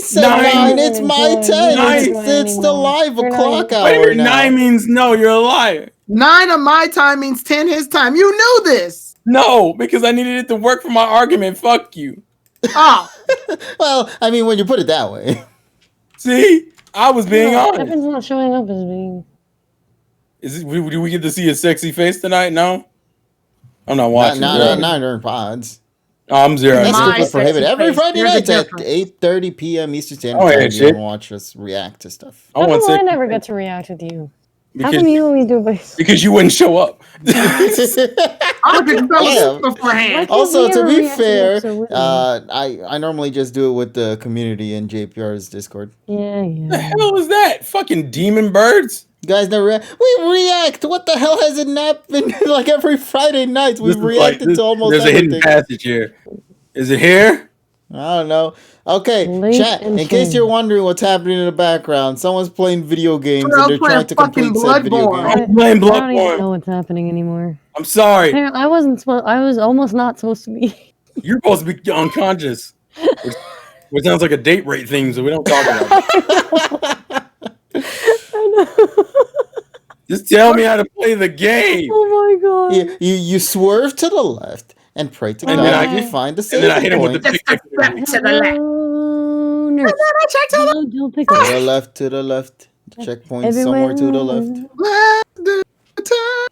said 9. It's my 10. It's the live o'clock hour Wait a minute, now. 9 means no. You're a liar. 9 of my time means 10 his time. You knew this. No, because I needed it to work for my argument. Fuck you. Oh. Well, I mean, when you put it that way. See, I was being honest. Kevin's not showing up as being. Do we get to see a sexy face tonight? No, I'm not watching. Not during pods. Oh, I'm zero. That's My strictly prohibited. Every face. Friday There's a night at difference. 8:30 p.m. Eastern Standard Oh, yeah, Time, you shit. can watch us react to stuff. How come I sexy never face. get to react with you? How Because, come you always do it? because you wouldn't show up. I just fell asleep beforehand. Also, to be fair, So with me. I normally just do it with the community in JPR's Discord. Yeah. The hell is that? Fucking demon birds? You guys never we react. What the hell has it not been like every Friday night? We've This is reacted like- to almost There's everything. a hidden passage here. Is it here? I don't know. Okay, Late chat. In and case shame. you're wondering what's happening in the background, someone's playing video games Bro, and they're playing trying to fucking complete said video Bloodborne. game. I'm playing I don't even Bloodborne. know what's happening anymore. I'm sorry. Apparently, I wasn't supposed. I was almost not supposed to be. You're supposed to be unconscious. Which sounds like a date rate thing, so we don't talk about it. I know. Just tell me how to play the game. Oh my god. You swerve to the left and pray to And God then that I- you find the And then I saving hit him with point. the Just pickaxe. a step to the left. Oh, nurse. No, don't pick To up. the left, to the left. The checkpoint somewhere to the left. Let the time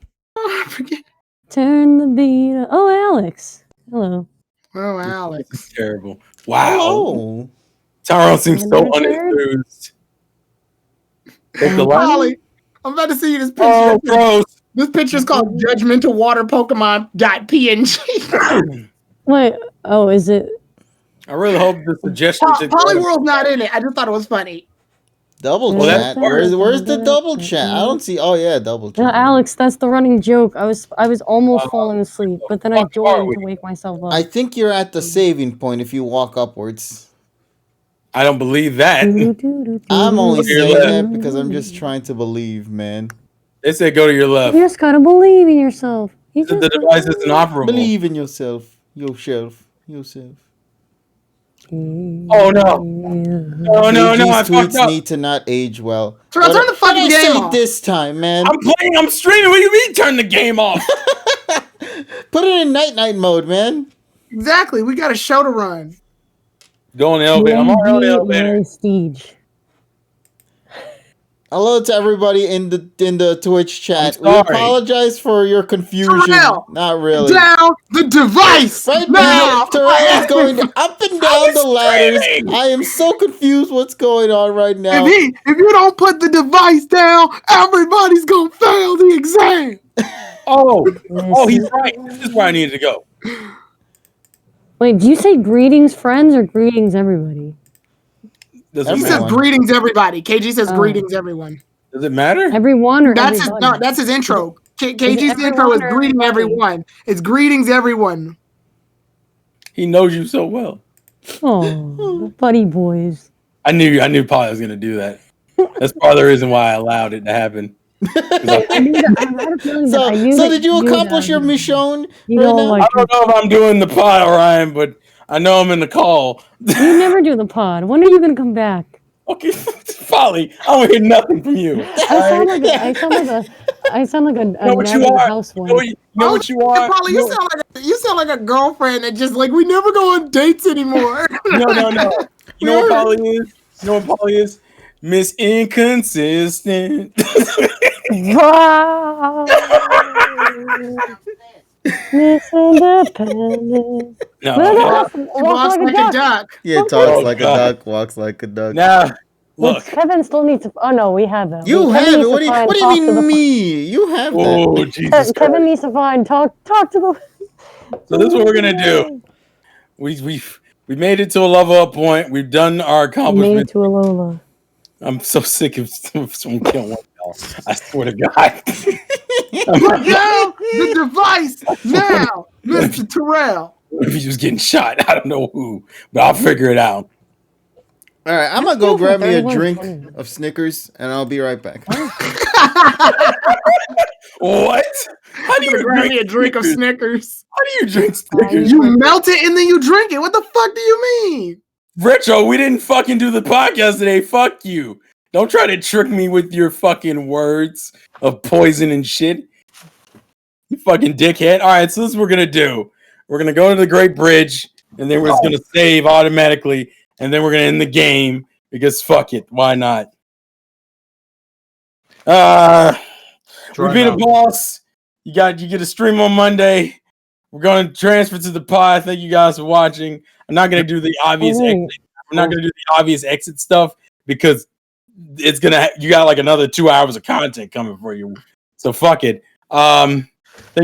forget. Turn the beat up. Oh, Alex. Hello. Oh, Alex. This is terrible. Wow. Oh. Tyrone seems so Another turn? unenthused. Take the light. Polly, I'm about to see you this picture. Oh, gross. This picture's called Judgmental Water Pokemon.png. Wait. Oh, is it? I really hope the suggestion to Polyworld's not in it. I just thought it was funny. Double Well, chat. that's- Where's the double chat? I don't see. Oh yeah, double chat. No, Alex, that's the running joke. I was almost falling asleep, but then I fuck are joined we? to wake myself up. I think you're at the saving point if you walk upwards. I don't believe that. I'm only Look at your saying left. that because I'm just trying to believe, man. They said go to your left. You just gotta believe in yourself. You The just device is inoperable. Believe in yourself. Yourself. Oh no. No, no, no. I KG's fucked tweets up. need to not age well. Turn the fucking I game say off. this time, man? I'm playing. I'm streaming. What do you mean turn the game off? Put it in night mode, man. Exactly. We got a show to run. Go in the elevator. I'm already on the elevator. Prestige. Hello to everybody in the Twitch chat. I'm We sorry. apologize for your confusion. Terrell, Not really. Down the device. Right now. now, Terrell is going up and down the ladders. screaming. I am so confused what's going on right now. If you don't put the device down, everybody's gonna fail the exam. Oh, he's right. This is where I needed to go. Wait, do you say greetings, friends, or greetings, everybody? Doesn't He Everyone. says matter. greetings, everybody. KG says Oh. greetings, everyone. Does it matter? Everyone or That's his everybody? that's his intro. KG's everyone intro is or greeting everybody? everyone. It's greetings, everyone. He knows you so well. Oh, buddy boys. I knew Polly was gonna do that. That's part of the reason why I allowed it to happen. I knew that. I had a feeling that I knew So that did you knew accomplish that. your mission You right know, now? like, I don't know if I'm doing the pod, Ryan, but I know I'm in the call. you never do the pod. When are you gonna come back? Okay, Polly, I don't hear nothing from you. I sound like a You know what you nagging are. housewife. You know what you are. Polly, you sound like a girlfriend that just like we never go on dates anymore. No. You know what Polly is? You know what Polly is? Miss Inconsistent. Wow. Miss Independent. No. Walk Walks like a duck. Yeah, talks Oh, like God. a duck, walks like a duck. Now, Well, look. Kevin still needs to. Oh no, we have them. You Kevin have needs it. to What do find you talk to mean the- me? You have that. Oh, Jesus Kevin Christ. needs to find talk to the. So this is what we're going to do. We made it to a level up point. We've done our Made it accomplishment. to a Lola. I'm so sick of someone killing one y'all. I swear to God. Put down the device now, Mr. Terrell. If he's just getting shot, I don't know who, but I'll figure it out. All right, I'm gonna go feels grab like me a everyone's drink funny. of Snickers, and I'll be right back. What? How do you Grab me a drink of Snickers? Snickers. How do you drink Snickers? You melt it and then you drink it. What the fuck do you mean? Retro, we didn't fucking do the podcast today. Fuck you. Don't try to trick me with your fucking words of poison and shit. You fucking dickhead. All right, so this is what we're going to do. We're going to go to the Great Bridge, and then we're just going to save automatically, and then we're going to end the game because fuck it. Why not? We beat a boss. You get a stream on Monday. We're going to transfer to the pod. Thank you guys for watching. I'm not going to do the obvious exit. I'm not going to do the obvious exit stuff because it's gonna. You got like another 2 hours of content coming for you. So fuck it. Thank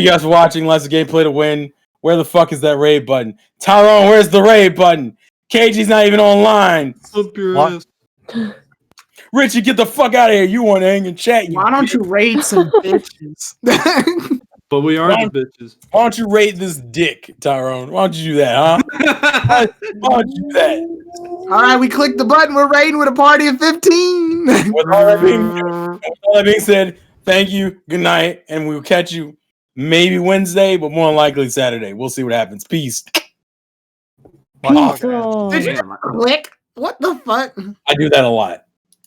you guys for watching. Let's gameplay to win. Where the fuck is that raid button? Tyrone, where's the raid button? KG's not even online. Up your ass. Richie, get the fuck out of here. You want to hang and chat. Why don't you raid some bitches? But we are the bitches. Why don't you rate this dick, Tyrone? Why don't you do that, huh? Why don't you do that? All right, we clicked the button. We're raiding with a party of 15. With all that being said, thank you, good night, and we'll catch you maybe Wednesday, but more than likely Saturday. We'll see what happens. Peace. Peace. Did you click? What the fuck? I do that a lot.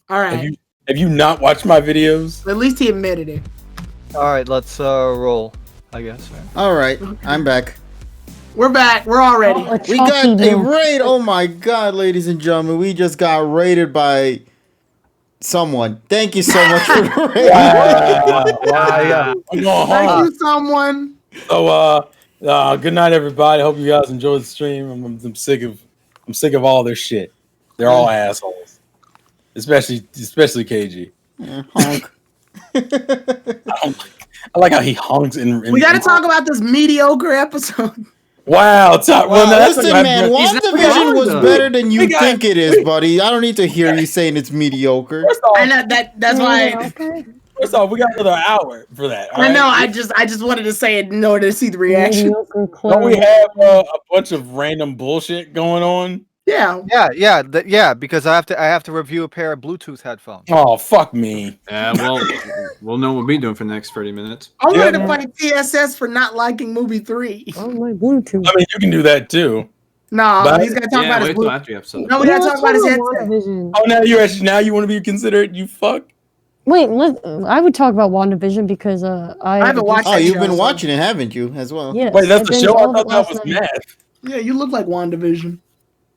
All right. Have you not watched my videos? At least he admitted it. All right, let's roll. I guess. All right, I'm back. We're back. We're all ready. We got a raid. Oh my god, ladies and gentlemen, we just got raided by someone. Thank you so much for the raid. Thank you, someone. So, good night, everybody. Hope you guys enjoyed the stream. I'm sick of all their shit. They're all assholes, especially KG. Yeah, honk. I like how he honks in We got to talk about this mediocre episode. Wow, listen, man, WandaVision was better than you think it is, buddy. I don't need to hear you saying it's mediocre. I know that's why. First off, we got another hour for that. I know. I just wanted to say it in order to see the reaction. Don't we have a bunch of random bullshit going on? Yeah. Because I have to review a pair of Bluetooth headphones. Oh, fuck me. Yeah, well, we'll know what we'll be doing for the next 30 minutes. I wanted to fight TSS for not liking movie 3. Oh, my Bluetooth. I mean, you can do that too. No, But- he's gonna talk about his wait till Bluetooth. after the episode. No, we gotta talk about his headset. WandaVision. Oh, now you want to be considerate? You fuck. Wait, I would talk about WandaVision because I haven't watched Oh, that you've show, been so- watching it, haven't you, as well? Yes, Wait, that's I the show? binged I all thought that last was night. math. Yeah, you look like WandaVision.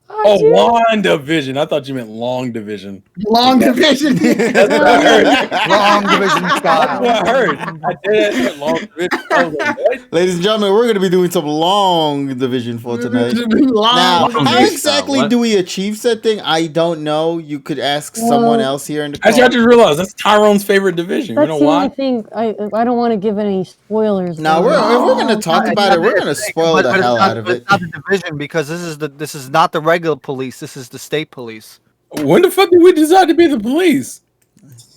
Oh, WandaVision. I thought you meant long division. Long division. That's what I heard. Long division That's style. what I heard. I did long division. I was like, what? Ladies and gentlemen, we're going to be doing some long division for tonight. Now, Long. how division. exactly What? do we achieve said thing? I don't know. You could ask someone else here in the Actually, I call. just realized that's Tyrone's favorite division. You That's know the why? only thing. I don't want to give any spoilers. Now, but- if we're going to talk about it, we're going to spoil the But hell it's not, out of but it. it's not the division because this is not the regular police. This is the state police. When the fuck did we decide to be the police?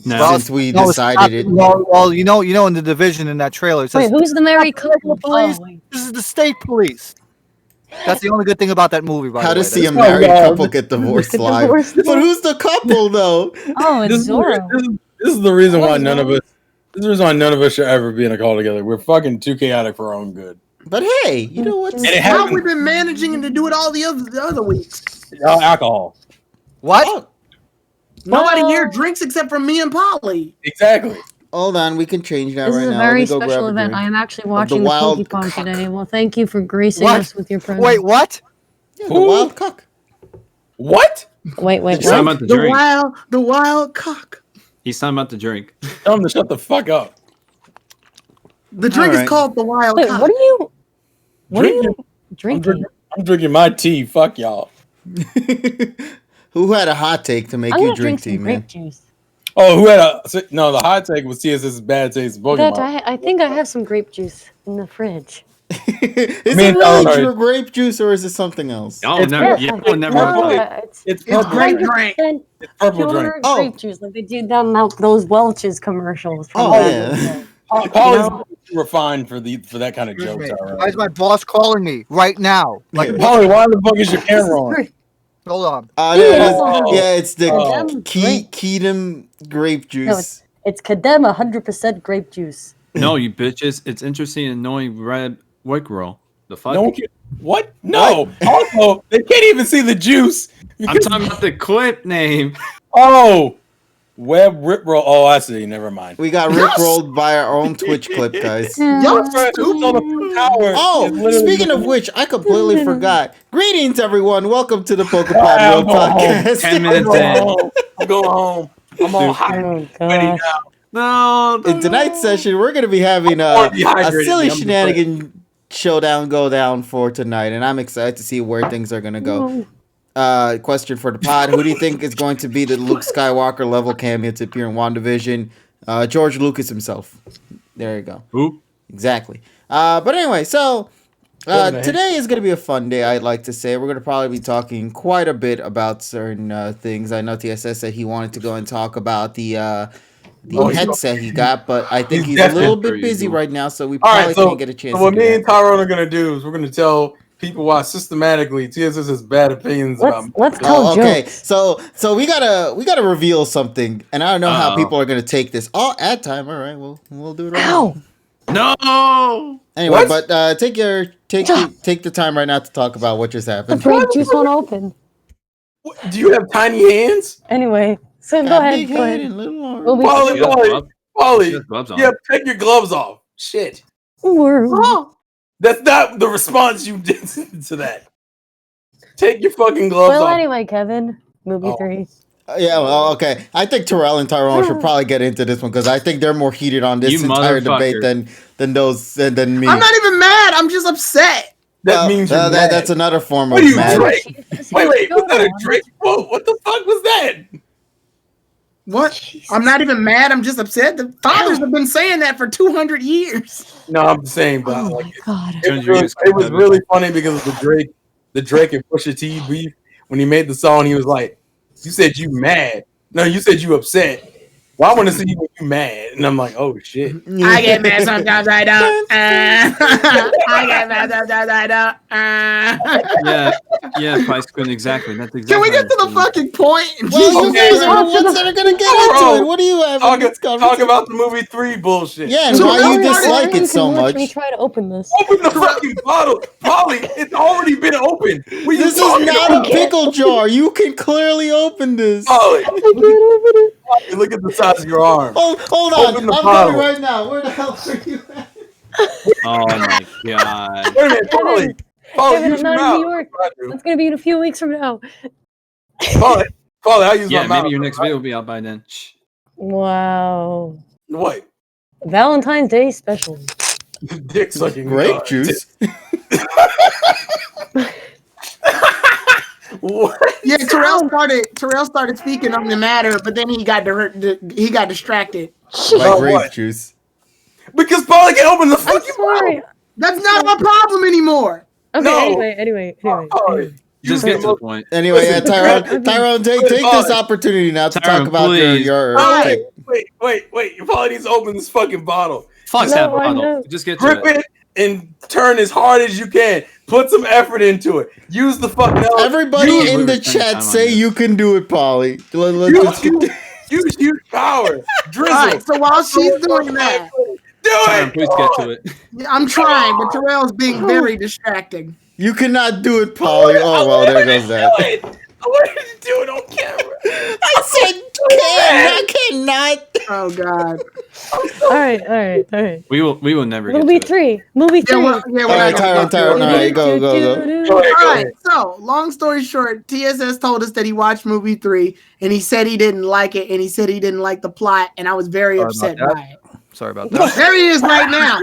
No. Since we No, it's decided not- it. Well, you know, in the division in that trailer, it says Wait, who's the married Not the regular couple? police. Oh, wait. This is the state police. That's the only good thing about that movie. By How the to way. see a That's- married Oh, couple get divorced live. Divorced But who's the couple, though? Oh, it's This is, Zoro. this is the reason why What is none of wrong? us. This is the reason why none of us should ever be in a call together. We're fucking too chaotic for our own good. But hey, you know what? And it How have we happens. been managing to do it all the other weeks? Alcohol. What? Nobody here drinks except for me and Polly. Exactly. Hold on, we can change that This right is a now. very Let me go grab special a event. drink. I am actually the watching the wild PokePod cock. today. Well, thank you for gracing What? us with your presence. Wait, what? Yeah, the Who? wild cock. What? Wait, He's talking what? about the drink. The wild cock. He's talking about the drink. Tell him to shut the fuck up. The drink Alright. is called the wild Wait, cock. what are you Drinking. drinking? I'm drinking my tea. Fuck y'all. Who had a hot take to make I'm you gonna drink drink tea, some man? grape juice. Oh, who had no? The hot take was TSS's bad taste in Dad, Pokemon. I think I have some grape juice in the fridge. Is Me it and really Tyler- true grape juice or is it something else? Y'all It's never, Yeah, y'all never no, looked it- at it. It's It's purple. grape drink. 100% It's purple pure drink. Oh. grape juice, like they do down those Welch's commercials. From Oh, back yeah. in the day. Polly's too refined for that kind of joke. Why is my boss calling me right now? Like, Polly, why the fuck is your camera on? hold on. Yeah, it's the Oh. Kedem grape juice. It's Kadem 100% grape juice. No, you bitches. It's interesting and knowing red white girl. The fuck? No one cares. What? No. Also, they can't even see the juice. I'm talking about the clip name. Oh, web riproll. Oh, I see. Never mind. We got rickrolled by our own Twitch clip, guys. Y'all Oh, speaking of which, I completely forgot. Greetings, everyone. Welcome to the PokePod World Podcast. 10 minutes in. I'm going home. I'm all hot. Oh Ready gosh. now. No. In tonight's session, we're going to be having a silly shenanigan showdown go down for tonight, and I'm excited to see where things are going to go. Question for the pod: who do you think is going to be the Luke Skywalker level cameo to appear in WandaVision? George Lucas himself. There you go. Who? Exactly. But anyway, so today is going to be a fun day, I'd like to say. We're going to probably be talking quite a bit about certain things. I know TSS said he wanted to go and talk about the headset he got, but I think he's a little bit busy right now, so we probably can't get a chance So what to do me that. and Tyrone are going to do is we're going to tell people why systematically TSS has bad opinions about me. Let's tell okay, jokes. so we gotta reveal something, and I don't know how people are gonna take this. Oh, ad time. All right, we'll do it. Ow! No. Anyway, What? but take the time right now to talk about what just The happened. grape juice won't open. Do you have tiny hands? Anyway, so go Got ahead. big Go head ahead. and little arms. We'll be Polly, Just gloves on. yeah, take your gloves off. Shit. We're- That's not the response you did to that. Take your fucking gloves Well, off. anyway, Kevin, movie Oh. 3. Yeah, well, okay. I think Terrell and Tyrone should probably get into this one because I think they're more heated on this You entire debate motherfucker. than me. I'm not even mad. I'm just upset. That means you're mad. that's another form What of are you, mad. Drake? Wait, was that a Drake quote? What the fuck was that? What? I'm not even mad. I'm just upset. The fathers have been saying that for 200 years. No, I'm saying, but Oh like, my god. it was really funny because of the Drake and Pusha T beef. When he made the song, he was like, "You said you mad? No, you said you upset. Well, I want to see you when you mad." And I'm like, "Oh shit." I get mad sometimes. I don't. I get mad sometimes. I don't. Yeah, Price Queen, exactly. That's exactly. Can we get to how the it's fucking point? Well, you Okay, guys are the ones that are gonna get into it. What do you have in this Talk conversation? about the movie 3 bullshit. Yeah, and So why now you we're dislike You it so can watch much. me try to open this. Open the fucking bottle, Polly. It's already been opened. What are you This is talking not about? a pickle jar. You can clearly open this. Polly, I can't open it. look at the size of your arm. Hold on. Open the I'm bottle. coming right now. Where the hell are you at? Oh my god. Wait a minute, Polly. Polly, Kevin, use I'm your not in mouth. New York. I do. It's gonna be in a few weeks from now. Polly, I use Yeah, my mouth. maybe your next video will be out by then. Shh. Wow. What? Valentine's Day special. Dick sucking. Grape juice. What? Yeah, Terrell started speaking on the matter, but then he got distracted. Like Oh, grape what? juice. Because Polly can open the I'm fucking sorry. That's not my problem anymore. Okay, No. anyway. Polly. Just get to the point. Anyway, yeah, Listen, Tyrone, take this opportunity now to Tyrone, talk about please. your Polly, take. wait. You probably needs to open this fucking bottle. Fuck No, that I know. bottle. Just get to Grip it. it and turn as hard as you can. Put some effort into it. Use the fucking. Everybody use, in the We're spending time chat on say this. you can do it, Polly. use power. Drizzle. All right, so while she's doing that, Do Tyrone, it. please get to it. I'm trying, but Terrell's being very distracting. You cannot do it, Polly. Oh well, there goes that. I wanted to do it on camera. I said can, I cannot. Oh God. Alright. We will never get Movie to it. 3. Movie 3. We're All right, not gonna Tyrone. All right, go. Go All ahead. right, so long story short, TSS told us that he watched movie 3 and he said he didn't like it and he said he didn't like the plot, and I was very Sorry upset about by it. Sorry about that. There he is right now.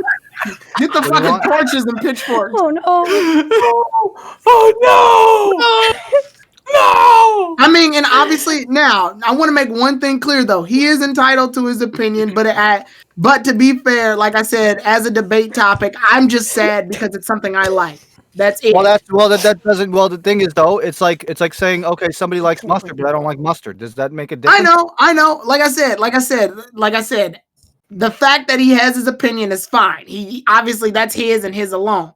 Get the What do you fucking want? torches and pitchforks. Oh no. Oh no! No! I mean, and obviously now I want to make one thing clear though. He is entitled to his opinion, but to be fair, like I said, as a debate topic, I'm just sad because it's something I like. That's it. That doesn't. Well, the thing is though, it's like saying, okay, somebody likes mustard, but I don't like mustard. Does that make a difference? I know. Like I said, the fact that he has his opinion is fine. He obviously that's his and his alone.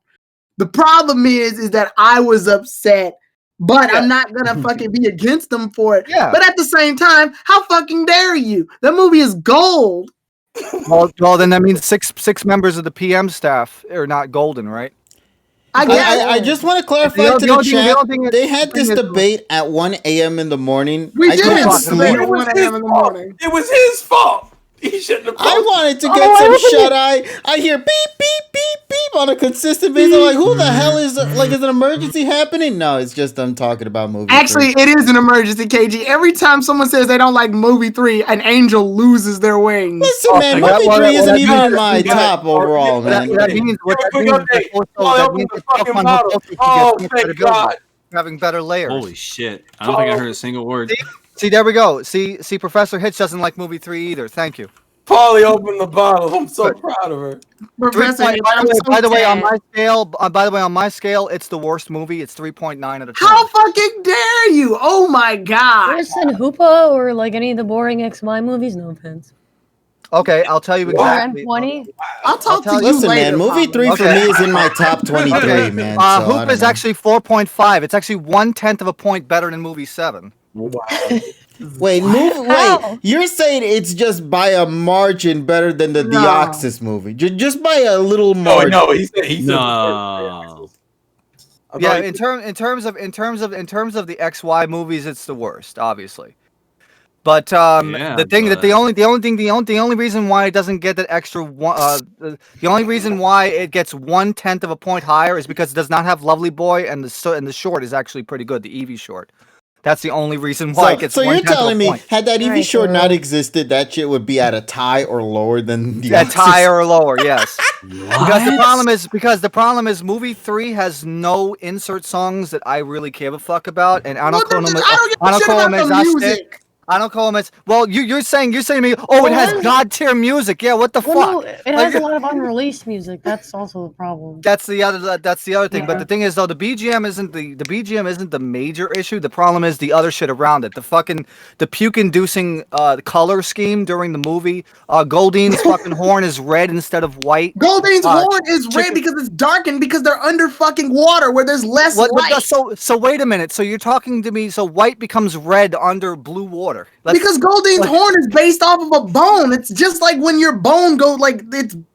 The problem is that I was upset, but I'm not gonna fucking be against him for it. Yeah. But at the same time, how fucking dare you? The movie is gold. Well, then that means six members of the PM staff are not golden, right? I just want to clarify to the chat. They had this debate at 1 a.m. in the morning. We did couldn't have sleep. at 1 a.m. in the morning. It was his fault. He shouldn't have. I wanted to get some shut eye. I hear beep beep beep beep on a consistent basis. I'm like, who the hell is like? Is an emergency happening? No, it's just them talking about movie. Actually, it is an emergency, KG. Every time someone says they don't like movie 3, an angel loses their wings. Listen, man, movie 3 isn't even in my top overall, man. That means thank God. Having better layers. Holy shit! I don't think I heard a single word. See, there we go. See, Professor Hitch doesn't like movie 3 either. Thank you. Polly opened the bottle. I'm so proud of her. Professor, by the way, on my scale, it's the worst movie. It's 3.9 out of 10. How fucking dare you? Oh my god. Worse than Hoopa or like any of the boring XY movies? No offense. Okay, I'll tell you exactly. Or M20? I'll talk to you Listen, later. man, movie 3 for me is in my top 23, man. So Hoop is actually 4.5. It's actually 1/10 of a point better than movie 7. Wow. Wait, you're saying it's just by a margin better than the Deoxys movie? Just by a little margin? No, he said No. Yeah, in terms of the XY movies, it's the worst, obviously. But the only reason why it doesn't get that extra the only reason why it gets 1/10 of a point higher is because it does not have Lovely Boy, and the short is actually pretty good, the Eevee short. That's the only reason why it gets. So you're telling me, point. had that Eevee short not existed, that shit would be at a tie or lower than the At tie or lower, yes. Because the problem is, movie 3 has no insert songs that I really give a fuck about, and I don't call them as well. You're saying to me, it has god tier music. Yeah, what the fuck? No, it has a lot of unreleased music. That's also the problem. That's the other thing. Yeah. But the thing is, though, the BGM isn't the major issue. The problem is the other shit around it. The puke-inducing color scheme during the movie. Goldine's fucking horn is red instead of white. Goldine's horn is red because it's darkened because they're under fucking water where there's less light. So wait a minute. So you're talking to me? So white becomes red under blue water. Because Goldine's horn is based off of a bone. It's just like when your bone goes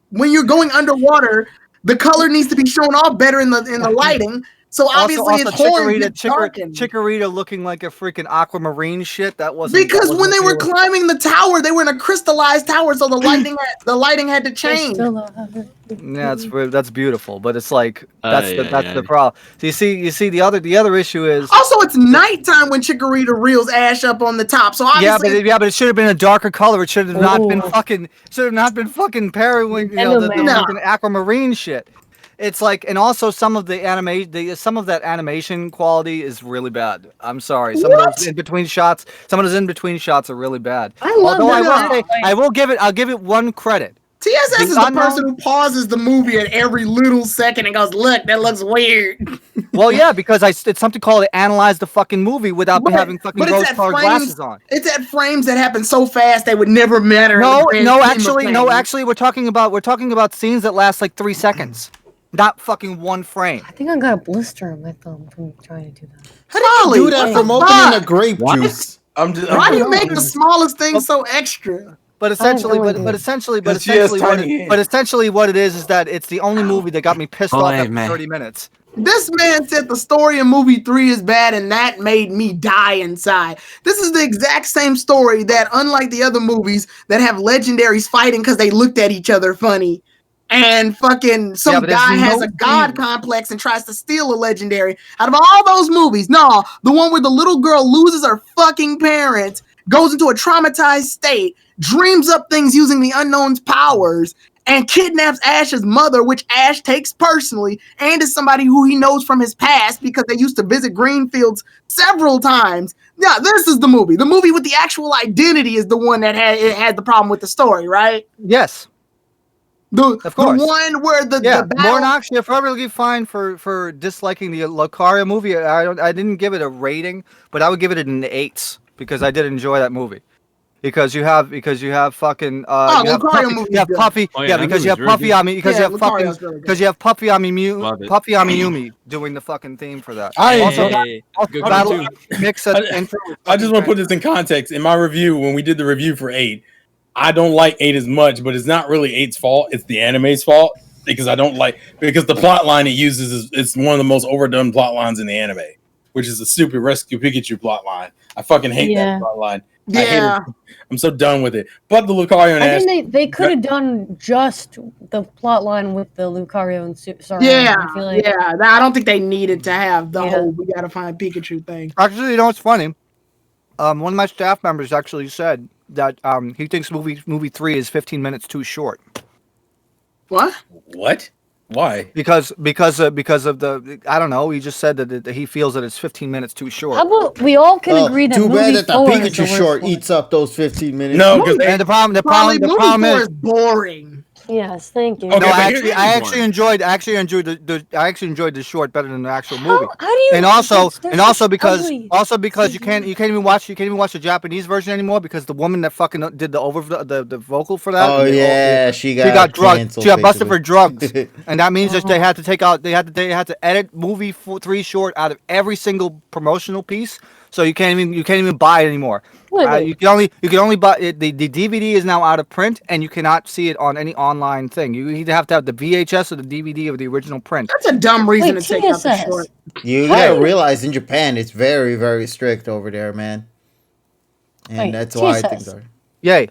when you're going underwater, the color needs to be shown off better in the lighting. So obviously its horn is darkened. Chikorita looking like a freaking aquamarine shit. That wasn't because when they were climbing the tower, they were in a crystallized tower, so the lighting had to change. Yeah, that's beautiful, but it's like that's the problem. So you see the other issue is also it's nighttime when Chikorita reels Ash up on the top. So obviously but it should have been a darker color. It should have not been fucking periwinkle, the aquamarine shit. It's like, and also some of that animation quality is really bad. I'm sorry. Some of those in between shots are really bad. I'll give it one credit. TSS is the person who pauses the movie at every little second and goes, "Look, that looks weird." Well, yeah, because it's something called analyze the fucking movie without having fucking rose-colored glasses on. It's at frames that happen so fast they would never matter. No, actually, we're talking about scenes that last like 3 seconds. Not fucking one frame. I think I got a blister on my thumb from trying to do that. How do you do that from opening a grape juice? Why do you make the smallest thing so extra? But essentially, what it is that it's the only movie that got me pissed off after 30 minutes. This man said the story in movie 3 is bad, and that made me die inside. This is the exact same story that, unlike the other movies that have legendaries fighting because they looked at each other funny, and fucking some guy has a god complex and tries to steal a legendary. Out of all those movies, no, the one where the little girl loses her fucking parents, goes into a traumatized state, dreams up things using the unknown's powers, and kidnaps Ash's mother, which Ash takes personally, and is somebody who he knows from his past because they used to visit Greenfields several times. Yeah, this is the movie. The movie with the actual identity is the one that had the problem with the story, right? Yes. Of course. The one where the battle... Mornox, you're probably fine for disliking the Lucario movie. I didn't give it a rating, but I would give it an 8 because I did enjoy that movie. Because you have fucking you have Puffy because you have Puffy Amiyumi doing the fucking theme for that. I just want to put this in context. In my review, when we did the review for 8, I don't like 8 as much, but it's not really 8's fault. It's the anime's fault. because the plot line it uses is one of the most overdone plot lines in the anime, which is the stupid Rescue Pikachu plot line. I fucking hate that plot line. Yeah. I hate it. I'm so done with it. But the Lucario and I Ash. think they could have done just the plot line with the Lucario and Saran. Yeah, I feel like, I don't think they needed to have the whole we gotta find Pikachu thing. Actually, you know what's funny? One of my staff members actually said that he thinks movie 3 is 15 minutes too short. What? Why? Because of the I don't know. He just said that he feels that it's 15 minutes too short. how about we all can agree that too bad that the movie 4 is the Pikachu worst short one. eats up those 15 minutes. No, because the problem is is boring. Yes, thank you. Okay, no, but I actually enjoyed the short better than the actual movie. How do you? And also because ugly you can't even watch the Japanese version anymore because the woman that fucking did the vocal for that. Oh yeah, she got drugged. canceled, She got busted basically. for drugs, and that means that they had to edit movie 3 short out of every single promotional piece. So you can't even buy it anymore. You can only buy it. The DVD is now out of print, and you cannot see it on any online thing. You either have to have the VHS or the DVD of the original print. That's a dumb reason to take out the short. You gotta realize in Japan it's very, very strict over there, man. And that's why things are. Yay.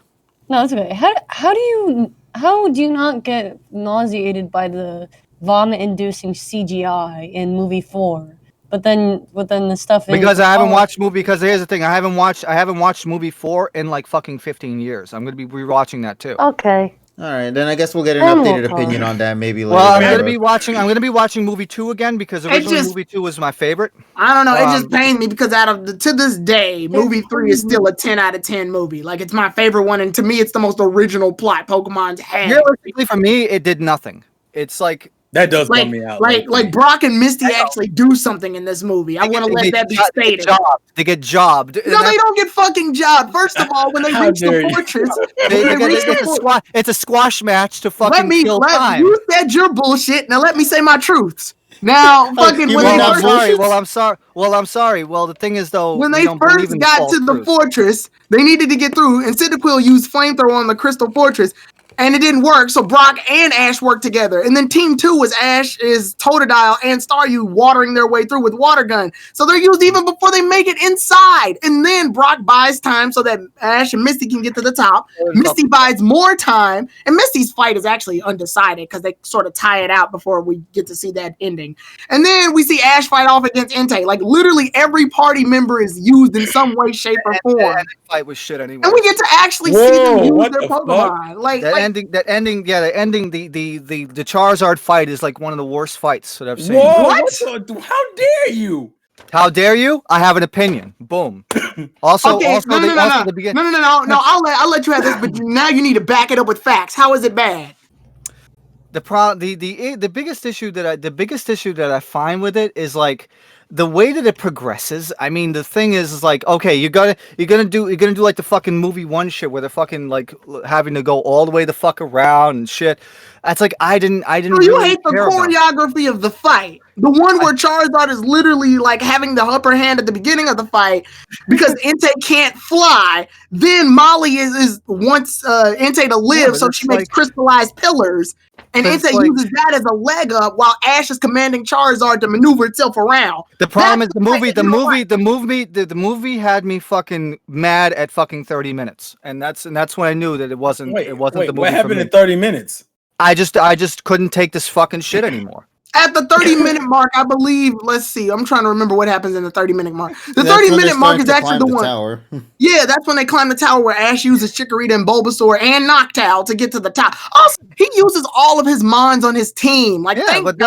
No, it's okay. How do you not get nauseated by the vomit-inducing CGI in movie 4? But then the stuff in because I haven't watched movie. Because here's the thing, I haven't watched movie 4 in like fucking 15 years. I'm gonna be rewatching that too. Okay. All right, then I guess we'll get an updated opinion on that maybe later. Well, I'm gonna be watching movie 2 again because originally movie 2 was my favorite. I don't know. It just pains me because to this day, movie 3 is still a 10 out of 10 movie. Like it's my favorite one, and to me, it's the most original plot Pokemon's had. Realistically, for me, it did nothing. It's like. That does bum me out. Like Brock and Misty actually do something in this movie. I want to let that be stated. They get jobbed. No, they don't get fucking jobbed. First of all, when they reach the fortress, it's a squash match to fucking kill time. You said your bullshit. Now let me say my truths. Now, fucking I'm sorry. Well, the thing is though, when they first got to the fortress, they needed to get through, and Cyndaquil used flamethrower on the Crystal Fortress. And it didn't work, so Brock and Ash worked together. And then Team 2 was Ash, is Totodile, and Staryu watering their way through with Water Gun. So they're used even before they make it inside. And then Brock buys time so that Ash and Misty can get to the top. Misty buys more time. And Misty's fight is actually undecided because they sort of tie it out before we get to see that ending. And then we see Ash fight off against Entei. Like, literally every party member is used in some way, shape, or form. And the fight was shit anyway. And we get to actually see them use their Pokemon. The ending, the Charizard fight is like one of the worst fights that I've seen. Whoa, how dare you? How dare you? I have an opinion. Boom. Also, no. I'll let you have this, but now you need to back it up with facts. How is it bad? The biggest issue that I find with it is like the way that it progresses. I mean, the thing is like, okay, you're gonna do like the fucking movie 1 shit where they're fucking like having to go all the way the fuck around and shit. That's like I didn't. So you really hate the choreography of the fight, the one where Charizard is literally like having the upper hand at the beginning of the fight because Entei can't fly. Then Molly is wants Entei to live, so she makes crystallized pillars. And Entei uses that as a leg up while Ash is commanding Charizard to maneuver itself around. The problem is the movie had me fucking mad at fucking 30 minutes. And that's when I knew that it wasn't the movie. What happened in 30 minutes? I just couldn't take this fucking shit anymore. At the 30-minute mark, I believe, let's see, I'm trying to remember what happens in the 30-minute mark. The 30-minute mark is actually the one. Tower. Yeah, that's when they climb the tower where Ash uses Chikorita and Bulbasaur and Noctowl to get to the top. Also, he uses all of his mons on his team. Like, yeah, but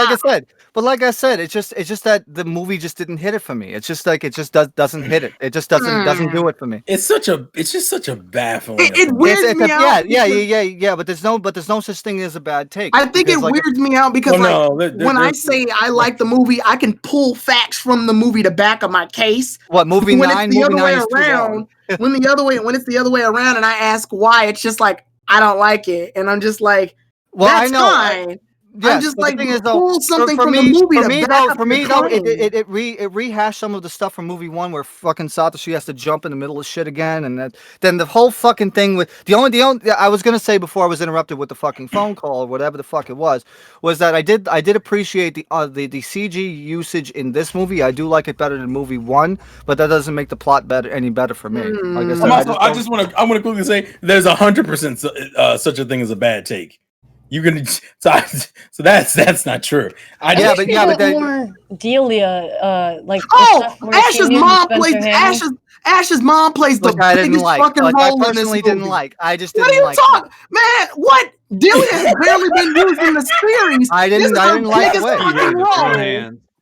like I said, it's just that the movie just didn't hit it for me. It's just like doesn't hit it. It just doesn't do it for me. It's just such a baffling. It weirds me out. Yeah. But there's no such thing as a bad take. I think it weirds me out because when I say I like the movie, I can pull facts from the movie to back up my case. What movie when 9? It's the other way around. When it's the other way around, and I ask why, it's just like I don't like it, and I'm just like, well, that's fine. Yes, I'm just but like the thing is, pull something for from me, the movie. for me though, it rehashed some of the stuff from movie 1 where fucking Satoshi has to jump in the middle of shit again, and then the whole fucking thing with the only I was gonna say before I was interrupted with the fucking phone call or whatever the fuck it was that I did appreciate the CG usage in this movie. I do like it better than movie 1, but that doesn't make the plot any better for me. Like I said, I want to quickly say there's 100% such a thing as a bad take. You can so that's not true. But more Delia, like Ash's mom plays Ash's mom plays the biggest fucking role in this movie. I just didn't like. What are you talking, man? What? Delia has barely been used in the series. I didn't like the fucking role.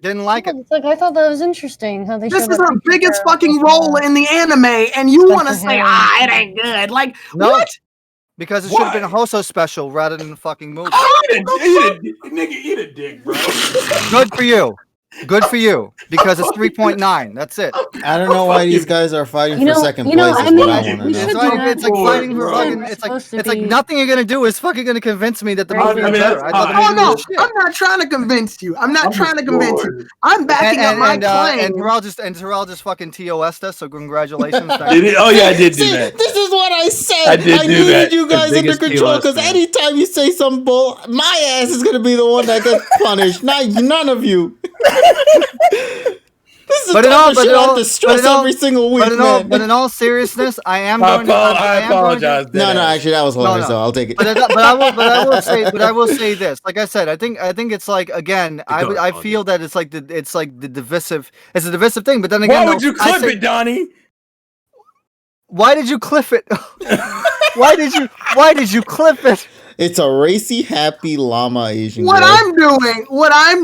Didn't like it. It's like I thought that was interesting how they. This is her biggest fucking role in the anime, and you want to say, it ain't good? Like what? Because it should have been a Hoso special rather than a fucking movie. Eat a dick, bro. Good for you. Good for you. Because it's 3.9. That's it. I don't know why these guys are fighting for second place. It's like fighting for fucking. It's like nothing you're gonna do is fucking gonna convince me that the movie is better. I'm not trying to convince you. I'm I'm backing up my claim. And Terrell just fucking TOS'd us. So congratulations. Oh yeah, I did do that. This is what I said. I needed you guys under control because anytime you say some bull, my ass is gonna be the one that gets punished. Not none of you. This is the stress every single week, but in all seriousness, I am going to. I apologize. No, actually, that was horrible. So I'll take it. But I will say this. Like I said, I think it's like again. I feel that it's the divisive. It's a divisive thing. But then again, why would you clip it, Donnie? Why did you clip it? Why did you clip it? It's a racy, happy llama Asian. What I'm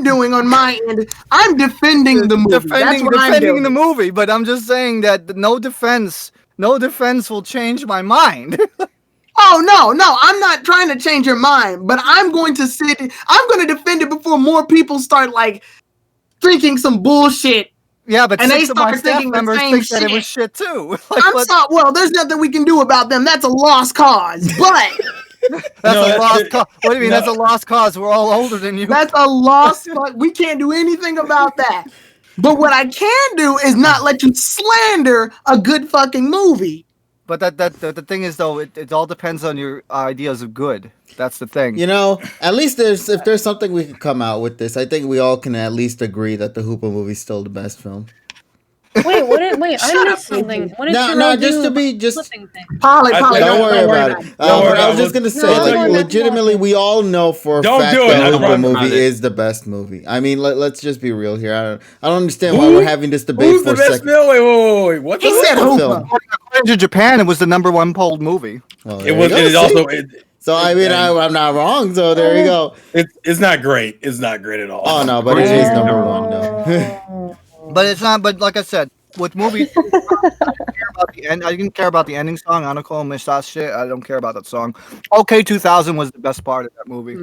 doing on my end, I'm defending the movie. Defending the movie, but I'm just saying that no defense will change my mind. Oh no, I'm not trying to change your mind, but I'm going to defend it before more people start like thinking some bullshit. Yeah, but and they start thinking members think that it was shit too. Well, there's nothing we can do about them. That's a lost cause. But that's a lost cause. What do you mean? That's a lost cause. We're all older than you. That's a lost cause. We can't do anything about that. But what I can do is not let you slander a good fucking movie. But the thing is though, it all depends on your ideas of good. That's the thing. You know, at least if there's something we could come out with this, I think we all can at least agree that the Hoopa movie is still the best film. Wait, I missed something. What did Polly, don't worry about it. I was just gonna say, legitimately, we all know for a fact that the Hoopa movie is the best movie. I mean, let's just be real here. I don't understand why we're having this debate for a second. Wait, what? He said Hoopa. According to Japan, it was the #1 polled movie. Well, it was also. So I mean, I'm not wrong. So there you go. It's not great. It's not great at all. Oh no, but it is #1 though. But it's not. But like I said, with movies, I didn't care about the ending song. Anako Misas shit. I don't care about that song. OK 2000 was the best part of that movie.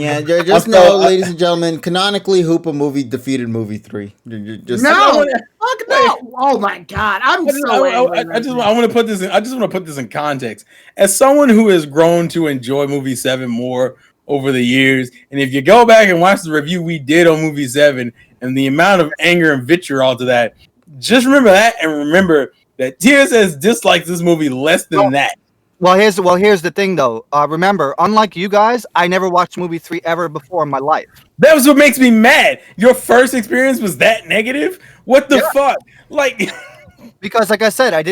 Yeah, just know, ladies and gentlemen, canonically, Hoopa movie defeated movie 3. No. Oh my god, I'm so angry. I just want to put this in context. As someone who has grown to enjoy movie 7 more over the years, and if you go back and watch the review we did on movie 7 and the amount of anger and vitriol to that, just remember that, and remember that TSS dislikes this movie less than that. Well, here's the thing though. Remember, unlike you guys, I never watched movie 3 ever before in my life. That was what makes me mad. Your first experience was that negative? What the fuck? Like, because like I said, I was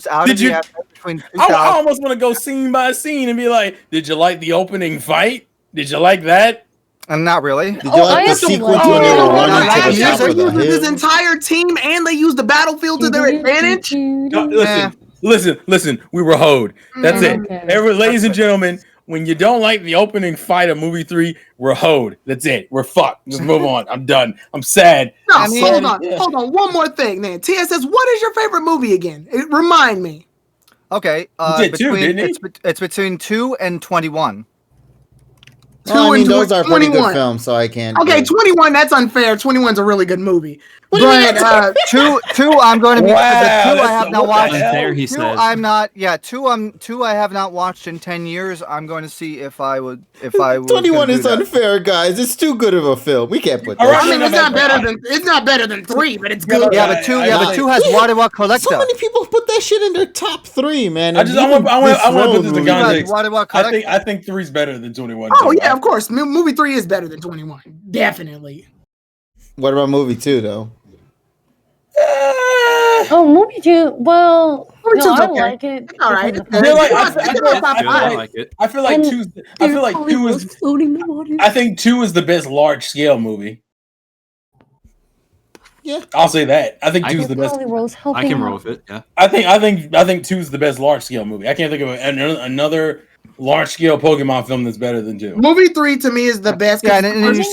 out of the between. I almost want to go scene by scene and be like, did you like the opening fight? Did you like that? Not really. Did you like the sequence when they were running to the top of the hill? This entire team and they used the battlefield to their advantage. Listen. We were hoed. That's it. Ladies and gentlemen, when you don't like the opening fight of movie 3, we're hoed. That's it. We're fucked. Just move on. I'm done. I'm sad. No, hold on. One more thing, then. TSS, what is your favorite movie again? Remind me. Okay. It's between 2 and 21. Well, I mean, those are pretty good films, so I can't. Okay, 21, that's unfair. 21's a really good movie. But two. I'm going to be. Wow, the two I have not watched. There he Two says. I'm not. Yeah, two I have not watched in 10 years. I'm going to see if I would. 21 is unfair, guys. It's too good of a film. We can't put that. All right, I mean, it's not better than 3, but it's good. Yeah, but two has Water Collector. So many people put that shit in their top 3, man. I want to put this in context. Collector. I think 3's better than 21. Oh yeah, of course. Movie 3 is better than 21. Definitely. What about movie 2 though? Oh, movie 2. Well, Movie no, 2's I okay. like it. It's all right. because It's of the good. I like it. I feel like And two. I feel like two is. floating the water. I think 2 is the best large scale movie. Yeah, I'll say that. I think I 2 is the best. I can roll with it. Yeah. I think 2 is the best large scale movie. I can't think of another large scale Pokemon film that's better than 2. Movie 3 to me is the best. Yeah, and then you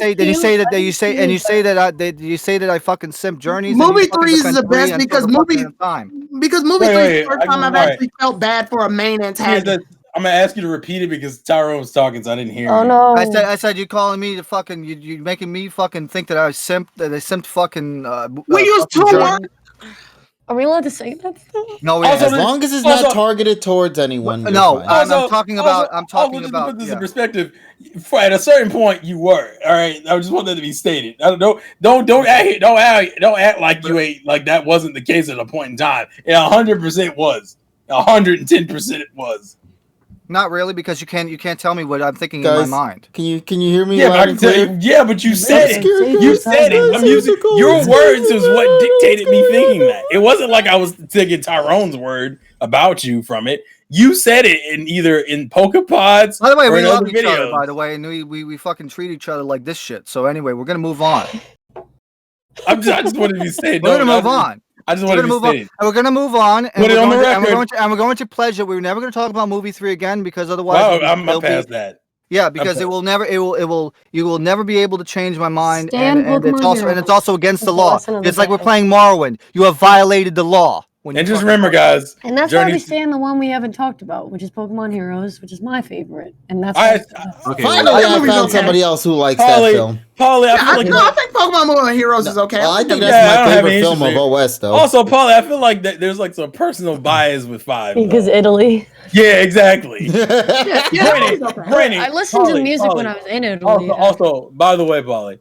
say that I fucking simp Journeys. Movie 3 is the best because movie 3 is the first time I've actually felt bad for a main antagonist. I'm gonna ask you to repeat it because Tyrone was talking, so I didn't hear. Oh you. no! I said you calling me to fucking you making me fucking think that I simped fucking. We use 2 words. Are we allowed to say that stuff? No, as long as it's not targeted towards anyone. No, fine. I'm talking about. Just to put this in perspective. At a certain point, you were all right. I just want that to be stated. Don't act like you ain't like that wasn't the case at a point in time. It 100% was. 110% it was. Not really, because you can't tell me what I'm thinking in my mind. Can you hear me? Yeah, but I can tell you. Yeah, but you said it. You said it. I'm using your words is what dictated me thinking that. It wasn't like I was taking Tyrone's word about you from it. You said it in PokePods. By the way, or we in love other each other. videos. By the way, and we fucking treat each other like this shit. So anyway, we're gonna move on. I just wanted to be stated. We're gonna move on. I just want to move on. And we're gonna move on. And Put it on the record. And we're going to pledge that we're never going to talk about movie 3 again because otherwise, I'm past that. Yeah, because you will never be able to change my mind, Stand and it's also against the It's law. lesson of the It's like we're day. playing Morrowind. You have violated the law. And just remember, guys. And that's why we Journey- stay on the one we haven't talked about, which is Pokemon Heroes, which is my favorite, and that's. Okay. Finally, I found somebody else who likes that film. Polly, I think Pokemon Heroes is okay. Well, I think Yeah, I that's don't my have favorite any film issues of with it. OS, though. Also, Polly, I feel like that there's like some personal bias with 5. Because though. Italy. Yeah, exactly. Yeah, I listened to music when I was in Italy. Also, by the way, Polly,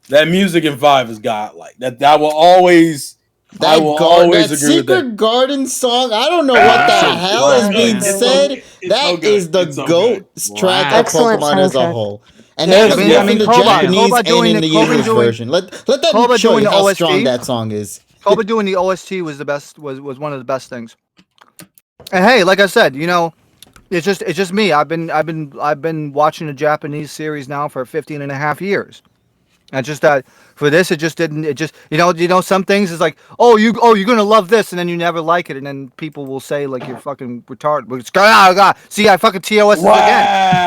that music in 5 is godlike. That will always. I will always that agree with Secret that. Garden song, I don't know what the hell is being said. That is the GOAT track of Excellent Pokemon as a soundtrack. whole. And Yeah, that was I both mean, in the Koba Japanese and doing in the the- Koba English doing- version. Let that Koba show doing you the how OST. strong that song is. Koba doing the OST was the best. Was one of the best things. And hey, like I said, it's just me. I've been watching a Japanese series now for 15 and a half years. And just that for this, it just didn't. It just some things is like, you're gonna love this, and then you never like it, and then people will say like you're fucking retarded. But God. See, I fucking TOS again.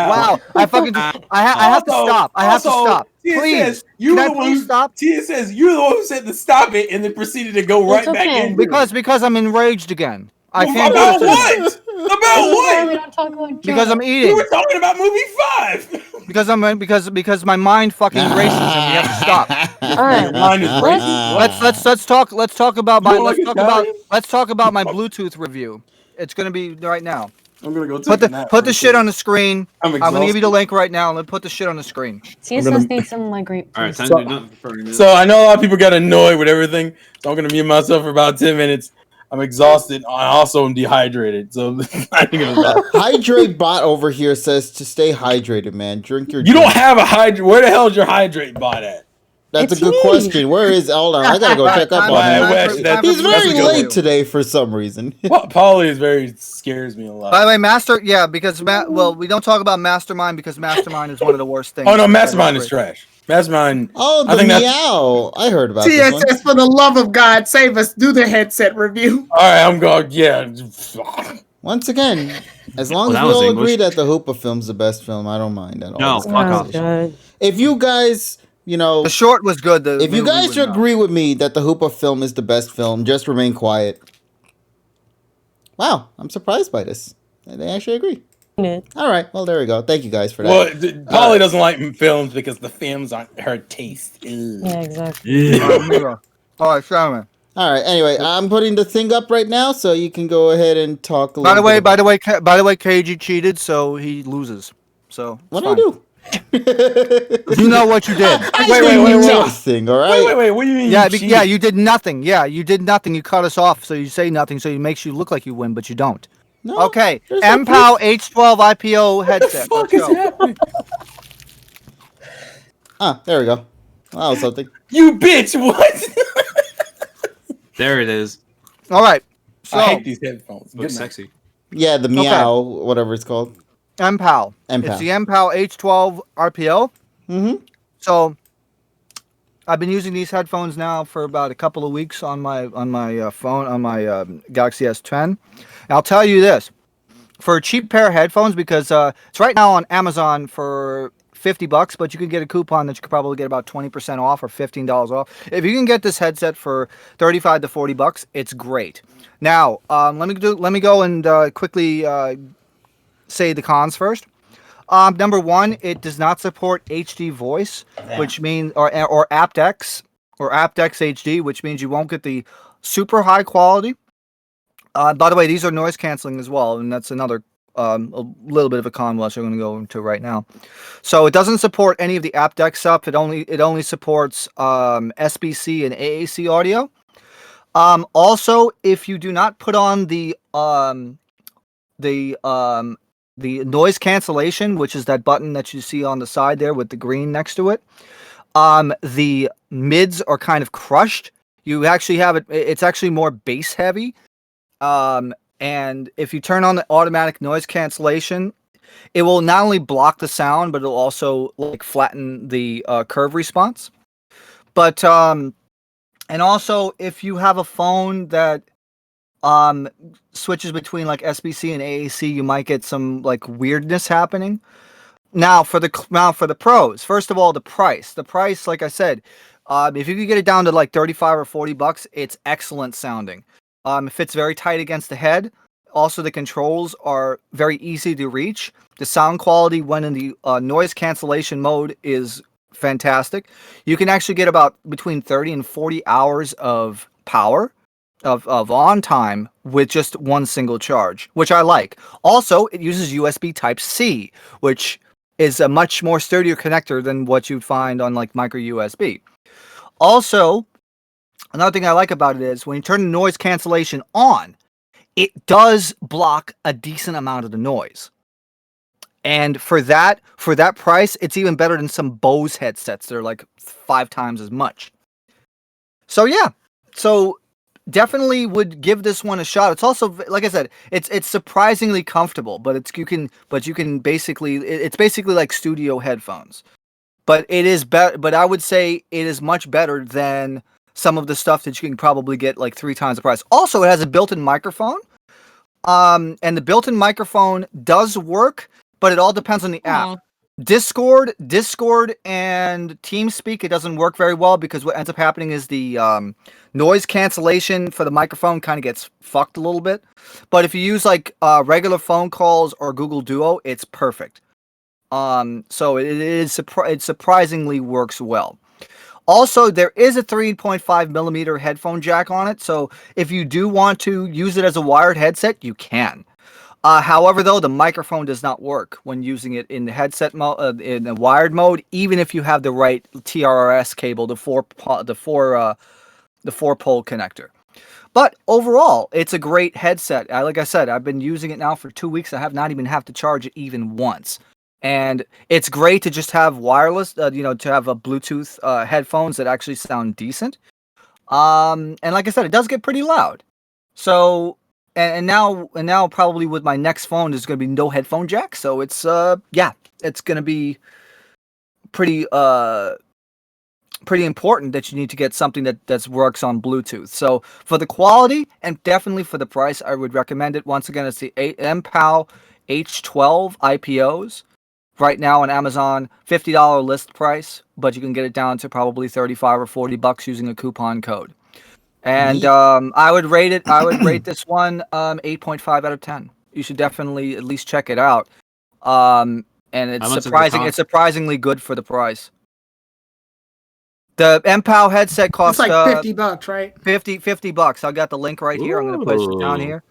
Wow. I have to stop. I have to stop. Please. Can I please stop? Tia says you're the one who said to stop it, and then proceeded to go right back in. Because I'm enraged again. I can't About do this anymore. what? About what? We don't talk about Because I'm We eating. were talking about movie 5. Because my mind fucking races and we have to stop. Alright. Mine is racist. Let's talk about my You like Italian? let's talk about my Bluetooth review. It's gonna be right now. I'm gonna go take a nap. Put the shit on the screen. I'm I'm gonna give you the exhausted. link right now. Let's put the shit on the screen. CSS needs some of my grape All right, juice. time to do nothing for 30 minutes. So I know a lot of people got annoyed with everything, so I'm gonna mute myself for about 10 minutes. I'm exhausted. I also am dehydrated, so I think it's bad. Hydrate Bot over here says to stay hydrated, man. Drink your. You don't drink. have a hydrate. Where the hell is your hydrate bot at? That's It's a good me. question. Where is? Hold on, I gotta go check up on him. He's very that's a good late one. today for some reason. Polly is scares me a lot. By the way, because we don't talk about Mastermind because Mastermind is one of the worst things. Oh no, Mastermind is trash. Mastermind. Oh, I the think that's- meow! I heard about this one. TSS, for the love of God, save us. Do the headset review. All right, I'm going. Yeah. Once again, as long Well, as that we was all English. agree that the Hoopa film's the best film, I don't mind at all. No, this fuck off. conversation. If you guys, The short was good. if you guys agree with me that the Hoopa film is the best film, just remain quiet. Wow, I'm surprised by this. They actually agree. All right, well there we go. Thank you guys for that. Well, Polly doesn't like films because the films aren't her taste. Ugh. Yeah, exactly. Yeah. All right, Shaman. All right. Anyway, I'm putting the thing up right now, so you can go ahead and talk a By little. the way, KG cheated, so he loses. So What do I do? You know what you did. I did nothing. All right. Wait. What do you mean? Yeah, you did nothing. Yeah, you did nothing. You cut us off, so you say nothing, so it makes you look like you win, but you don't. No, Okay, there's no MPOW proof. H12 IPO headset. What the fuck is happening? Ah, there we go. That was something. You bitch! What? There it is. All right. So I hate these headphones. Looks Good night. sexy. Yeah, the meow, whatever it's called. MPOW. MPOW. It's the MPOW H12 RPO. Mm-hmm. So I've been using these headphones now for about a couple of weeks on my phone, on my Galaxy S10. And I'll tell you this. For a cheap pair of headphones, because it's right now on Amazon for $50, but you can get a coupon that you could probably get about 20% off or $15 off. If you can get this headset for $35 to $40, it's great. Now, let me go and quickly say the cons first. Number one, it does not support HD voice, which means or aptX HD, which means you won't get the super high quality. By the way, these are noise canceling as well, and that's another a little bit of a con, which I'm going to go into right now. So it doesn't support any of the aptX stuff. It only supports SBC and AAC audio. Also, if you do not put on the noise cancellation, which is that button that you see on the side there with the green next to it, the mids are kind of crushed. You actually have it. It's actually more bass heavy. And if you turn on the automatic noise cancellation, it will not only block the sound, but it'll also like flatten the curve response. But and also if you have a phone that switches between like SBC and AAC, you might get some like weirdness happening. Now for the pros, first of all, the price, like I said, if you could get it down to like $35 or $40, it's excellent sounding. It fits very tight against the head. Also, the controls are very easy to reach. The sound quality when in the noise cancellation mode is fantastic. You can actually get about between 30 and 40 hours of power of on time with just one single charge, which I like. Also, it uses USB Type-C, which is a much more sturdier connector than what you'd find on like micro USB. Also, another thing I like about it is when you turn the noise cancellation on, it does block a decent amount of the noise. And for that price, it's even better than some Bose headsets. They're like 5 times as much. So yeah, definitely would give this one a shot. It's also, like I said, it's surprisingly comfortable, but you can basically, it's basically like studio headphones. But it is better. But I would say it is much better than some of the stuff that you can probably get like 3 times the price. Also, it has a built-in microphone. And the built-in microphone does work, but it all depends on the app. Discord and TeamSpeak, it doesn't work very well because what ends up happening is the noise cancellation for the microphone kind of gets fucked a little bit. But if you use like regular phone calls or Google Duo, it's perfect. So it surprisingly works well. Also, there is a 3.5 millimeter headphone jack on it, so if you do want to use it as a wired headset, you can. However, though, the microphone does not work when using it in the headset mode, in the wired mode, even if you have the right TRRS cable, the four pole connector. But overall, it's a great headset. Like I said, I've been using it now for 2 weeks. I have not even have to charge it even once. And it's great to just have wireless, to have a Bluetooth headphones that actually sound decent. And like I said, it does get pretty loud. So, and now probably with my next phone, there's going to be no headphone jack. So it's it's going to be pretty important that you need to get something that works on Bluetooth. So for the quality and definitely for the price, I would recommend it. Once again, it's the MPOW H12 IPOs. Right now on Amazon, $50 list price, but you can get it down to probably $35 or $40 using a coupon code. And I would rate this one 8.5 out of 10. You should definitely at least check it out. And it's surprisingly good for the price. The MPOW headset costs It's like $50, right? $50. I got the link right here. I'm gonna push it down here.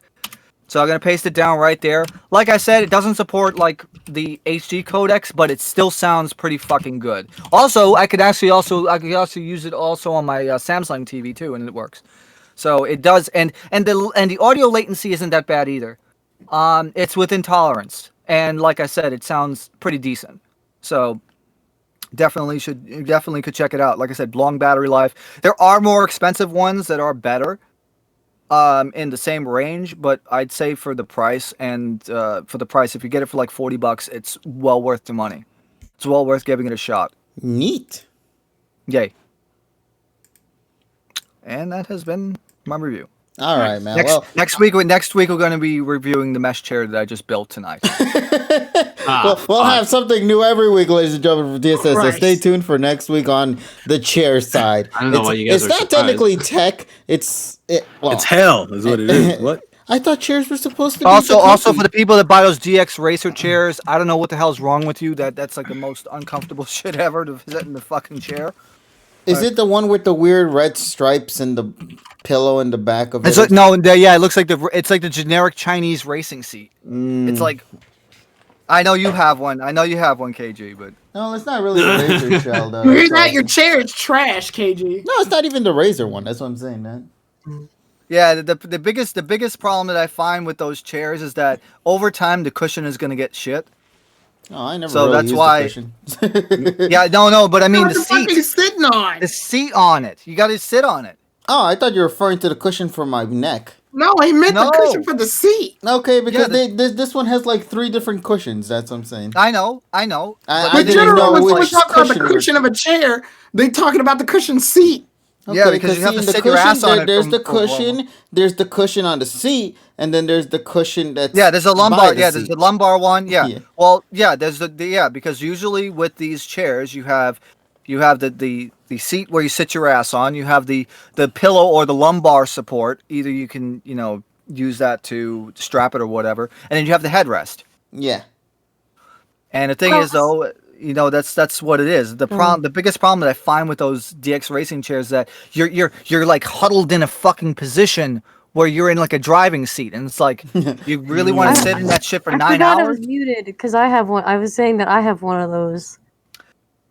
So I'm gonna paste it down right there. Like I said, it doesn't support like the HD codecs, but it still sounds pretty fucking good. Also, I could also use it also on my Samsung TV too, and it works. So it does, and the audio latency isn't that bad either. It's within tolerance, and like I said, it sounds pretty decent. So definitely could check it out. Like I said, long battery life. There are more expensive ones that are better. In the same range, but I'd say for the price if you get it for like $40, it's well worth the money. It's well worth giving it a shot. Neat. Yay. And that has been my review. All right, man. Next week we're going to be reviewing the mesh chair that I just built tonight. We'll have something new every week, ladies and gentlemen, from DSS. So stay tuned for next week on the chair side. I don't know why you guys are It's not technically tech. It's hell, is what it is. What? I thought chairs were supposed to be. Also for the people that buy those DX Racer chairs, I don't know what the hell's wrong with you. That's like the most uncomfortable shit ever to sit in the fucking chair. Is it the one with the weird red stripes and the pillow in the back of it? It looks like it's like the generic Chinese racing seat. It's like, I know you have one. KG, but no, it's not really the Razor shell though. You hear that? Your chair is trash, KG. No, it's not even the Razor one. That's what I'm saying, man. Yeah, the biggest problem that I find with those chairs is that over time the cushion is gonna get shit. Oh, I never. So really that's used why. The cushion. Yeah, no, but I mean the What the fuck are you seat. sitting on? The seat on it. You got to sit on it. Oh, I thought you were referring to the cushion for my neck. No, he meant the No. cushion for the seat. Okay, because Yeah, this one has like 3 different cushions. That's what I'm saying. I know. I But didn't generally, know when which someone talks about the cushion was- cushion of a chair, they talking about the cushion seat. Yeah, because you have to in the sit your ass on it There's from- the for a while. cushion. There's the cushion on the seat, and then there's the cushion that's There's a lumbar. by the There's seat. the lumbar one. Yeah. Yeah. Well, there's because usually with these chairs you have the seat where you sit your ass on. You have the pillow or the lumbar support. Either you can use that to strap it or whatever, and then you have the headrest. Yeah. And the thing is, though, that's what it is. The biggest problem that I find with those DX racing chairs is that you're like huddled in a fucking position where you're in like a driving seat, and it's like you really want to sit in that shit for 9 I forgot I hours. was muted because I have one. I was saying that I have one of those.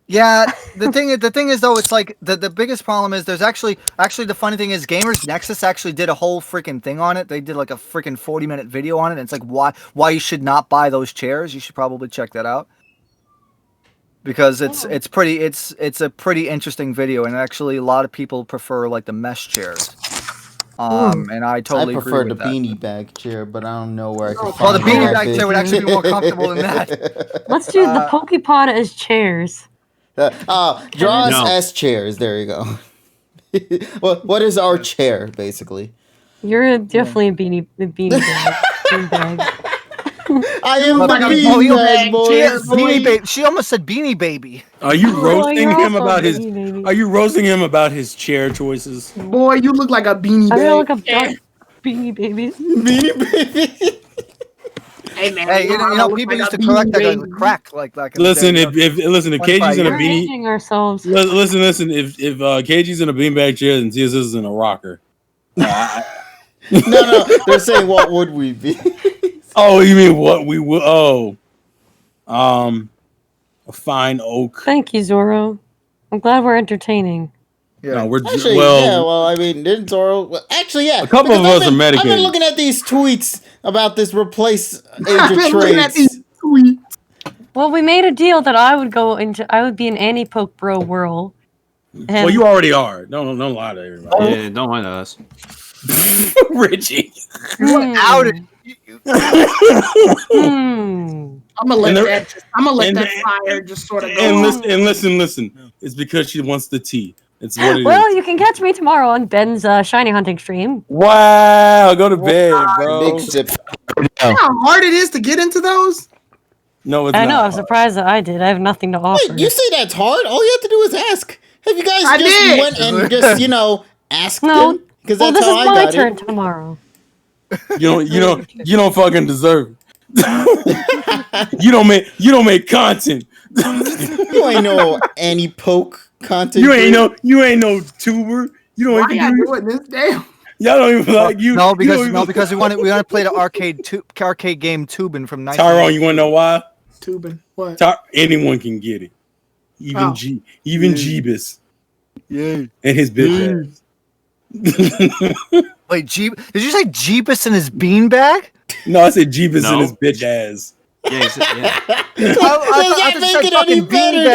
Yeah, the thing is though, it's like the biggest problem is there's actually the funny thing is Gamers Nexus actually did a whole freaking thing on it. They did like a freaking 40-minute video on it, and it's like why you should not buy those chairs. You should probably check that out. Because it's a pretty interesting video, and actually a lot of people prefer like the mesh chairs. And I totally prefer agree the with that. beanie bag chair, but I don't know where I can find Well, the beanie that bag big. chair would actually be more comfortable than that. Let's do the PokePod as chairs. Draw us No. as chairs. There you go. What is our chair, basically? You're definitely a beanie bag. Beanie bag. I am the Like a beanie beanie bag, bag boy. chair. Beanie Baby. She almost said Beanie Baby. Are you roasting you're him also about his? beanie baby. Are you roasting him about his chair choices? Boy, you look like a beanie I bag. feel like a dark beanie baby. Beanie baby. Hey man, Hey, you know look people like used a to correct beanie that baby. like crack like. Listen, if KG's in a We're beanie, aging ourselves. listen. If KG's in a beanbag chair, then TSS is in a rocker. No, they're saying what would we be? Oh, you mean what we would? Oh, a fine oak. Thank you, Zoro. I'm glad we're entertaining. Yeah. No, we're Actually, I mean, didn't Zoro? Well, actually, yeah. A couple because of us are I've medicated. been looking at these tweets about this replace Age I've of been looking at Trades. these tweets. Well, we made a deal that I would be an anti-poke bro whirl. well, you already are. Don't lie to everybody. Yeah, don't mind us. Richie. outed. I'm gonna let And that fire just sort of go. And on. listen. It's because she wants the tea. It's what it is. Well, you can catch me tomorrow on Ben's shiny hunting stream. Wow, go to bed, bro. Big sip. You know how hard it is to get into those? No, it's I know. not. I'm surprised that I did. I have nothing to offer. Wait, you say that's hard? All you have to do is ask. Have you guys I just did. went and just asked No. them? Because Well, that's this how is I my got turn it. tomorrow. You don't fucking deserve it. You don't make content. You ain't no Annie Poke. Content. You ain't no tuber. You don't Why y'all doing this? Damn. Y'all don't even like you. No, because we want to play the arcade game Tubin from 19. Tyrone, you want to know why? Tubin. What? Anyone can get it. Even Jeebus. Yeah. And his bitch ass. Wait, did you say Jeebus and his beanbag? No, I said Jeebus and his bitch ass. Yeah, he said, yeah. Does that make it any better?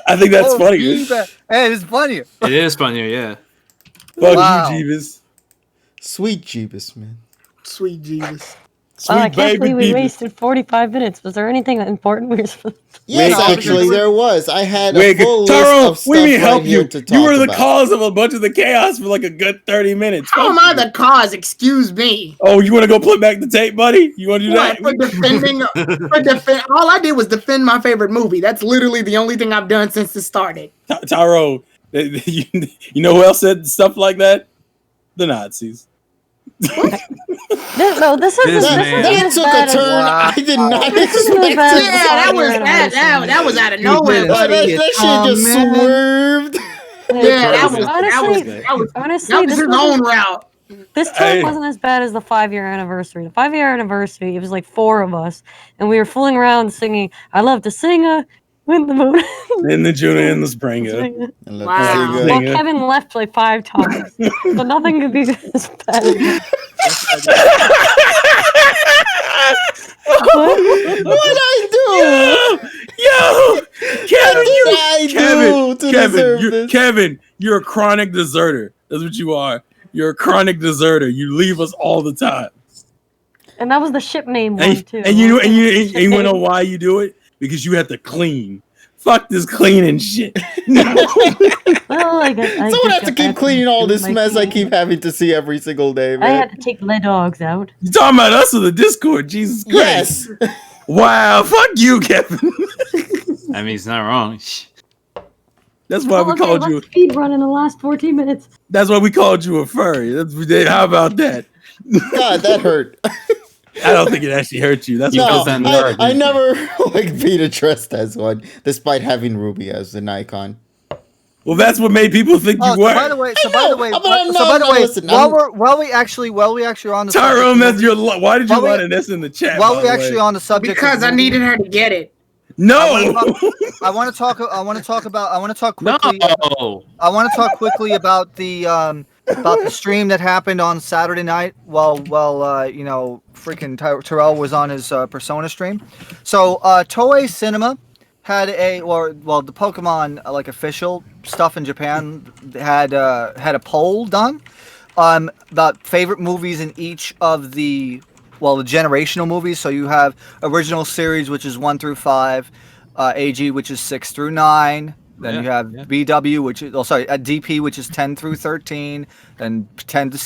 I think that's funny. Hey, it's funnier. It is funnier, yeah. Fuck you, Jeebus. Sweet Jeebus, man. Sweet Jeebus. I can't believe we wasted 45 minutes. Was there anything important we were supposed to... Yes, actually, there was. I had a full Tyrone, list of stuff right here to talk You were the about. cause of a bunch of the chaos for like a good 30 minutes. How am I the cause? Excuse me. Oh, you want to go play back the tape, buddy? You want to do that? For defending, all I did was defend my favorite movie. That's literally the only thing I've done since it started. Tyrone, you know who else said stuff like that? The Nazis. This isn't that took a turn I did not expect. That was out of nowhere, buddy. That shit just swerved. Yeah, that was his own route. This time wasn't as bad as the 5-year anniversary. The 5-year anniversary, it was like 4 of us, and we were fooling around singing, I love to sing in the moon. In the June and the spring. Wow. Well, Kevin left like 5 times, so nothing could be as bad as What'd I do? Kevin, you're a chronic deserter. That's what you are. You're a chronic deserter. You leave us all the time. And that was the ship name one too. And you know why you do it? Because you have to clean. Fuck this cleaning shit. Well, someone has to keep cleaning all this mess I keep having to see every single day, man. I had to take the dogs out. You talking about us or the Discord? Jesus Christ. Yes. Wow. Fuck you, Kevin. I mean, he's not wrong. That's why we called you. Speed run in the last 14 minutes. That's why we called you a furry. How about that? God, that hurt. I don't think it actually hurt you. That's I never beat a trust as one, despite having Ruby as an icon. Well, that's what made people think you were. By the way, while we actually are on the Tyrone, that's your. Why did you want this in the chat? While we actually on the subject, because I needed her to get it. No, I want to talk quickly. No. I want to talk quickly about the stream that happened on Saturday night while freaking Terrell was on his Persona stream. So Toei Cinema had the Pokemon official stuff in Japan had a poll done about favorite movies in each of the generational movies. So you have original series, which is 1 through 5, AG, which is 6 through 9. Then you have BW, which is DP, which is 10 through 13, then 10 to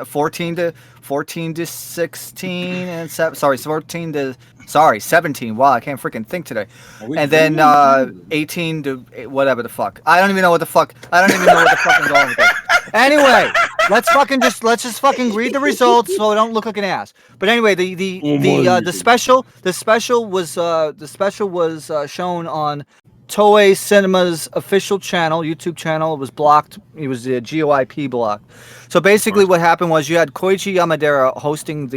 14 to 16, and 17. Wow, I can't freaking think today. And then 18 to whatever the fuck. I don't even know what the fuck I'm going with it. Anyway, let's just fucking read the results so I don't look like an ass. But anyway, the special was shown on Toei Cinema's official channel, YouTube channel. It was blocked. It was the GOIP blocked. So basically what happened was you had Koichi Yamadera hosting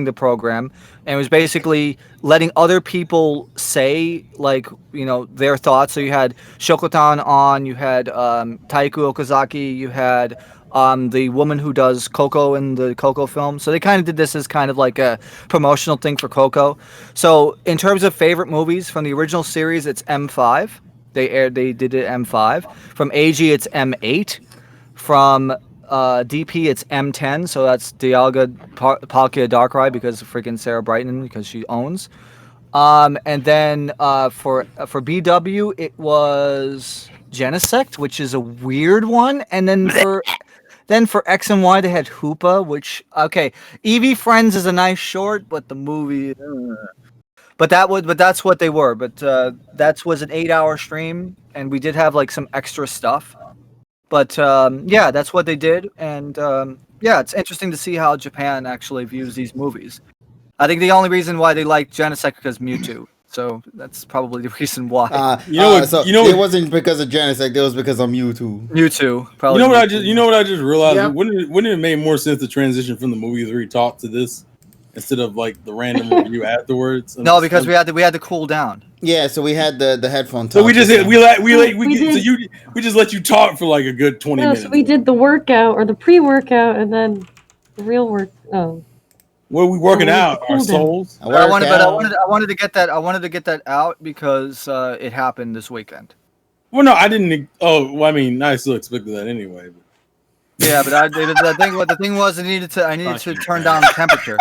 the program, and it was basically letting other people say their thoughts. So you had Shokotan on, you had Taiku Okazaki, you had the woman who does Coco in the Coco film. So they kind of did this as kind of like a promotional thing for Coco. So in terms of favorite movies from the original series, it's M5. They did it M5. From AG, it's M8. From DP, it's M10. So that's Dialga Palkia Darkrai because of freaking Sarah Brighton, because she owns. And then for BW, it was Genesect, which is a weird one. And then for X and Y, they had Hoopa, which, okay, Eevee Friends is a nice short, but the movie, but that's what they were. But that was an 8-hour stream, and we did have some extra stuff. But that's what they did, and it's interesting to see how Japan actually views these movies. I think the only reason why they like Genesect because Mewtwo. So that's probably the reason why. It wasn't because of Genesect, it was because of Mewtwo. Mewtwo, probably. You know what I just realized? Yep. Wouldn't it make more sense to transition from the movie 3 talk to this instead of like the random review afterwards? No, because we had to cool down. Yeah, so we had the headphone talk. So we just let you talk for like a good 20 minutes. So we did the workout or the pre-workout and then the real work. Oh. What are we working out? Our souls. I wanted to get that. I wanted to get that out because it happened this weekend. Well, no, I didn't. Oh, well, I mean, I still expected that anyway. But. Yeah, but the thing was, I needed to turn down the temperature.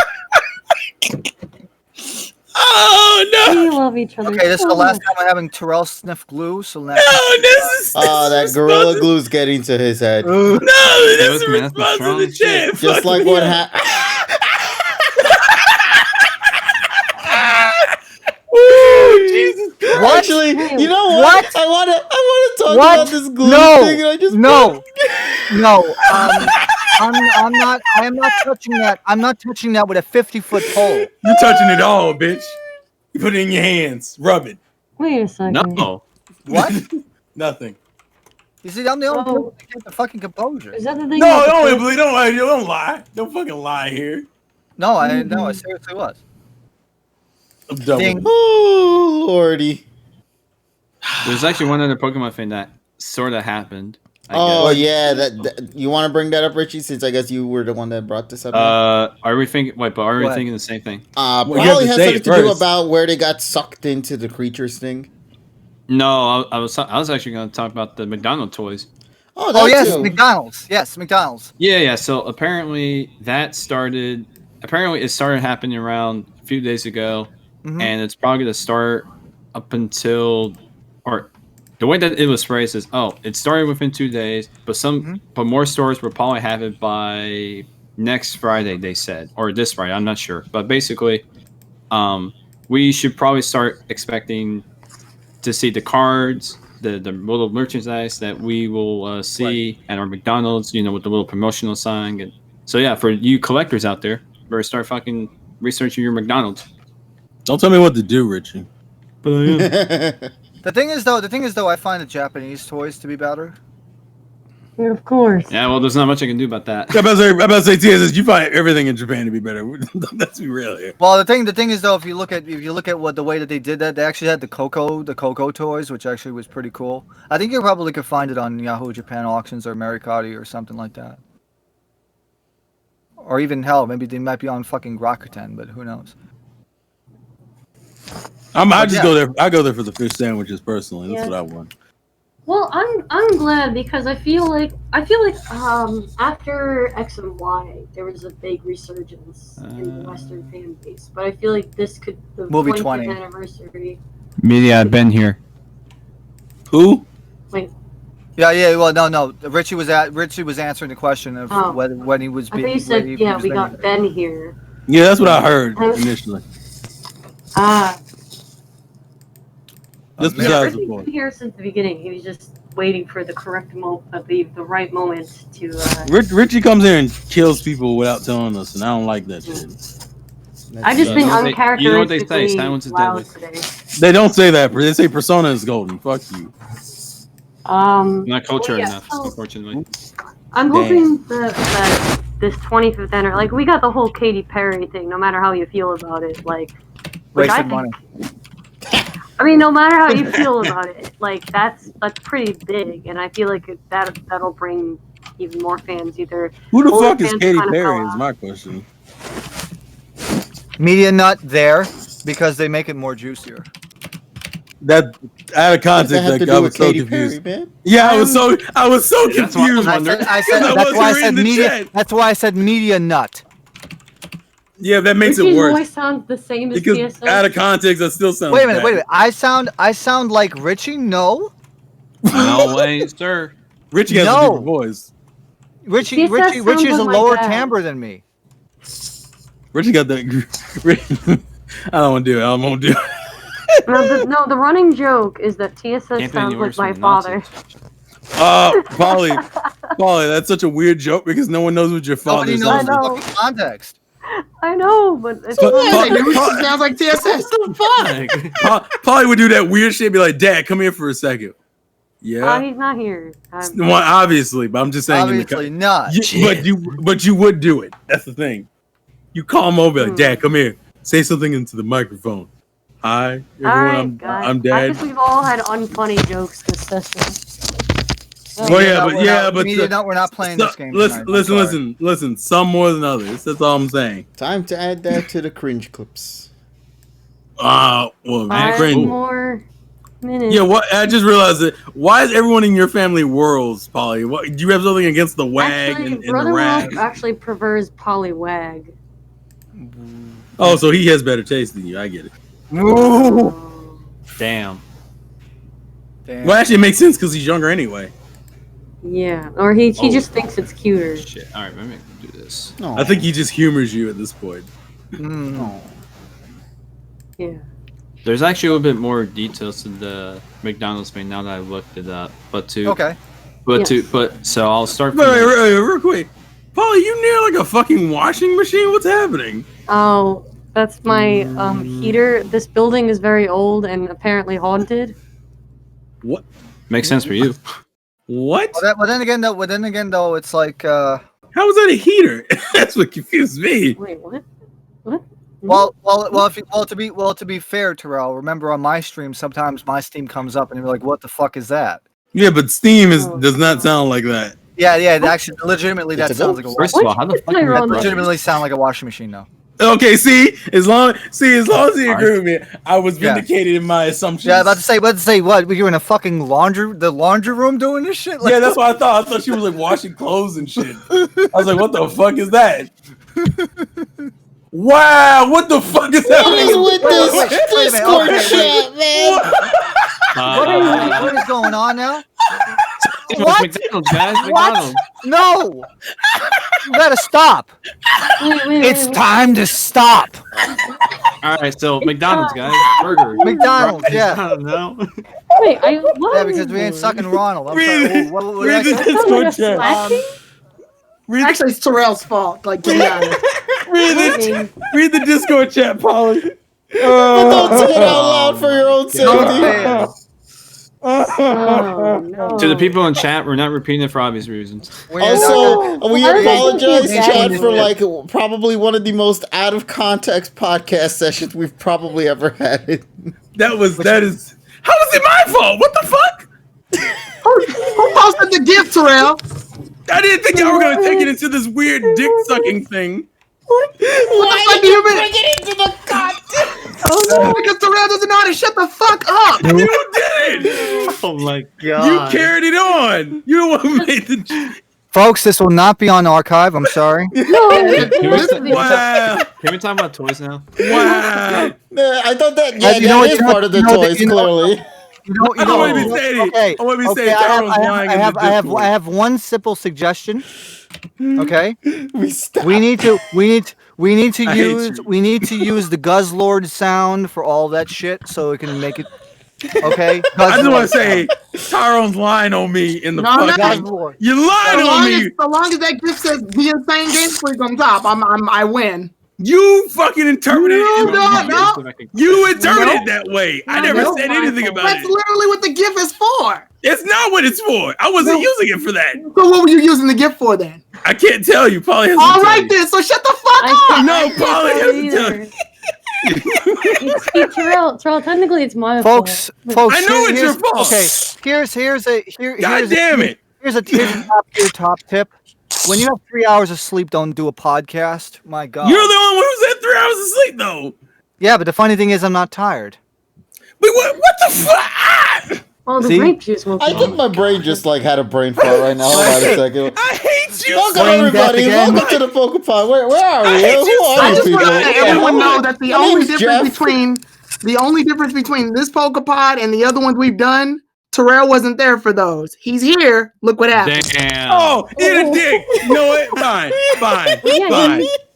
Oh no! We love each other. Okay, this is the last time I'm having Terrell sniff glue. So now. That Gorilla Glue's getting to his head. No, this is response to the chat. Just like what happened. Jesus Christ. What? Actually, you know what? I want to talk about this glue thing. And I just I am not touching that. I'm not touching that with a 50-foot pole. You're touching it all, bitch. You put it in your hands. Rub it. Wait a second. No. What? Nothing. You see, I'm the only person that kept the fucking composure. Is that the thing? No, don't lie. Don't fucking lie here. No, I seriously was. I'm done. Oh, lordy. There's actually one other Pokemon thing that sort of happened. I guess. That you want to bring that up, Richie? Since I guess you were the one that brought this up. Are we thinking? Wait, but are we thinking the same thing? Probably has something to do about where they got sucked into the creatures thing. No, I was actually going to talk about the McDonald's toys. Oh yes, too. McDonald's. Yes, McDonald's. Yeah. So apparently it started happening around a few days ago, and it's probably going to start up until, or the way that it was phrased is, it started within 2 days, but more stores will probably have it by next Friday, they said, or this Friday, I'm not sure. But basically, we should probably start expecting to see the cards, the little merchandise that we will see at our McDonald's, with the little promotional sign. And so yeah, for you collectors out there, better start fucking researching your McDonald's. Don't tell me what to do, Richie. But I am. The thing is though, I find the Japanese toys to be better. Yeah, of course. Yeah, well, there's not much I can do about that. I'm about to say, TSS, you find everything in Japan to be better. Let's be real here. Well, the thing is though, if you look at what the way that they did that, they actually had the Coco toys, which actually was pretty cool. I think you probably could find it on Yahoo Japan Auctions or Mercari or something like that. Or even hell, maybe they might be on fucking Rakuten, but who knows? I go there. I go there for the fish sandwiches personally. That's what I want. Well, I'm glad because I feel like after X and Y there was a big resurgence in the Western fan base, but I feel like this could the Movie 20th 20 anniversary. Media, I've been here. Who? Wait. Yeah. Well, no. Richie was answering the question of whether when he was. I thought you said we got Ben here. Yeah, that's what I heard initially. Richie's been here since the beginning. He was just waiting for the correct the right moment to. Richie comes here and kills people without telling us, and I don't like that shit. I just think uncharacteristically you know what they say? Silence is deadly. Today. They don't say that. They say persona is golden. Fuck you. Not culture enough, unfortunately. I'm hoping that this 25th anniversary, we got the whole Katy Perry thing. No matter how you feel about it, wasted money. I mean, no matter how you feel about it, that's pretty big, and I feel like that'll bring even more fans. Either who the fuck is Katy Perry? Is my question. Media nut there because they make it more juicier. That out of context, I was so confused. Perry, yeah, I was so confused. That's why I said media nut. Yeah, that makes Richie's it worse. voice sounds the same as because TSS. Out of context, that still sounds. Wait a minute. I sound like Richie. No. No way, sir. Richie has a deeper voice. Richie's a lower timbre than me. Richie got that. I don't want to do it. I won't do it. No, the running joke is that TSS sounds like my father. Polly, that's such a weird joke because no one knows what your father knows the fucking context. I know, but it's sounds like TSS. Polly would do that weird shit. Be like, "Dad, come here for a second." Yeah, he's not here. well, obviously, but I'm just saying. Obviously not. But you would do it. That's the thing. You call him over, like, "Dad, come here. Say something into the microphone." Hi, everyone. I'm Dad. I guess we've all had unfunny jokes this session. But we're not playing this game. Listen. Some more than others. That's all I'm saying. Time to add that to the cringe clips. Well, cringe. More minutes. Yeah, what? I just realized that. Why is everyone in your family Whirls, Polly? What, do you have something against the wag actually, and the Brother rag? Wolf actually prefers Poliwag. Oh, so he has better taste than you. I get it. Damn. Well, actually, it makes sense because he's younger anyway. Yeah, or he just thinks it's cuter. Shit. All right, let me do this. Aww. I think he just humors you at this point. Yeah. There's actually a little bit more details to the McDonald's menu now that I looked it up. So I'll start. Wait, real quick, Polly, you near like a fucking washing machine? What's happening? Oh, that's my heater. This building is very old and apparently haunted. What? Makes sense for you. What? Well, then again, though, it's like. How is that a heater? That's what confused me. Wait, what? What? To be fair, Terrell, remember on my stream, sometimes my Steam comes up and you're like, "What the fuck is that?" Yeah, but Steam does not sound like that. Yeah. Actually, legitimately, that sounds like a. First of all, how the fuck that legitimately sound like a washing machine, though. Okay, as long as you agree with me, I was vindicated in my assumptions. Yeah, about to say what? Were you in a fucking laundry room doing this shit? Yeah, that's what I thought. I thought she was like washing clothes and shit. I was like, what the fuck is that? Wow, what the fuck is happening with this Discord chat, man? What is going on now? What? McDonald's, guys. McDonald's. No! You gotta stop. It's time to stop. All right, so McDonald's, guys. Burger. McDonald's, yeah. I don't know. Wait, what? Yeah, because we ain't sucking Ronald. I'm Read the Discord chat. Actually, it's Terrell's fault. Like, to be honest. Read the Discord chat, Polly. But don't say it out loud for your own safety. No. To the people in chat, we're not repeating it for obvious reasons. Also, we apologize, chat, for like probably one of the most out of context podcast sessions we've probably ever had. That is. How is it my fault? What the fuck? Who posted the gift, Terrell? I didn't think y'all were gonna take it into this weird dick sucking thing. Why did you bring it into the content? Oh no! Because Terrell doesn't know how to shut the fuck up. You did. Oh my god! You carried it on. You the one who made the. Folks, this will not be on archive. I'm sorry. Wow. Can we talk about toys now? Wow. I thought that is part of the toys, clearly. I want to be steady. I want to be steady. I have one simple suggestion. Okay, we need to use the Guzzlord sound for all that shit, so it can make it. Okay, I just want to say Tyrone's lying on me in the fucking. You lied on me. So long as that gift says "The Insane Game Freak" on top, I win. You fucking interpreted it. No. You interpreted it that way. I never said anything about That's it. literally what the gift is for. It's not what it's for. I wasn't using it for that. So what were you using the gift for then? I can't tell you. Polly has All right then. So shut the fuck up. No, Polly has to tell you. See, Terrell, technically it's my folks. I know it's your fault. Okay, here's God damn it. Here's a top tip. When you have 3 hours of sleep, don't do a podcast. My God. You're the only one who's had 3 hours of sleep, though. Yeah, but the funny thing is, I'm not tired. Wait, what the fuck? Oh, the grape juice will. I think my brain just like had a brain fart right now. Hold on a second. I hate you. Welcome everybody. Welcome to the PokePod. Where are we? Who are I these just want to people? let everyone know that the only name's difference between this PokePod and the other ones we've done, Terrell wasn't there for those. He's here. Look what happened. Damn. Oh, eat a dick. You know what? Fine.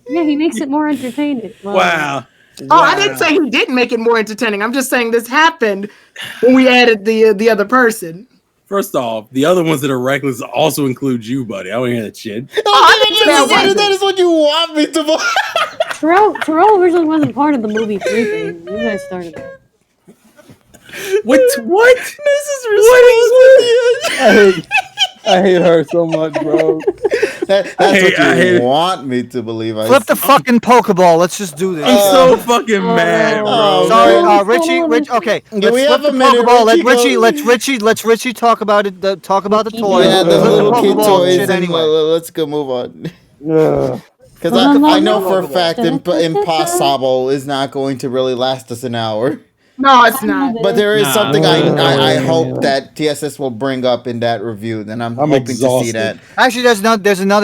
Yeah, he makes it more entertaining. Wow. Oh, I didn't say he didn't make it more entertaining. I'm just saying this happened when we added the other person. First off, the other ones that are reckless also include you, buddy. I don't hear that shit. That is what you want me to. Terrell originally wasn't part of the movie 3 thing. You guys started it. What? This is response. I hate her so much, bro. That's what you want me to believe. Flip the fucking Pokeball. Let's just do this. I'm so fucking mad, bro. Sorry, Richie. Okay, Can we have a minute? Let Richie talk about it. Talk about the toys. Yeah, the little kid toys. Shit anyway. Let's go move on. Because I know for a fact Impo-Sobble is not going to really last us an hour. No, it's not. But there is something I hope that TSS will bring up in that review. Then I'm hoping exhausted. to see that. Actually,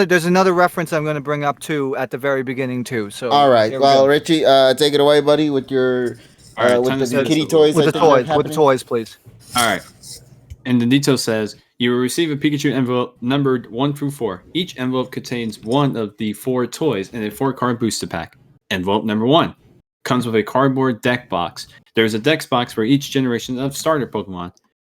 there's another reference I'm going to bring up too at the very beginning too. So all right, well, Richie, take it away, buddy, with your with the kitty toys. With the toys, please. All right. And the detail says you will receive a Pikachu envelope numbered 1 through 4. Each envelope contains one of the 4 toys in a 4-card booster pack. Envelope number 1 comes with a cardboard deck box. There's a dex box for each generation of starter Pokemon.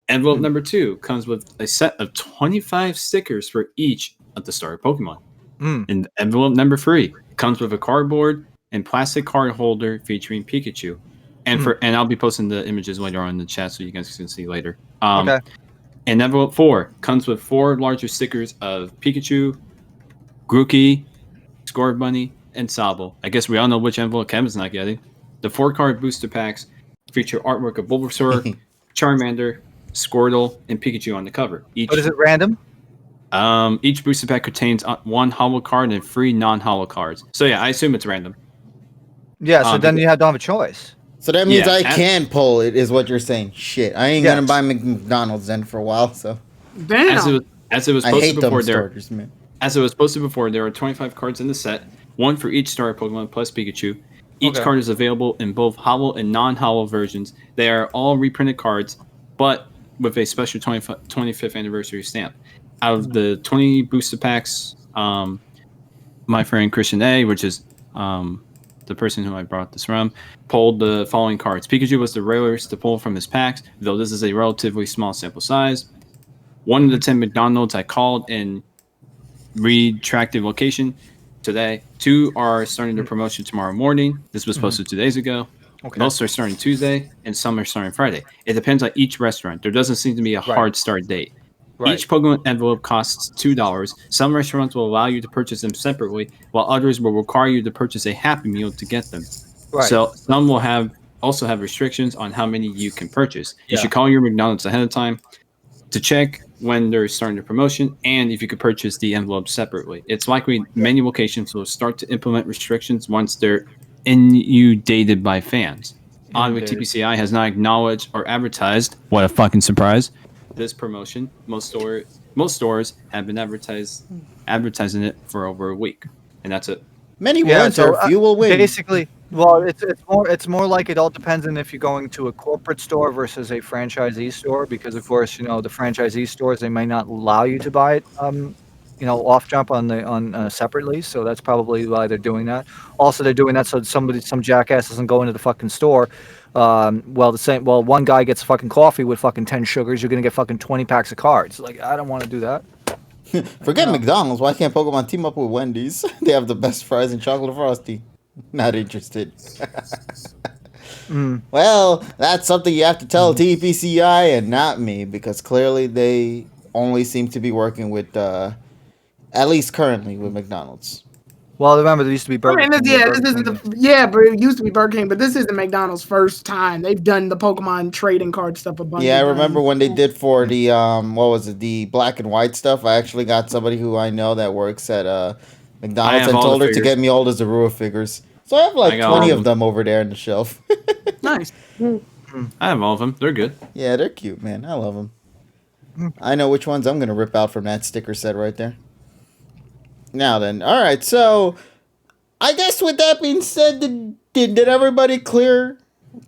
Envelope number 2 comes with a set of 25 stickers for each of the starter Pokemon. And envelope number 3 comes with a cardboard and plastic card holder featuring Pikachu. And I'll be posting the images later on in the chat so you guys can see later. Okay. And envelope 4 comes with 4 larger stickers of Pikachu, Grookey, Scorbunny, and Sobble. I guess we all know which envelope Kevin's not getting. The 4-card booster packs feature artwork of Bulbasaur, Charmander, Squirtle, and Pikachu on the cover. But is it random? Each booster pack contains 1 holo card and 3 non-holo cards. So yeah, I assume it's random. Yeah, so then you don't have a choice. So that means I can pull it, is what you're saying. Shit, I ain't gonna buy McDonald's then for a while. So damn. As it was I posted hate before, them starters, man. As it was posted before, there are 25 cards in the set, 1 for each starter Pokemon plus Pikachu. Each card is available in both holo and non-holo versions. They are all reprinted cards, but with a special 25th anniversary stamp. Out of the 20 booster packs, my friend Christian A, which is the person who I brought this from, pulled the following cards. Pikachu was the rarest to pull from his packs, though this is a relatively small sample size. 1 of the 10 McDonald's I called in retracted location today. 2 are starting their promotion tomorrow morning. This was posted 2 days ago. Most are starting Tuesday, and some are starting Friday. It depends on each restaurant. There doesn't seem to be a hard start date. Each Pokemon envelope costs $2. Some restaurants will allow you to purchase them separately, while others will require you to purchase a Happy Meal to get them. So some will also have restrictions on how many you can purchase. You should call your McDonald's ahead of time to check when they're starting the promotion and if you could purchase the envelope separately. It's likely many locations will start to implement restrictions once they're inundated by fans. Oddly, TPCI has not acknowledged or advertised, what a fucking surprise, this promotion. Most stores have been advertising it for over a week, and that's it. Many words are few will win. Basically, well, it's more like it all depends on if you're going to a corporate store versus a franchisee store, because of course, the franchisee stores, they may not allow you to buy it off jump on separately, so that's probably why they're doing that. Also, they're doing that so some jackass doesn't go into the fucking store. One guy gets fucking coffee with fucking 10 sugars, you're gonna get fucking 20 packs of cards. Like, I don't want to do that. Forget McDonald's. Why can't Pokemon team up with Wendy's? They have the best fries and chocolate frosty. Not interested. Well, that's something you have to tell TPCI and not me, because clearly they only seem to be working with, at least currently, with McDonald's. Well, remember, there used to be Burger King. But it used to be Burger King, but this isn't McDonald's first time. They've done the Pokemon trading card stuff a bunch of times. Yeah, I remember when they did for the, the black and white stuff. I actually got somebody who I know that works at McDonald's and told her to get me all the Zorua figures. So I have like 20 of them over there on the shelf. Nice. I have all of them. They're good. Yeah, they're cute, man. I love them. I know which ones I'm going to rip out from that sticker set right there. Now then, all right. So, I guess with that being said, did everybody clear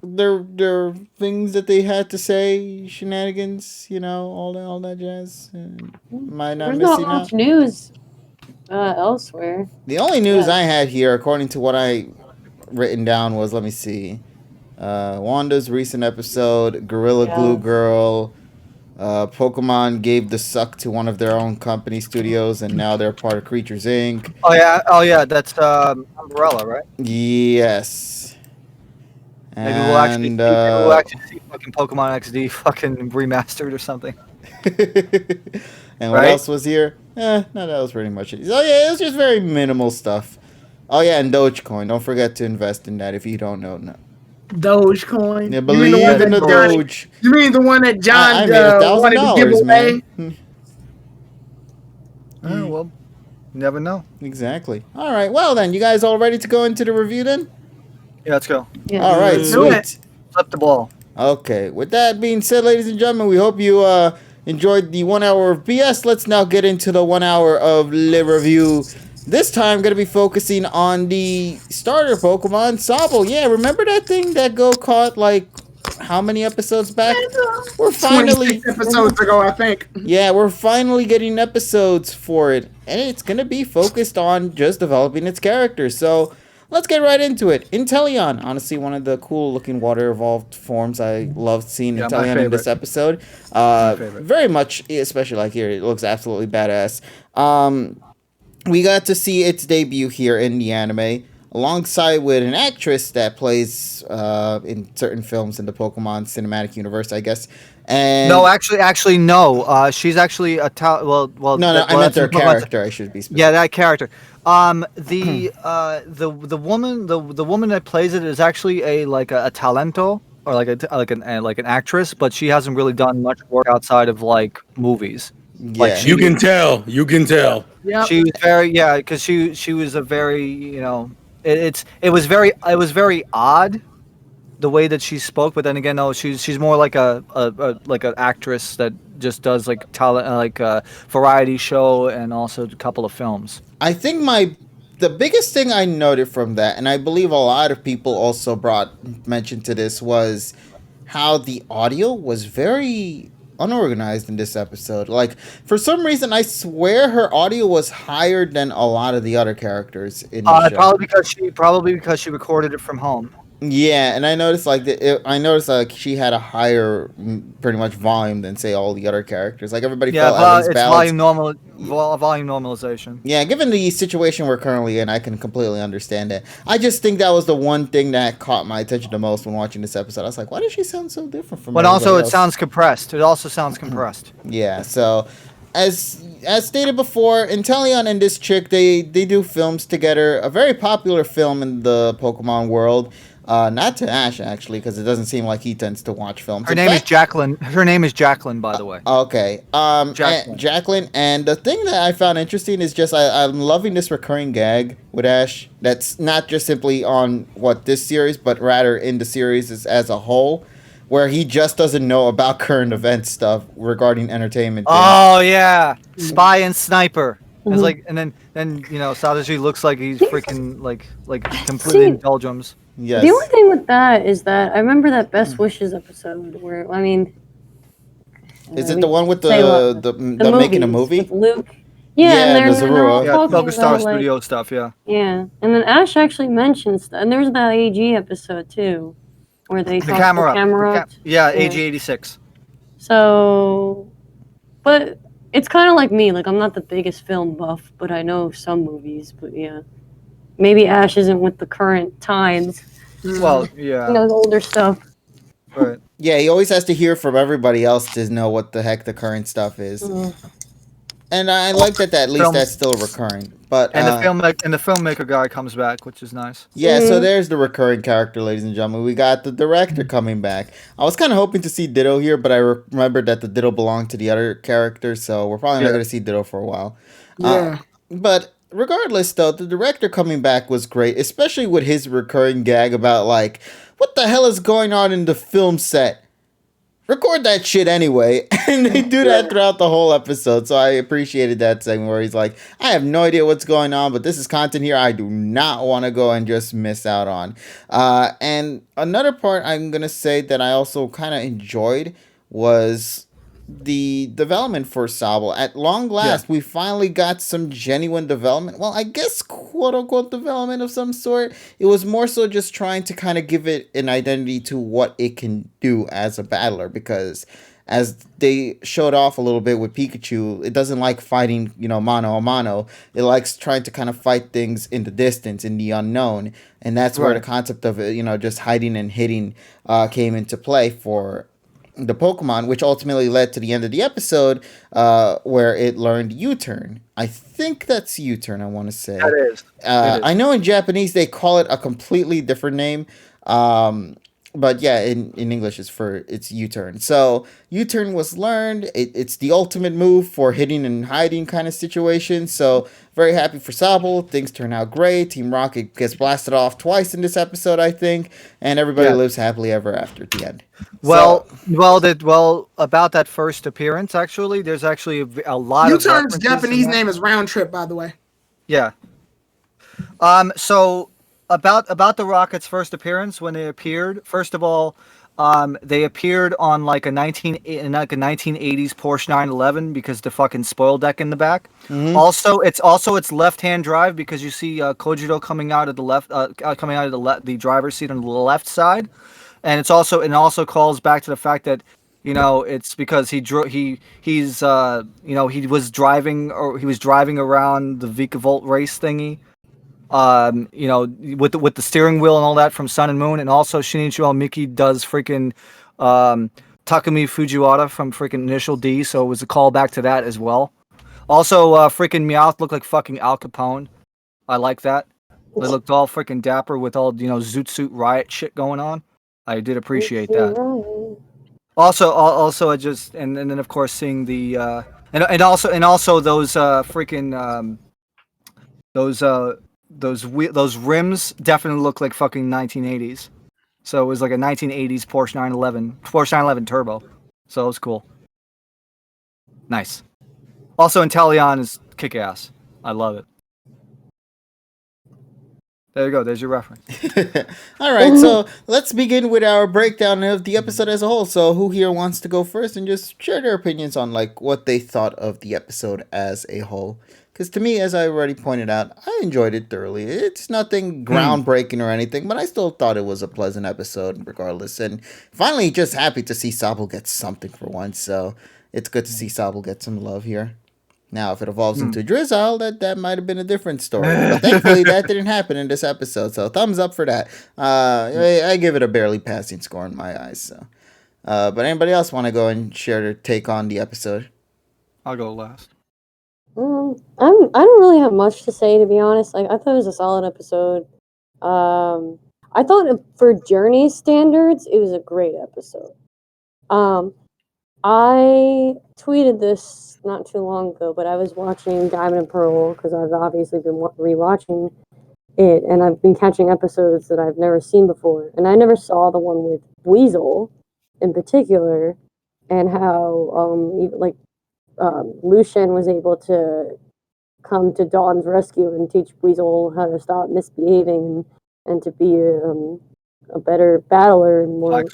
their things that they had to say? Shenanigans, all that jazz. Am I not There's missing not much out? news elsewhere. The only news I had here, according to what I written down, was, let me see, Wanda's recent episode, Gorilla Glue Girl. Pokemon gave the suck to one of their own company studios, and now they're part of Creatures Inc. Oh yeah, that's Umbrella, right? Yes. Maybe we'll actually see fucking Pokemon XD fucking remastered or something. And what else was here? No, that was pretty much it. Oh yeah, it was just very minimal stuff. Oh yeah, and Dogecoin. Don't forget to invest in that if you don't know. No. Dogecoin. Yeah, believe in the Doge. You mean the one that John I made wanted to give away? Oh well, never know. Exactly. All right. Well then, you guys all ready to go into the review then? Yeah, let's go. Yeah. All right, sweet. Flip the ball. Okay. With that being said, ladies and gentlemen, we hope you enjoyed the 1 hour of BS. Let's now get into the 1 hour of Le Review. This time, going to be focusing on the starter Pokemon, Sobble. Yeah, remember that thing that Go caught, like, how many episodes back? We're finally... 26 episodes ago, I think. Yeah, we're finally getting episodes for it. And it's going to be focused on just developing its character. So, let's get right into it. Inteleon. Honestly, one of the cool-looking water-evolved forms. I loved seeing Inteleon in this episode. Very much, especially like here, it looks absolutely badass. We got to see its debut here in the anime, alongside with an actress that plays in certain films in the Pokemon cinematic universe, I guess. And no, actually, no. She's actually a No, I meant their character. I should be specific. Yeah, that character. The woman that plays it is actually a talento or like an actress, but she hasn't really done much work outside of like movies. Yeah. Like you can tell. Yep. She was very because she was a very it was very odd the way that she spoke, but then again, no, she's more like an actress that just does like talent like a variety show and also a couple of films. I think the biggest thing I noted from that, and I believe a lot of people also mentioned to this, was how the audio was very unorganized in this episode. Like, for some reason, I swear her audio was higher than a lot of the other characters in the show. Probably because she recorded it from home. Yeah, and I noticed she had a higher, pretty much volume than say all the other characters. Like everybody felt at least balanced. Volume normalization. Yeah, given the situation we're currently in, I can completely understand it. I just think that was the one thing that caught my attention the most when watching this episode. I was like, why does she sound so different from? But also, else? It sounds compressed. It also sounds compressed. Yeah. So, as stated before, Inteleon and this chick, they do films together. A very popular film in the Pokemon world. Not to Ash, actually, because it doesn't seem like he tends to watch films. Her name is Jacqueline. Her name is Jacqueline, by the way. Okay. Jacqueline. And the thing that I found interesting is just I'm loving this recurring gag with Ash. That's not just simply on this series, but rather in the series as a whole, where he just doesn't know about current event stuff regarding entertainment. Oh yeah, Spy and Sniper. It's like, and then Sadashi looks like he's freaking like completely in doldrums. Yes. The only thing with that is that I remember that Best Wishes episode where is it the one with the making a movie? With Luke. Yeah, and they're all talking Star about, Studio stuff. Yeah. Yeah, and then Ash actually mentions that, and there's that AG episode too, where they talk camera. the camera. AG 86. So, but it's kind of like me. Like I'm not the biggest film buff, but I know some movies. But yeah. Maybe Ash isn't with the current times. Well, yeah. The older stuff. Right. Yeah, he always has to hear from everybody else to know what the heck the current stuff is. And I like that at least that's still recurring. But and the filmmaker guy comes back, which is nice. Yeah, so there's the recurring character, ladies and gentlemen. We got the director coming back. I was kind of hoping to see Ditto here, but I remembered that the Ditto belonged to the other characters, so we're probably not going to see Ditto for a while. Yeah. But regardless, though, the director coming back was great, especially with his recurring gag about, like, what the hell is going on in the film set? Record that shit anyway. And they do that throughout the whole episode, so I appreciated that segment where he's like, I have no idea what's going on, but this is content here I do not want to go and just miss out on. And another part I'm going to say that I also kind of enjoyed was the development for Sobble. At long last, we finally got some genuine development. Well, I guess quote-unquote development of some sort. It was more so just trying to kind of give it an identity to what it can do as a battler, because as they showed off a little bit with Pikachu, it doesn't like fighting, mano a mano. It likes trying to kind of fight things in the distance, in the unknown. And that's where the concept of it, just hiding and hitting came into play for the Pokemon, which ultimately led to the end of the episode where it learned U-turn. I think that's U-turn, I want to say. That is. I know in Japanese they call it a completely different name. But yeah, in English it's U-turn. So U-turn was learned. It's the ultimate move for hitting and hiding kind of situation. So very happy for Sobble. Things turn out great. Team Rocket gets blasted off twice in this episode, I think, and everybody lives happily ever after at the end. Well, about that first appearance, actually, there's actually a lot of U-turn's Japanese name is Round Trip, by the way. Yeah. So about the Rockets' first appearance when they appeared. First of all, they appeared on like a 1980s Porsche 911 because the fucking spoil deck in the back. Mm-hmm. Also, it's left-hand drive because you see Kojiro coming out of the left, the driver's seat on the left side, and it also calls back to the fact that it's because he was driving around the Vikavolt race thingy. With the steering wheel and all that from Sun and Moon, and also Shinichiro Miki does freaking Takumi Fujiwara from freaking Initial D, so it was a callback to that as well. Also, freaking Meowth looked like fucking Al Capone. I like that. They looked all freaking dapper with all Zoot Suit Riot shit going on. I did appreciate that. Also, I just and then of course seeing the and also those freaking those rims definitely look like fucking 1980s. So it was like a 1980s Porsche 911 Turbo. So it was cool. Nice. Also, Inteleon is kick-ass. I love it. There you go. There's your reference. All right, so let's begin with our breakdown of the episode as a whole. So who here wants to go first and just share their opinions on like what they thought of the episode as a whole? Because to me, as I already pointed out, I enjoyed it thoroughly. It's nothing groundbreaking or anything, but I still thought it was a pleasant episode regardless. And finally, just happy to see Sobble get something for once. So it's good to see Sobble get some love here. Now, if it evolves into Drizzle, that might have been a different story. But thankfully, that didn't happen in this episode. So thumbs up for that. I give it a barely passing score in my eyes. So, but anybody else want to go and share their take on the episode? I'll go last. I don't really have much to say, to be honest. Like, I thought it was a solid episode. I thought for Journey standards, it was a great episode. I tweeted this not too long ago, but I was watching Diamond and Pearl because I've obviously been rewatching it, and I've been catching episodes that I've never seen before. And I never saw the one with Weasel in particular, and how Lucian was able to come to Dawn's rescue and teach Weasel how to stop misbehaving and to be a better battler and more.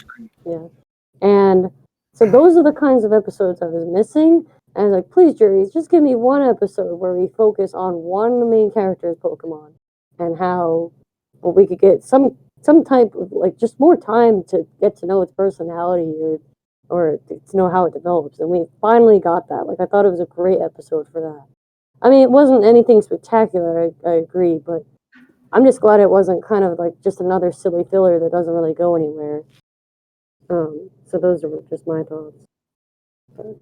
And so those are the kinds of episodes I was missing. And I was like, please, juries, just give me one episode where we focus on one main character's Pokemon and how we could get some type of like just more time to get to know its personality or to know how it develops. And we finally got that. Like, I thought it was a great episode for that. I mean, it wasn't anything spectacular, I agree, but I'm just glad it wasn't kind of like just another silly filler that doesn't really go anywhere. So those are just my thoughts. All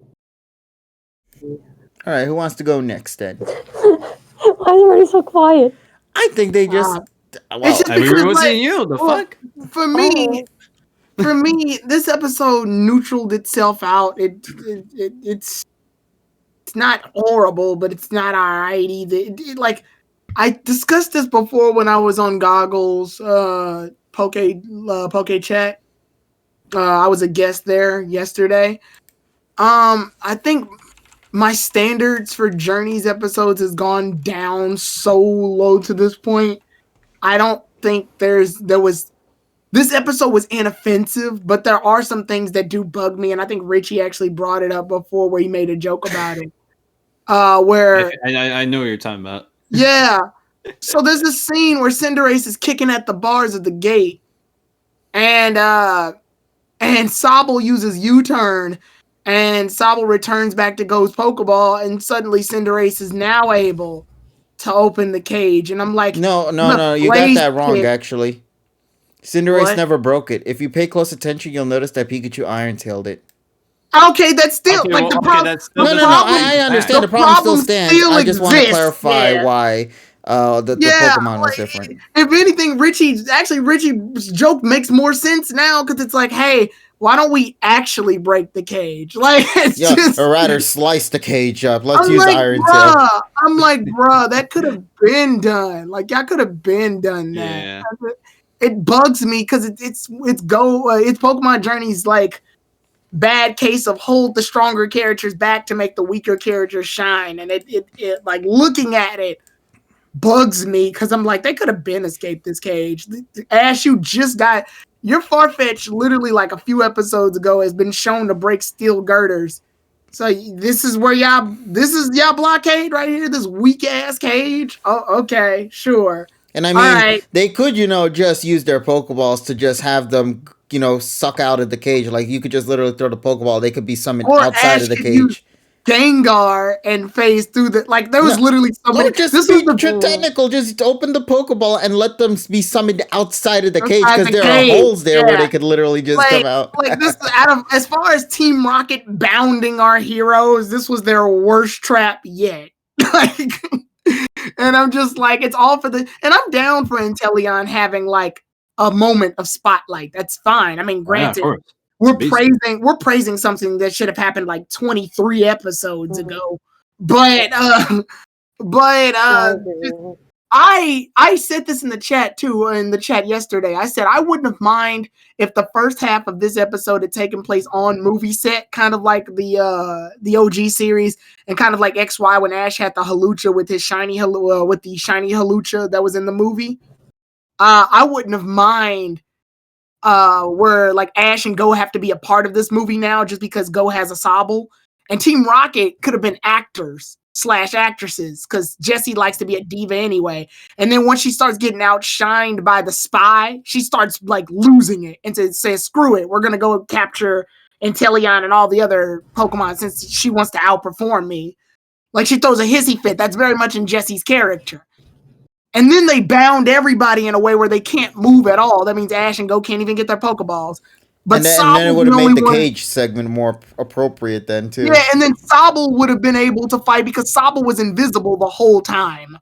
right, who wants to go next then? Why is everybody so quiet? I think they just... Well, it wasn't you. The fuck? For me, this episode neutraled itself out. It's not horrible, but it's not alright either. Like, I discussed this before when I was on Goggles Poke Chat. I was a guest there yesterday. I think my standards for Journey's episodes has gone down so low to this point. I don't think this episode was inoffensive, but there are some things that do bug me, and I think Richie actually brought it up before where he made a joke about it. Where I know what you're talking about. Yeah. So there's this scene where Cinderace is kicking at the bars of the gate, and Sobble uses U-turn, And Sobble returns back to Go's Pokeball, and suddenly Cinderace is now able to open the cage. And I'm like, no, you got that wrong, actually. Cinderace never broke it. If you pay close attention, you'll notice that Pikachu Iron-tailed it. Okay, that's still the problem. I understand. The problem still stands. I just want to clarify why the Pokemon was different. If anything, Richie's joke makes more sense now because it's like, hey, why don't we actually break the cage? Like, it's or rather, slice the cage up. Let's use Iron Tail. I'm like, bruh, that could have been done. Like, y'all could have been done that. Yeah. It bugs me because it's Pokemon Journey's like bad case of hold the stronger characters back to make the weaker characters shine, and it like looking at it bugs me because I'm like, they could have been escaped this cage. Ash, you just got your Farfetch literally like a few episodes ago has been shown to break steel girders. So this is y'all blockade right here, this weak ass cage. Oh, okay, sure. And I mean, they could, just use their Pokeballs to just have them, suck out of the cage. Like, you could just literally throw the Pokeball. They could be summoned outside of the cage. Gengar and phase through the, like, there was literally somebody. Just technical. Just open the Pokeball and let them be summoned outside of the cage because there are holes there where they could literally just come out. Like, this, as far as Team Rocket bounding our heroes, this was their worst trap yet. Like, and I'm just like, it's all for the, and I'm down for Inteleon having like a moment of spotlight. That's fine. I mean, granted, we're praising something that should have happened like 23 episodes ago. But I said this in the chat too, in the chat yesterday. I said I wouldn't have mind if the first half of this episode had taken place on movie set, kind of like the OG series, and kind of like XY when Ash had the Halucha with his shiny Halucha that was in the movie. I wouldn't have mind where like Ash and Go have to be a part of this movie now just because Go has a Sobble, and Team Rocket could have been actors/actresses because Jessie likes to be a diva anyway. And then once she starts getting outshined by the spy, she starts like losing it and says, screw it, we're gonna go capture Inteleon and all the other Pokemon since she wants to outperform me. Like, she throws a hissy fit. That's very much in Jessie's character. And then they bound everybody in a way where they can't move at all. That means Ash and Go can't even get their Pokeballs. But and then it would have made the cage segment more appropriate then, too. Yeah, and then Sobble would have been able to fight because Sobble was invisible the whole time.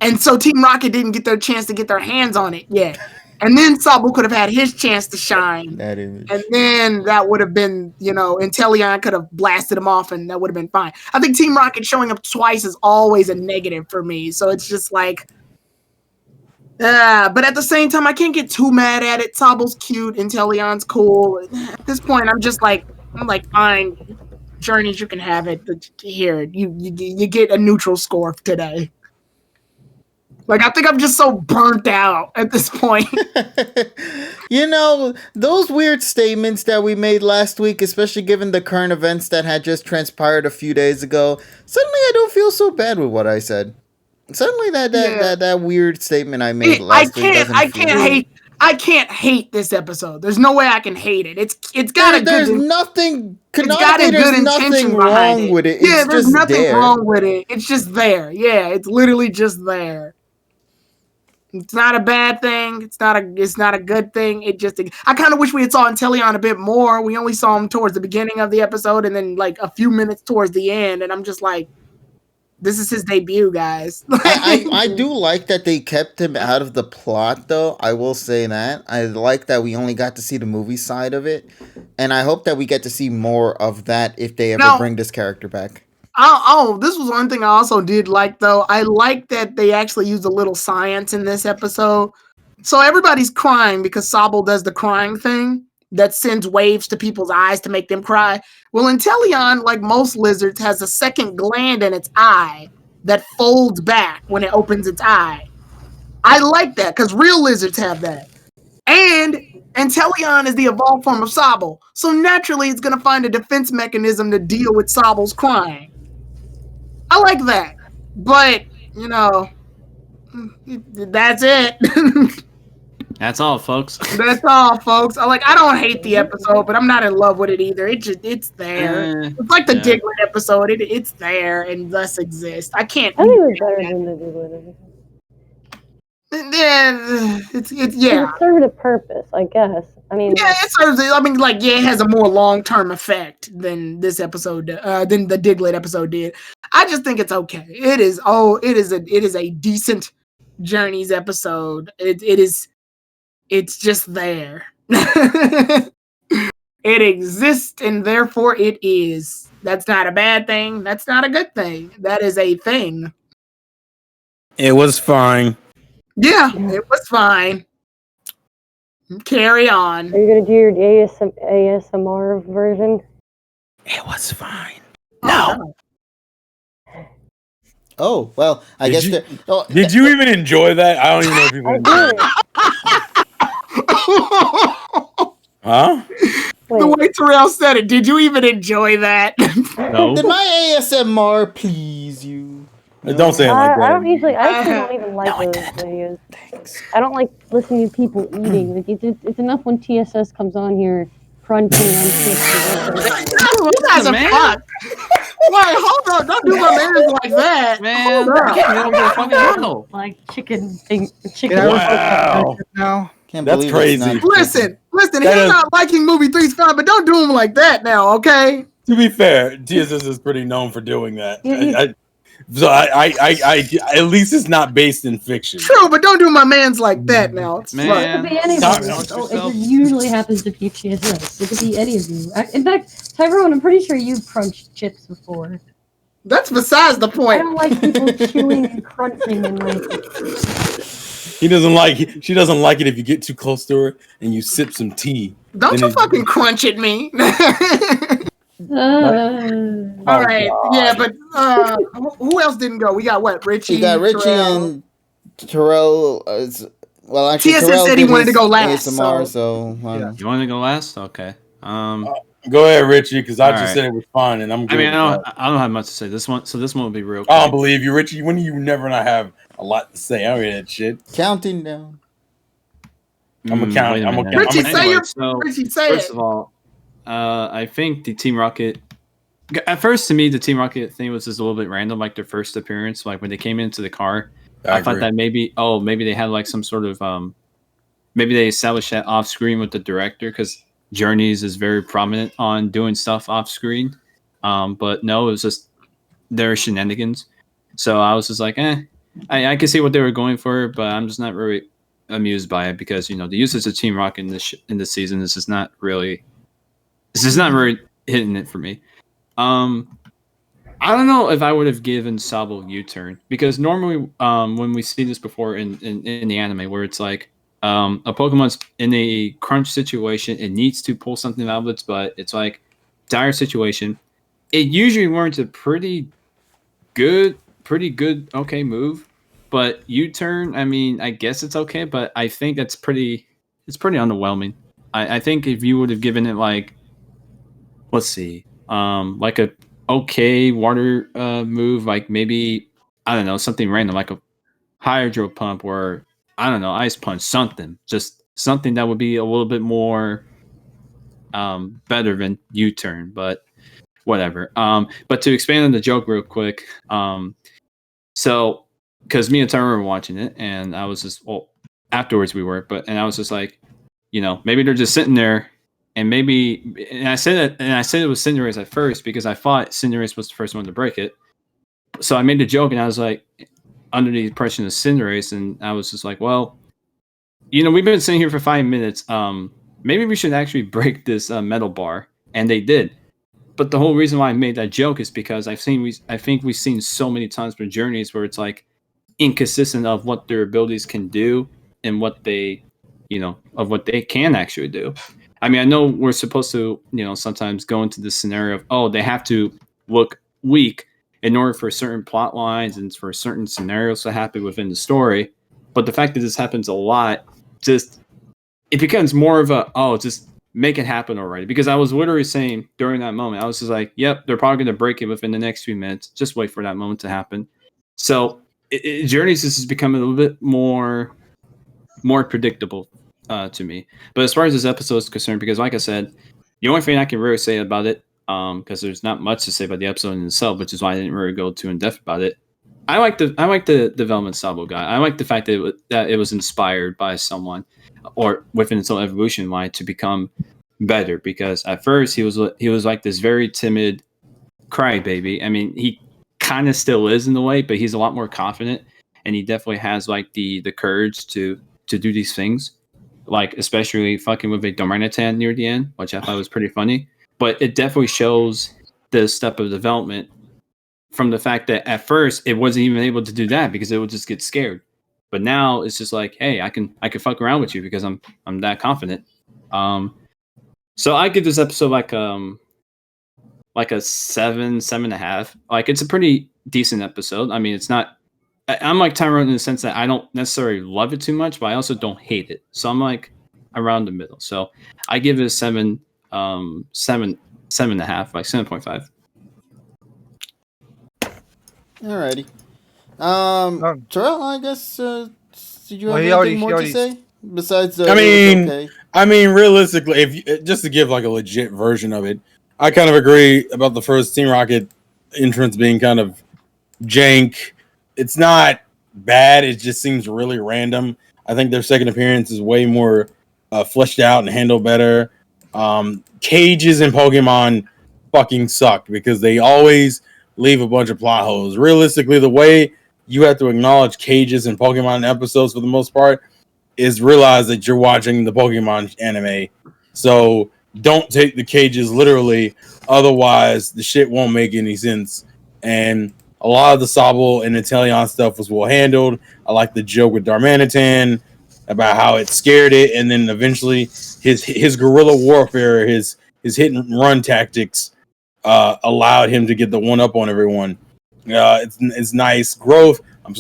And so Team Rocket didn't get their chance to get their hands on it yet. And then Sobble could have had his chance to shine. And then that would have been, Inteleon could have blasted him off and that would have been fine. I think Team Rocket showing up twice is always a negative for me. So it's just like, but at the same time, I can't get too mad at it. Sobble's cute, Inteleon's cool. At this point, I'm like, fine, Journeys, you can have it. Here, you get a neutral score today. Like, I think I'm just so burnt out at this point. Those weird statements that we made last week, especially given the current events that had just transpired a few days ago, suddenly I don't feel so bad with what I said. Suddenly that weird statement I made last week doesn't feel... I can't hate this episode. The's no way I can hate it. It's got there's nothing wrong with it. Yeah, there's nothing wrong with it. It's just there. Yeah, it's literally just there. It's not a bad thing. It's not a good thing. I kind of wish we had saw Inteleon a bit more. We only saw him towards the beginning of the episode and then like a few minutes towards the end, and I'm just like, this is his debut, guys. I do like that they kept him out of the plot, though. I will say that. I like that we only got to see the movie side of it. And I hope that we get to see more of that if they ever bring this character back. This was one thing I also did like, though. I like that they actually used a little science in this episode. So everybody's crying because Sobble does the crying thing that sends waves to people's eyes to make them cry. Well, Inteleon, like most lizards, has a second gland in its eye that folds back when it opens its eye. I like that because real lizards have that. And Inteleon is the evolved form of Sobble. So naturally, it's going to find a defense mechanism to deal with Sobble's crying. I like that. But, that's it. That's all, folks. That's all, folks. I don't hate the episode, but I'm not in love with it either. It's there. It's like the Diglett episode. It's there and thus exists. I can't. I think it was better than the Diglett episode. Yeah, it's It served a purpose, I guess. I mean, it serves. It has a more long-term effect than this episode, than the Diglett episode did. I just think it's okay. It is a decent Journeys episode. It's just there. It exists, and therefore it is. That's not a bad thing. That's not a good thing. That is a thing. It was fine. Yeah, it was fine. Carry on. Are you gonna do your ASMR version? It was fine. No. Oh, well, I guess. Did you even enjoy that? I don't even know if you enjoyed it. Huh? Wait. The way Terrell said it, did you even enjoy that? No. Did my ASMR please you? No. Don't say it like that. I don't even like those videos. Thanks. I don't like listening to people eating. Like it's enough when TSS comes on here crunching on chips. You guys are fucked. Wait, hold on! Don't do my manners like that, man. Like chicken. Wow! Now that's crazy. Listen. He's not liking movie 3's fine, but don't do him like that now, okay? To be fair, TSS is pretty known for doing that. I at least it's not based in fiction. True, but don't do my man's like that now. It's Man, it could be any of you. It usually happens to be TSS. It could be any of you. In fact, Tyrone, I'm pretty sure you've crunched chips before. That's besides the point. I don't like people chewing and crunching and like. She doesn't like it if you get too close to her and you sip some tea. Don't you fucking crunch at me. All right, God. Yeah, but who else didn't go? We got what? Richie. We got Richie Terrell. and Terrell. Well, actually, TSS Terrell said he wanted to go last. ASMR, You want to go last? Okay. Go ahead, Richie, because I just said it was fun, and I'm good. I mean, I don't have much to say. This one will be real quick. I don't believe you, Richie. When you never not have a lot to say? I don't hear that shit. Counting down. I'm a count. Richie, say your. Richie, say it. First of all, I think the Team Rocket. At first, to me, the Team Rocket thing was just a little bit random, like their first appearance, like when they came into the car. I thought that maybe they had like some sort of maybe they established that off screen with the director because Journeys is very prominent on doing stuff off screen. But no, it was just their shenanigans. So I was just like, I can see what they were going for, but I'm just not really amused by it because the usage of Team Rocket in this season is not really hitting it for me. I don't know if I would have given Sobble U-turn because normally when we see this before in the anime where it's like a Pokemon's in a crunch situation, it needs to pull something out of its butt. It's like dire situation. It usually warrants a pretty good, okay move. But U-turn, I mean, I guess it's okay, but I think it's pretty underwhelming. I think if you would have given it like, let's see, like a okay water move, like maybe, I don't know, something random, like a hydro pump or, I don't know, ice punch, something. Just something that would be a little bit more better than U-turn, but whatever. But to expand on the joke real quick, so, because me and Tyler were watching it, and I was just, afterwards we were, and I was just like, maybe they're just sitting there, and I said it was Cinderace at first because I thought Cinderace was the first one to break it. So I made the joke, and I was like, under the impression of Cinderace, and I was just like, well, we've been sitting here for 5 minutes. Maybe we should actually break this metal bar, and they did. But the whole reason why I made that joke is because I think we've seen so many times for Journeys where it's like inconsistent of what their abilities can do and what they, of what they can actually do. I mean, I know we're supposed to, sometimes go into the scenario of, they have to look weak in order for certain plot lines and for certain scenarios to happen within the story. But the fact that this happens a lot, it becomes more of just make it happen already. Because I was literally saying during that moment, I was just like, yep, they're probably going to break it within the next few minutes. Just wait for that moment to happen. So Journeys is becoming a little bit more predictable to me. But as far as this episode is concerned, because like I said, the only thing I can really say about it, because there's not much to say about the episode in itself, which is why I didn't really go too in depth about it. I like the development Sobble guy. I like the fact that it was inspired by someone, or within its own evolution line, to become better. Because at first he was like this very timid crybaby. I mean, he kind of still is in the way, but he's a lot more confident, and he definitely has like the courage to do these things, like especially fucking with a Darmanitan near the end, which I thought was pretty funny. But it definitely shows the step of development from the fact that at first it wasn't even able to do that because it would just get scared. But now it's just like, hey, I can fuck around with you because I'm that confident. So I give this episode like a 7.5. Like, it's a pretty decent episode. I mean, it's not. I'm like Tyrone in the sense that I don't necessarily love it too much, but I also don't hate it. So I'm like around the middle. So I give it a 7.5, like 7.5. Alrighty. Terrell, I guess. Did you have anything more to say besides? I mean, realistically, if just to give like a legit version of it, I kind of agree about the first Team Rocket entrance being kind of jank. It's not bad. It just seems really random. I think their second appearance is way more fleshed out and handled better. Cages in Pokemon fucking suck because they always leave a bunch of plot holes. Realistically, the way you have to acknowledge cages in Pokemon episodes for the most part is realize that you're watching the Pokemon anime. So don't take the cages literally, otherwise the shit won't make any sense. And a lot of the Sobble and Inteleon stuff was well handled. I like the joke with Darmanitan about how it scared it, and then eventually his guerrilla warfare, his hit and run tactics allowed him to get the one up on everyone. It's nice growth. I'm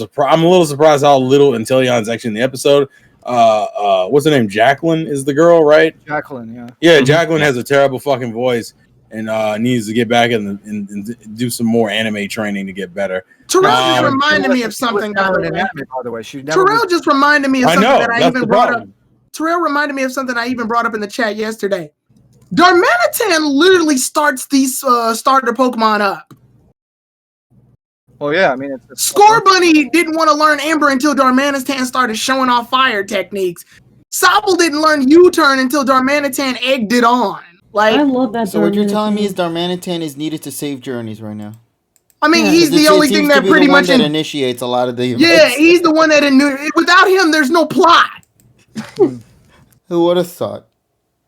a little surprised how little Inteleon's actually in the episode. What's her name? Jacqueline is the girl, right? Jacqueline, yeah. Yeah, Jacqueline has a terrible fucking voice and needs to get back and do some more anime training to get better. Terrell just reminded me of something. By the way, Terrell just reminded me of something that I even brought up. Terrell reminded me of something I even brought up in the chat yesterday. Darmanitan literally starts these starter Pokemon up. Well, yeah, I mean, Scorbunny didn't want to learn Ember until Darmanitan started showing off fire techniques. Sobble didn't learn U-turn until Darmanitan egged it on. Like, I love that. So what you're telling me is Darmanitan is needed to save journeys right now. I mean, he's the only thing that pretty much initiates a lot of the events. Yeah, he's the one that without him, there's no plot. Who would have thought?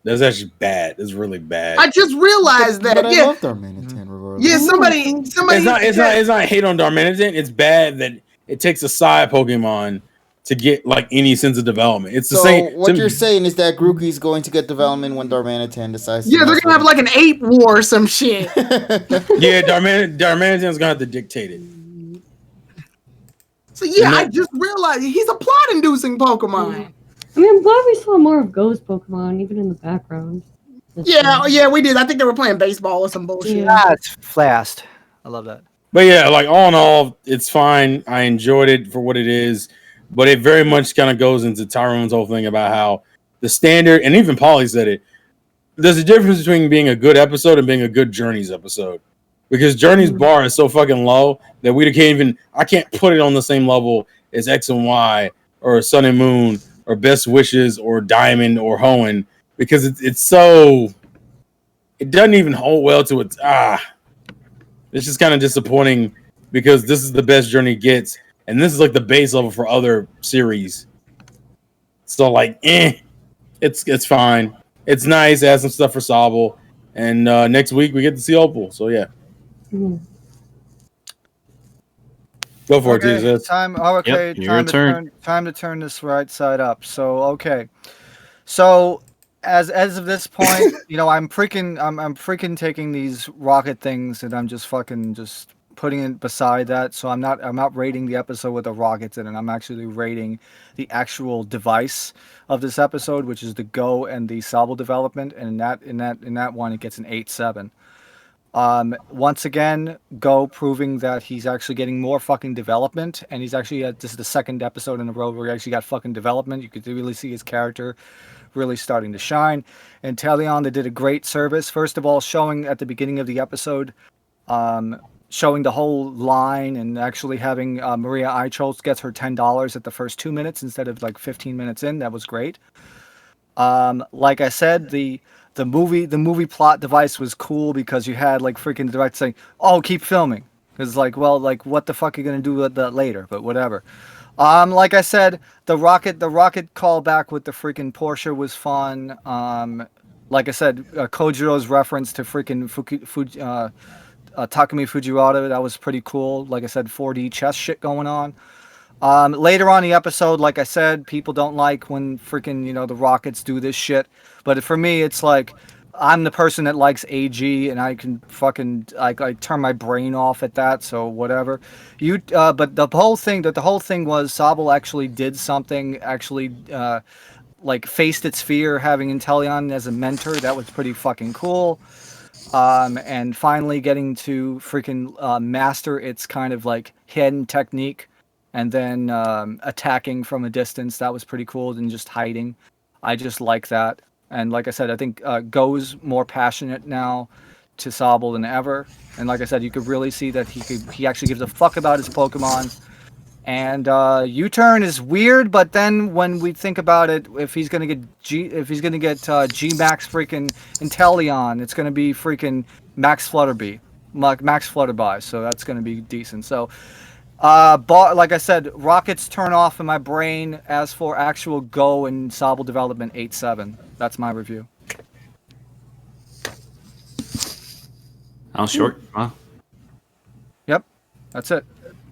That's actually bad. It's really bad. I just realized that. But I love Darmanitan. Yeah, somebody. It's not hate on Darmanitan. It's bad that it takes a side Pokemon to get like any sense of development. It's the same. What you're saying is that Grookey's going to get development when Darmanitan decides. Yeah, they're gonna have like an ape war or some shit. Yeah, Darmanitan's gonna have to dictate it. So yeah, I just realized he's a plot-inducing Pokemon. I mean, I'm glad we saw more of Ghost Pokemon, even in the background. Yeah, we did. I think they were playing baseball or some bullshit. Yeah, it's fast. I love that. But yeah, like all in all, it's fine. I enjoyed it for what it is, but it very much kind of goes into Tyrone's whole thing about how the standard, and even Polly said it, there's a difference between being a good episode and being a good Journeys episode. Because Journey's bar is so fucking low that I can't put it on the same level as X and Y or Sun and Moon or Best Wishes or Diamond or Hoenn, because it's so, it doesn't even hold well to its it's just kind of disappointing because this is the best Journey gets, and this is like the base level for other series. So like, it's fine. It's nice. It has some stuff for Sobble, and next week we get to see Opal. So yeah. Mm-hmm. Go for it, Jesus. Time. Oh, okay. Yep, time to turn this right side up. So okay. So as of this point, I'm freaking taking these rocket things and I'm just putting it beside that. So I'm not rating the episode with the rockets in it. I'm actually rating the actual device of this episode, which is the Go and the Sobble development. And in that one, it gets an 8.7. Once again, Go proving that he's actually getting more fucking development, and he's actually this is the second episode in a row where he actually got fucking development. You could really see his character really starting to shine. And Inteleon, they did a great service. First of all, showing at the beginning of the episode, showing the whole line and actually having Maria Eichholz gets her $10 at the first 2 minutes instead of like 15 minutes in. That was great. Like I said, the movie plot device was cool because you had like freaking the director saying, "Oh, keep filming," because like, well, like what the fuck are you gonna do with that later? But whatever. Like I said, the rocket callback with the freaking Porsche was fun. Like I said, Kojiro's reference to freaking Takumi Fujiwara, that was pretty cool. Like I said, 4D chess shit going on. Later on in the episode, like I said, people don't like when freaking, the Rockets do this shit. But for me, it's like, I'm the person that likes AG, and I can fucking, I turn my brain off at that, so whatever. But the whole thing was Sobble actually did something, like faced its fear having Inteleon as a mentor. That was pretty fucking cool. And finally getting to freaking master its kind of like hidden technique, and then attacking from a distance. That was pretty cool than just hiding. I just like that. And like I said, I think Go's more passionate now to Sobble than ever. And like I said, you could really see that he actually gives a fuck about his Pokemon. And U-turn is weird, but then when we think about it, if he's gonna get G-Max freaking Inteleon, it's gonna be freaking Max Flutterby, Max Flutterby. So that's gonna be decent. So, like I said, rockets turn off in my brain. As for actual Go and Sobble development, 8-7. That's my review. How short? Huh? Yep, that's it.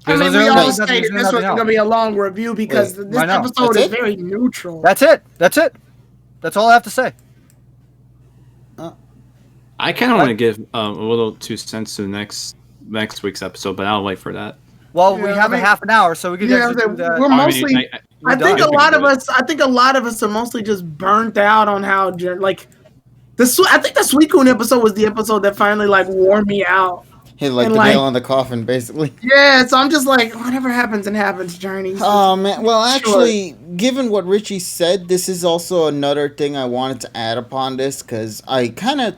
I mean, we all stated this was going to be a long review because this episode is very neutral. That's it. That's all I have to say. I kind of want to give a little 2 cents to the next week's episode, but I'll wait for that. Well, we have a half an hour, so we can do that. We're mostly. I think a lot of us are mostly just burnt out on how like I think the Suicune episode was the episode that finally like wore me out. Hit like the nail on the coffin, basically. Yeah, so I'm just like, whatever happens and happens, Journey. Oh man, well actually, given what Richie said, this is also another thing I wanted to add upon this because I kind of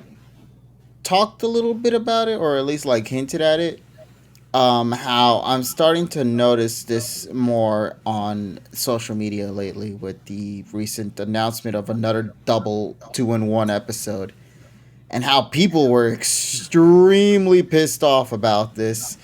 talked a little bit about it, or at least like hinted at it. How I'm starting to notice this more on social media lately with the recent announcement of another double 2-in-1 episode. And how people were extremely pissed off about this,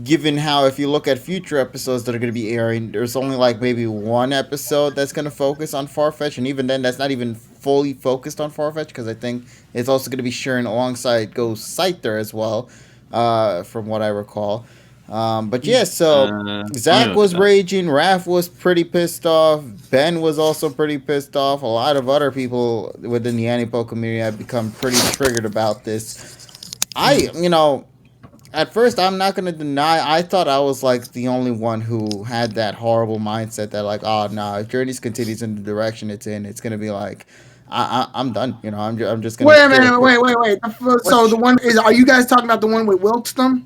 given how if you look at future episodes that are going to be airing, there's only like maybe one episode that's going to focus on Farfetch, and even then that's not even fully focused on Farfetch because I think it's also going to be sharing alongside Ghost Scyther as well, from what I recall. But yeah, so Zach was raging, Raph was pretty pissed off, Ben was also pretty pissed off. A lot of other people within the Anime community have become pretty triggered about this. At first, I'm not going to deny, I thought I was like the only one who had that horrible mindset that like, oh no, if Journeys continues in the direction it's in, it's going to be like, I'm done. I'm just going to wait. So the one is, are you guys talking about the one with Wilkston?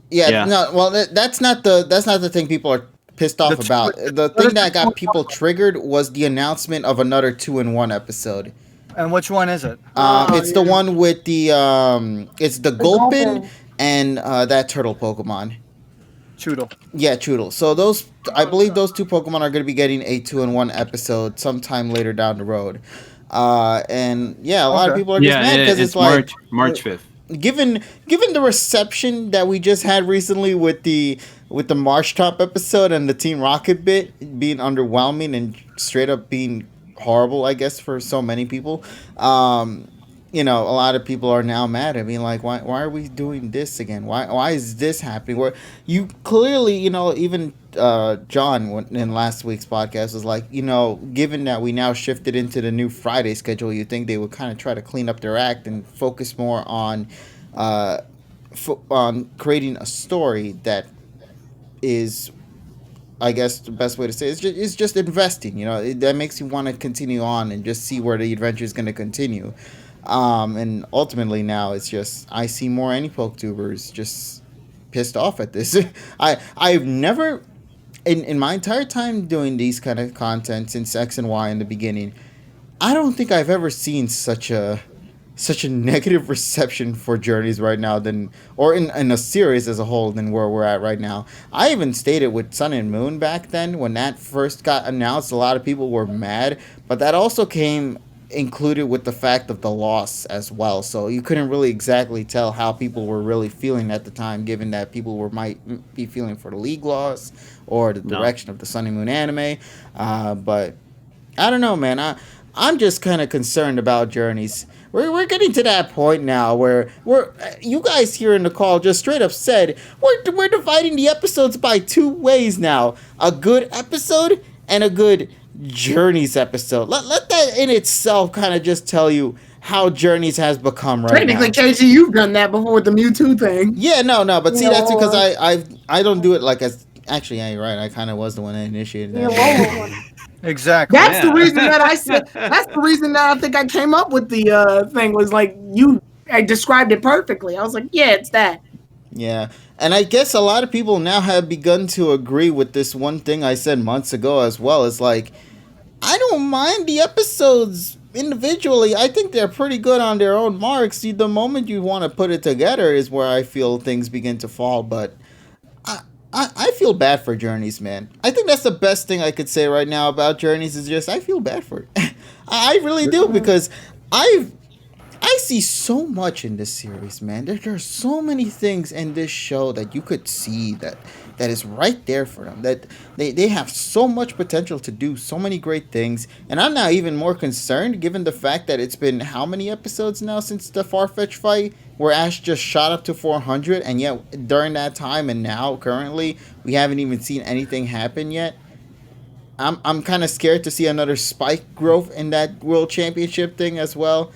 Yeah, no. Well, that's not the thing people are pissed off about. The thing that got people triggered was the announcement of another 2-in-1 episode. And which one is it? It's the one with the it's the Gulpin and that turtle Pokemon. Choodle. Yeah, Choodle. So I believe those two Pokemon are going to be getting a 2-in-1 episode sometime later down the road. And yeah, a lot of people are just mad because it's like March 5th. Given the reception that we just had recently with the Marsh Top episode and the Team Rocket bit being underwhelming and straight up being horrible, I guess, for so many people, a lot of people are now mad at me, like, why are we doing this again? Why is this happening? Where you clearly, even John in last week's podcast was like, given that we now shifted into the new Friday schedule, you think they would kind of try to clean up their act and focus more on creating a story that is, I guess the best way to say it is just investing. That makes you want to continue on and just see where the adventure is going to continue. And ultimately now it's just I see more AniPokeTubers just pissed off at this. I've never in my entire time doing these kind of content since X and Y in the beginning, I don't think I've ever seen such a negative reception for Journeys right now than or in a series as a whole than where we're at right now. I even stated with Sun and Moon back then when that first got announced, a lot of people were mad, but that also came included with the fact of the loss as well. So you couldn't really exactly tell how people were really feeling at the time, given that people might be feeling for the league loss or the direction of the Sun and Moon anime. But I don't know, man. I'm just kind of concerned about Journeys. We're getting to that point now where you guys here in the call just straight up said we're dividing the episodes by two ways now: a good episode and a good Journeys episode. Let that in itself kind of just tell you how Journeys has become right Technically, now. KG, you've done that before with the Mewtwo thing. Yeah, no, but see, that's because I don't do it like as. Actually, yeah, you're right. I kind of was the one that initiated that. Exactly. That's the reason that I said. That's the reason that I think I came up with the thing was like I described it perfectly. I was like, yeah, it's that. Yeah, and I guess a lot of people now have begun to agree with this one thing I said months ago as well. It's like I don't mind the episodes individually. I think they're pretty good on their own marks. See, the moment you want to put it together is where I feel things begin to fall. But I feel bad for Journeys, man. I think that's the best thing I could say right now about Journeys is just I feel bad for it. I really do because I see so much in this series, man. There's so many things in this show that you could see that is right there for them. That they have so much potential to do so many great things. And I'm now even more concerned given the fact that it's been how many episodes now since the Farfetch fight where Ash just shot up to 400, and yet during that time and now currently we haven't even seen anything happen yet. I'm kind of scared to see another spike growth in that World Championship thing as well.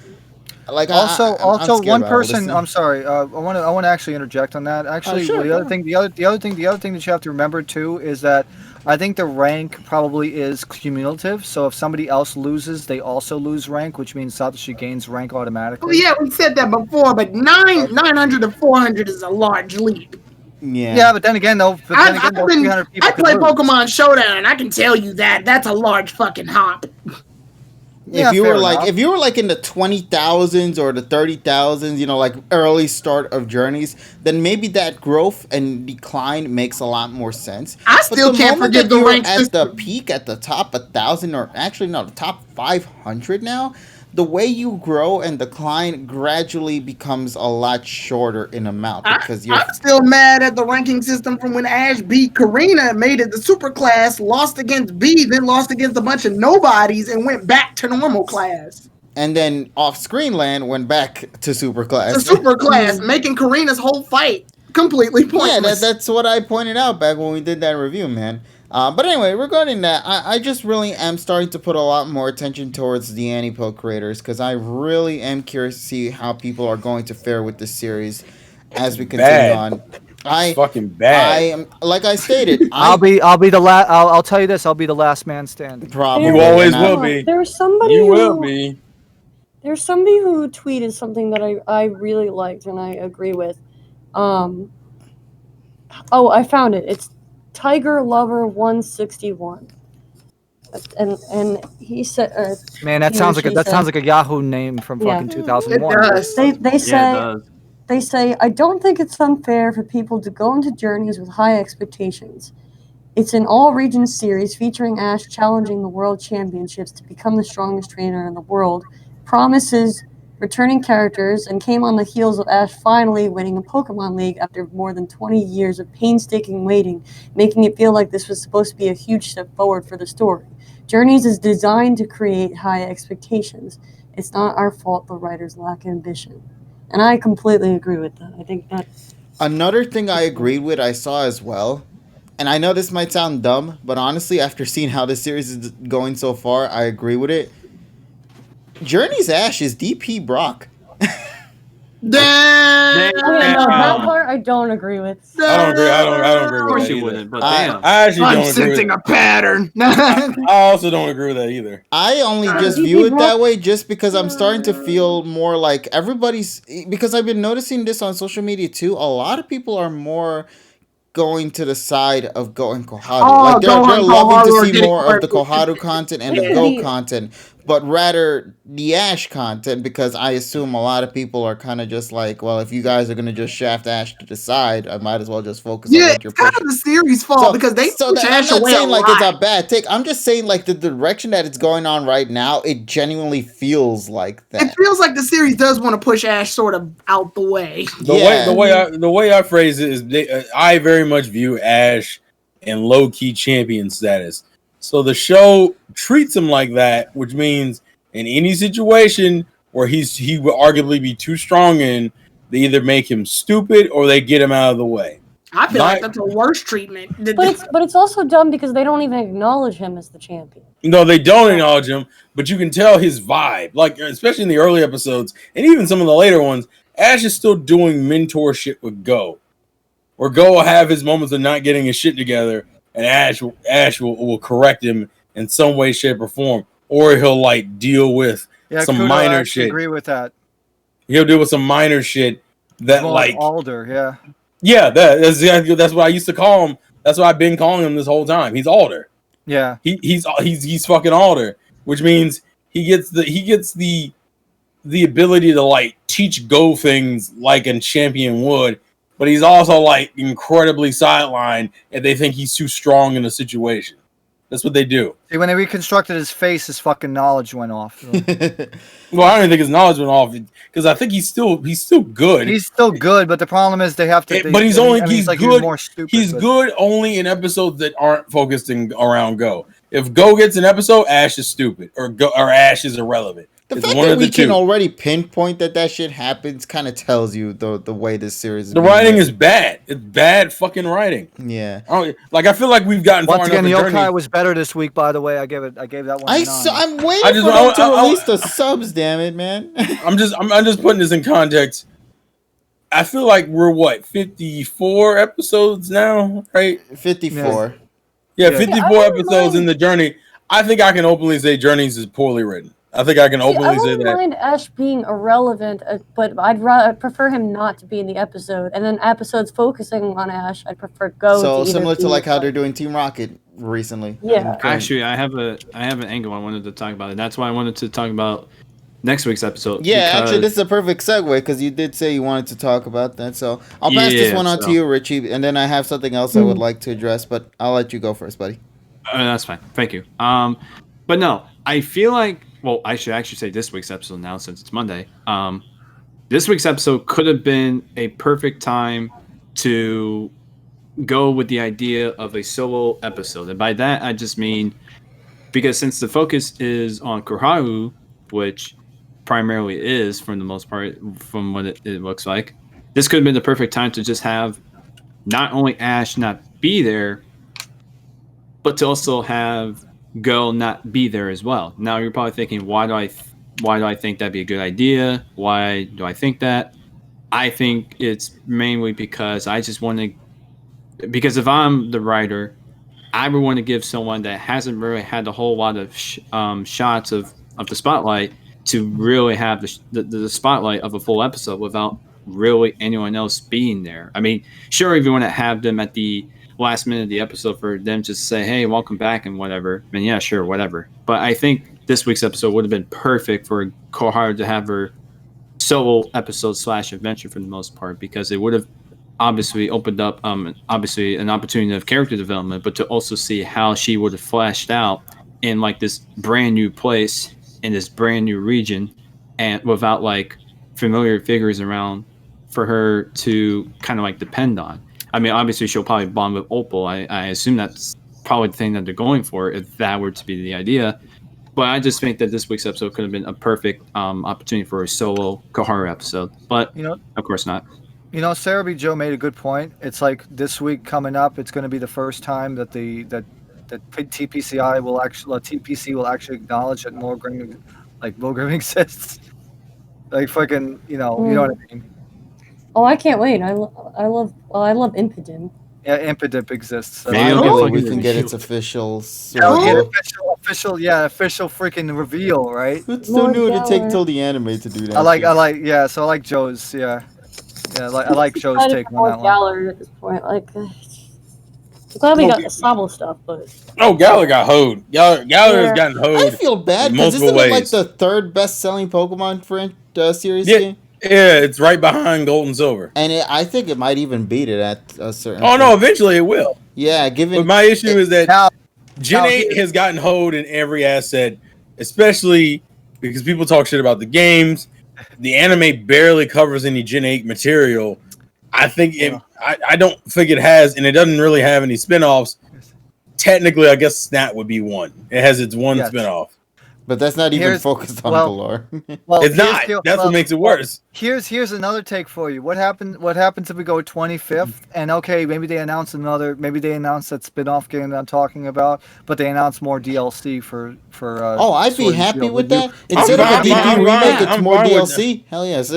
Like also I'm one person. I'm sorry. I want to actually interject on that. Actually, sure, the other thing that you have to remember too is that I think the rank probably is cumulative. So if somebody else loses, they also lose rank, which means Satoshi gains rank automatically. Oh yeah, we said that before, but 900 to 400 is a large leap. Yeah, but then again, though, I play Pokemon Showdown, and I can tell you that's a large fucking hop. If you were like in the 20,000s or the 30,000s, you know, like early start of Journeys, then maybe that growth and decline makes a lot more sense. I still can't forget the rank at the peak, at the top 1,000, or actually no, the top 500 now. The way you grow and decline gradually becomes a lot shorter in amount because I'm still mad at the ranking system from when Ash beat Karina, made it the super class, lost against B, then lost against a bunch of nobodies, and went back to normal class. And then off screen land went back to super class. To super class, making Karina's whole fight completely pointless. Yeah, that's what I pointed out back when we did that review, man. But anyway, regarding that, I just really am starting to put a lot more attention towards the AniPoke creators because I really am curious to see how people are going to fare with this series as we continue on. It's fucking bad. I am, like I stated, I'll be the last. I'll tell you this. I'll be the last man standing. Probably. You always will be. There's somebody. You will be. There's somebody who tweeted something that I really liked and I agree with. Oh, I found it. It's Tiger Lover 161, and he said, "Man, that sounds like a Yahoo name from fucking 2001." They say, I don't think it's unfair for people to go into Journeys with high expectations. It's an all-region series featuring Ash challenging the World Championships to become the strongest trainer in the world. Promises returning characters and came on the heels of Ash finally winning a Pokemon League after more than 20 years of painstaking waiting, making it feel like this was supposed to be a huge step forward for the story. Journeys is designed to create high expectations. It's not our fault the writers lack ambition. And I completely agree with that. I think that's... Another thing I agreed with, I saw as well, and I know this might sound dumb, but honestly, after seeing how this series is going so far, I agree with it. Journey's Ash is DP Brock. Damn. Okay, no, that part I don't agree with. I don't agree. I don't agree Of with course that you either. wouldn't, but damn. I actually I'm don't agree. sensing a pattern. I also don't agree with that either. I only just view it that way just because I'm starting to feel more like everybody's, because I've been noticing this on social media too. A lot of people are more going to the side of Go and Koharu. Like they're loving to see more of the Koharu content and the Go content, but rather the Ash content, because I assume a lot of people are kind of just like, well, if you guys are gonna just shaft Ash to the side, I might as well just focus on what you're pushing. It's kind of the series' fault because they push Ash I'm not away saying a like lot. it's a bad take. I'm just saying like the direction that it's going on right now, it genuinely feels like that. It feels like the series does want to push Ash sort of out the way. The way I phrase it is, I very much view Ash in low key champion status. So the show treats him like that, which means in any situation where he would arguably be too strong in, they either make him stupid or they get him out of the way. I feel like that's a worse treatment. But it's also dumb because they don't even acknowledge him as the champion. No, they don't acknowledge him, but you can tell his vibe. Like, especially in the early episodes, and even some of the later ones, Ash is still doing mentor shit with Go. Or Go will have his moments of not getting his shit together, and Ash will correct him in some way, shape, or form. Or he'll like deal with some Kudo, minor I shit. agree with that. He'll deal with some minor shit that More like Alder, yeah. Yeah, that's what I used to call him. That's what I've been calling him this whole time. He's Alder. Yeah. He's fucking Alder, which means he gets the ability to like teach Go things like a champion would, but he's also like incredibly sidelined if they think he's too strong in a situation. That's what they do. See, when they reconstructed his face, his fucking knowledge went off. So. Well, I don't even think his knowledge went off because I think he's still good. He's still good, but the problem is they have to. But he's good. He was more stupid, he's good only in episodes that aren't focusing around Go. If Go gets an episode, Ash is stupid, or Ash is irrelevant. The fact that we can already pinpoint that shit happens kind of tells you the way this series is. The writing is bad. It's bad fucking writing. Yeah. I feel like we've gotten once again. The Yokai was better this week, by the way. I gave that one. I'm waiting for them to release the subs. Damn it, man. I'm just putting this in context. I feel like we're 54 episodes now, right? 54. Yeah, 54 episodes in the journey. I think I can openly say Journeys is poorly written. I think I can openly say that. I don't mind Ash being irrelevant, but I'd prefer him not to be in the episode. And then episodes focusing on Ash, I'd prefer Go. So similar to like how they're doing Team Rocket recently. Yeah. Actually, I have an angle I wanted to talk about, and that's why I wanted to talk about next week's episode. Yeah, actually, this is a perfect segue because you did say you wanted to talk about that. So I'll pass this one on to you, Richie, and then I have something else I would like to address, but I'll let you go first, buddy. That's fine. Thank you. But no, I feel like. Well, I should actually say this week's episode now since it's Monday. This week's episode could have been a perfect time to go with the idea of a solo episode. And by that, I just mean because since the focus is on Koharu, which primarily is, for the most part, from what it looks like, this could have been the perfect time to just have not only Ash not be there, but to also have Go not be there as well. Now you're probably thinking, why do I think that'd be a good idea? Why do I think that? I think it's mainly because I just want to. Because if I'm the writer, I would want to give someone that hasn't really had a whole lot of shots of the spotlight to really have the spotlight of a full episode without really anyone else being there. I mean, sure, if you want to have them at the last minute of the episode for them just to say, hey, welcome back and whatever, then yeah, sure, whatever. But I think this week's episode would have been perfect for Koharu to have her solo episode / adventure for the most part, because it would have obviously opened up obviously an opportunity of character development, but to also see how she would have flashed out in like this brand new place in this brand new region and without like familiar figures around for her to kind of like depend on. I mean, obviously she'll probably bond with Opal. I assume that's probably the thing that they're going for if that were to be the idea. But I just think that this week's episode could have been a perfect opportunity for a solo Koharu episode. But, of course not. Sarah B. Joe made a good point. It's like this week coming up, it's going to be the first time that that TPCI will actually TPC will actually acknowledge that Mogrim exists. Like fucking, you know what I mean. Oh, I can't wait. I love Impidimp. Yeah, Impidimp exists. Finally, we can get its official official freaking reveal, right? It's so new to take till the anime to do that. I like Joe's, yeah, I like Joe's take on that one. Galler at this point, like, I'm glad we got the Sobble stuff, but Galler got hoed. Galler has gotten hoed. I feel bad because isn't it like the third best-selling Pokemon series game? Yeah, it's right behind Gold and Silver, and I think it might even beat it at a certain. Oh point. No, eventually it will. Yeah, But my issue is that Gen 8 has gotten hoed in every asset, especially because people talk shit about the games. The anime barely covers any Gen 8 material. I think I don't think it has, and it doesn't really have any spinoffs. Technically, I guess Snap would be one. It has its one spinoff. But that's not even focused on the lore. Well, it's not. That's what makes it worse. Here's another take for you. What happens if we go 25th and okay, maybe they announce that spin-off game that I'm talking about, but they announce more DLC for I'd be happy with that. Instead of a DP remake, it's more DLC. Hell yes.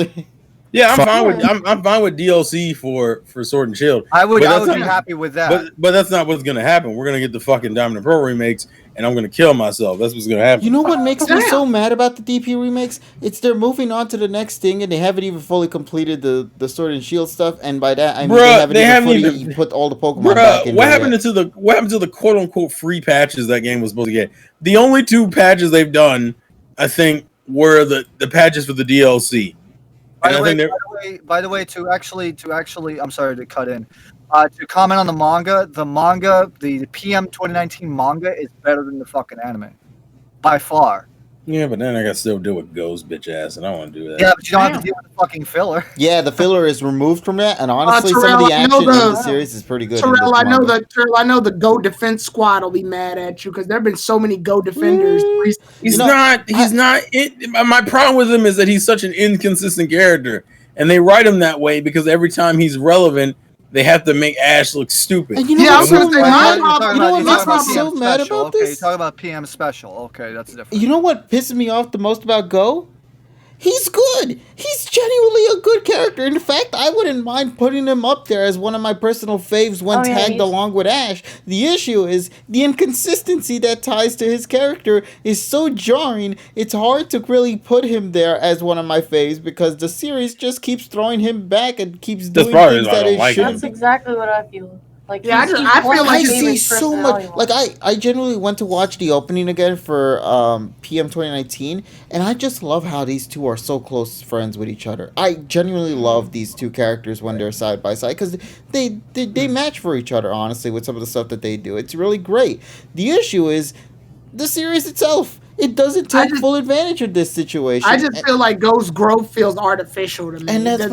Yeah, I'm fine with DLC for Sword and Shield. I would be happy with that. But that's not what's gonna happen. We're gonna get the fucking Diamond and Pearl remakes, and I'm gonna kill myself. That's what's gonna happen. You know what makes me so mad about the DP remakes? It's they're moving on to the next thing, and they haven't even fully completed the Sword and Shield stuff. And by that I mean they haven't even put all the Pokemon back in. What happened to the quote unquote free patches that game was supposed to get? The only 2 patches they've done, I think, were the patches for the DLC. By the way, to actually, I'm sorry to cut in. To comment on the manga, the PM 2019 manga is better than the fucking anime, by far. Yeah, but then I got to still deal with Go's bitch ass, and I don't want to do that. Yeah, but you don't have to deal with the fucking filler. Yeah, the filler is removed from that, and honestly, some of the action in the series is pretty good. Terrell, I know the Go Defense Squad will be mad at you because there have been so many Go Defenders. He's not. My problem with him is that he's such an inconsistent character, and they write him that way because every time he's relevant, they have to make Ash look stupid. And you know what makes me so mad about this? Okay, talk about PM Special. Okay, that's different. You know what pisses me off the most about Go? He's good. He's genuinely a good character. In fact, I wouldn't mind putting him up there as one of my personal faves when tagged along with Ash. The issue is the inconsistency that ties to his character is so jarring. It's hard to really put him there as one of my faves because the series just keeps throwing him back and keeps doing things that it shouldn't. That's exactly what I feel. Like, I feel like I see so much. Like I genuinely went to watch the opening again for PM 2019, and I just love how these two are so close friends with each other. I genuinely love these two characters when they're side by side because they match for each other. Honestly, with some of the stuff that they do, it's really great. The issue is the series itself. It doesn't take full advantage of this situation. I just feel like Go's growth feels artificial to me. And that's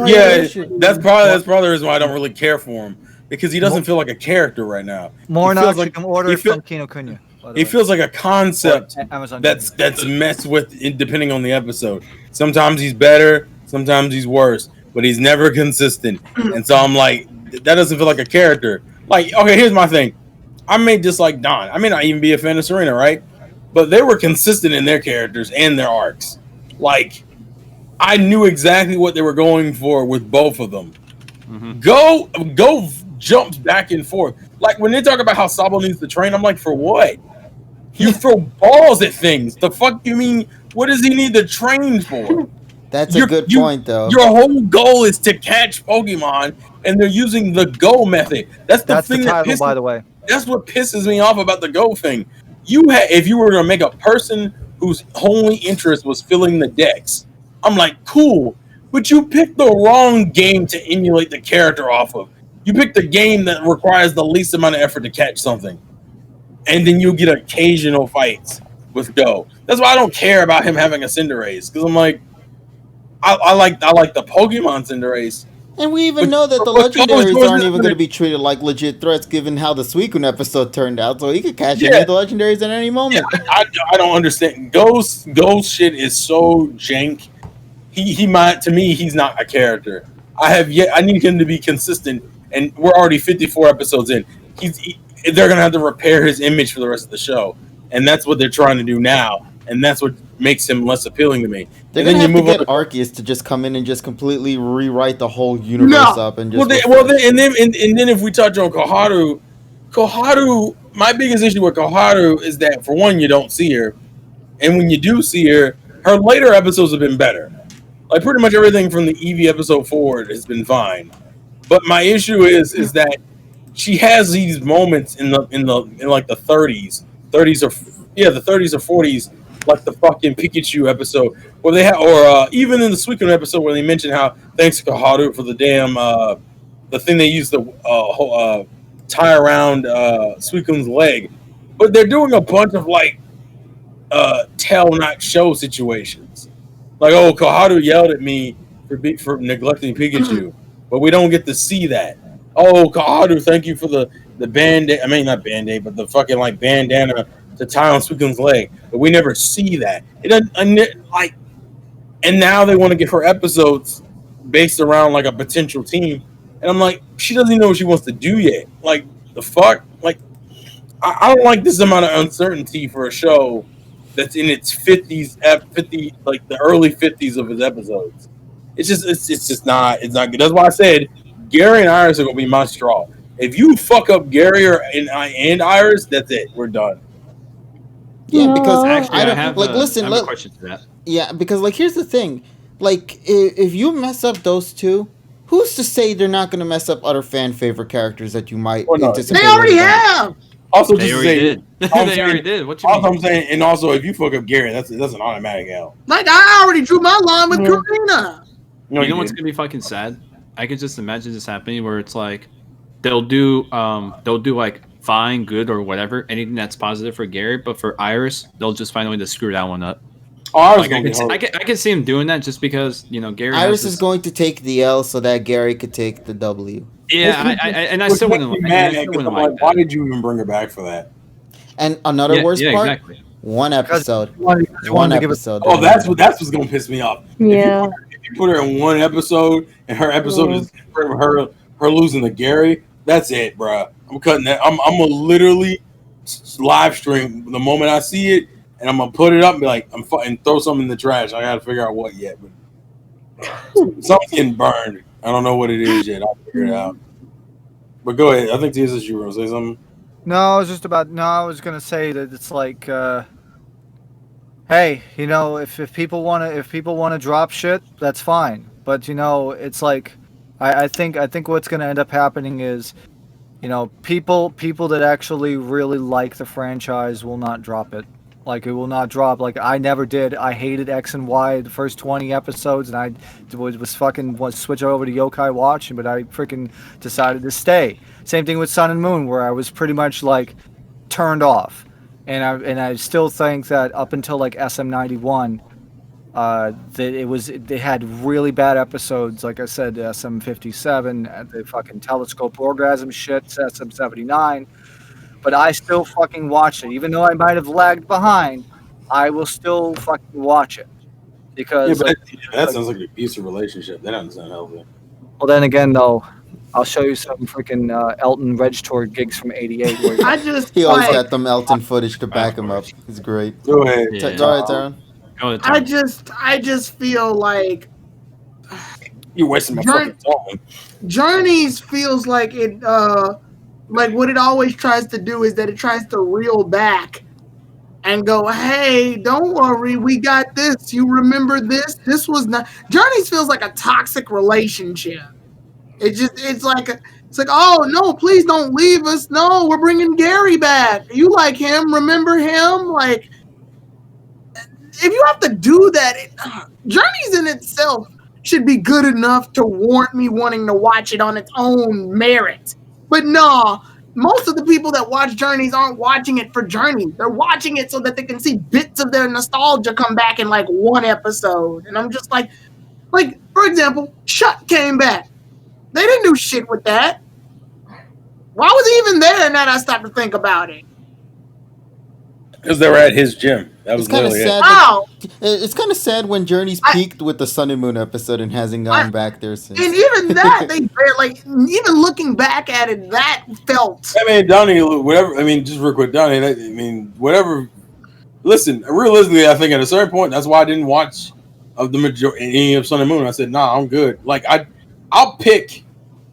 probably the reason why I don't really care for him. Because he doesn't feel like a character right now. More knowledge like, order from Kino Kunya. He feels like a concept that's messed with depending on the episode. Sometimes he's better, sometimes he's worse, but he's never consistent. And so I'm like, that doesn't feel like a character. Like, okay, here's my thing. I may dislike Don. I may not even be a fan of Serena, right? But they were consistent in their characters and their arcs. Like, I knew exactly what they were going for with both of them. Mm-hmm. Go jumps back and forth. Like when they talk about how Sobble needs to train, I'm like, for what? You throw balls at things. The fuck you mean? What does he need to train for? That's a good point, though. Your whole goal is to catch Pokemon, and they're using the Go method. That's the title, by the way. That's what pisses me off about the Go thing. If you were going to make a person whose only interest was filling the decks, I'm like, cool. But you picked the wrong game to emulate the character off of. You picked the game that requires the least amount of effort to catch something. And then you get occasional fights with Go. That's why I don't care about him having a Cinderace. Because I'm like, I like the Pokemon Cinderace. And we even know that the legendaries aren't even going to be treated like legit threats given how the Suicune episode turned out. So he could catch any of the legendaries at any moment. Yeah, I don't understand. Go's shit is so jank. He might, to me, he's not a character. I need him to be consistent. And we're already 54 episodes in. They're going to have to repair his image for the rest of the show. And that's what they're trying to do now. and that's what makes him less appealing to me. They're and gonna then have to get Arceus to just come in and just completely rewrite the whole universe up and just. And then if we touch on Koharu, my biggest issue with Koharu is that for one, you don't see her, and when you do see her, her later episodes have been better. Like pretty much everything from the Eevee episode forward has been fine. But my issue is that she has these moments in like the 30s or 40s, like the fucking Pikachu episode where they have, or even in the Suicune episode where they mention how thanks to Koharu for the damn the thing they used to tie around Suicune's leg, but they're doing a bunch of like tell not show situations. Like, oh, Koharu yelled at me for neglecting Pikachu, but we don't get to see that. Oh, Koharu, thank you for the band-aid. I mean, not band-aid, but the fucking like bandana to tie on Suicune's leg. But we never see that. It doesn't like. And now they want to give her episodes based around like a potential team, and I'm like, she doesn't even know what she wants to do yet. Like the fuck, like I don't like this amount of uncertainty for a show that's in its 50s, like the early 50s of its episodes. It's just not good. That's why I said Gary and Iris are gonna be my straw. If you fuck up Gary and Iris, that's it. We're done. Yeah, because actually, I have a question to that. Yeah, because like here's the thing, like if you mess up those two, who's to say they're not gonna mess up other fan favorite characters that you might anticipate? They already have. Also, they already did. What you mean? I'm saying, and also, if you fuck up Gary, that's an automatic L. Like I already drew my line with Karina. No, you know what's gonna be fucking sad? I can just imagine this happening where it's like they'll do like fine, good, or whatever, anything that's positive for Gary, but for Iris, they'll just find a way to screw that one up. Oh, like, I can see him doing that just because Gary. Iris is going to take the L so that Gary could take the W. Yeah, I still wouldn't like that. Why did you even bring her back for that? And another worst part, exactly. One episode. Oh, that's what's gonna piss me off. Yeah. If you put her in one episode and her episode is her losing to Gary, that's it, bro. I'm cutting that. I'm gonna literally live stream the moment I see it, and I'm gonna put it up and be like, and throw something in the trash. I gotta figure out what yet, but something's getting burned. I don't know what it is yet. I'll figure it out. But go ahead. I think TSS, you were gonna say something. No, I was gonna say that it's like, hey, if people wanna drop shit, that's fine. But it's like, I think what's gonna end up happening is, people that actually really like the franchise will not drop it. Like, it will not drop. Like, I never did. I hated X and Y the first 20 episodes, and I was switch over to Yokai Watch, but I freaking decided to stay. Same thing with Sun and Moon, where I was pretty much like turned off, and I still think that up until like SM91, that they had really bad episodes. Like I said, SM57, the fucking telescope orgasm shit, SM79. But I still fucking watch it. Even though I might have lagged behind, I will still fucking watch it. Because that sounds like an abusive relationship. That doesn't sound healthy. Well, then again, though, I'll show you some freaking Elton Reg Tour gigs from '88. He always got them Elton footage to back him up. It's great. Go ahead. Go ahead, Taron. I just feel like you're wasting my fucking time. Journeys feels like it. Like what it always tries to do is that it tries to reel back and go, hey, don't worry, we got this. You remember this? This was not. Journeys feels like a toxic relationship. It's like, oh no, please don't leave us. No, we're bringing Gary back. You like him? Remember him? Like, if you have to do that, Journeys in itself should be good enough to warrant me wanting to watch it on its own merit. But no, most of the people that watch Journeys aren't watching it for Journeys. They're watching it so that they can see bits of their nostalgia come back in like one episode. And I'm just like, for example, Shut came back. They didn't do shit with that. Why was he even there? And then I stopped to think about it. Because they were at his gym. That was kind of sad. Wow. It's kind of sad when Journeys peaked with the Sun and Moon episode and hasn't gone back there since. And even that, even looking back at it, that felt. I mean, Donnie, whatever. I mean, just real quick, Donnie. Whatever listen, realistically, I think at a certain point, that's why I didn't watch of the majority any of Sun and Moon. I said, nah, I'm good. Like I'll pick.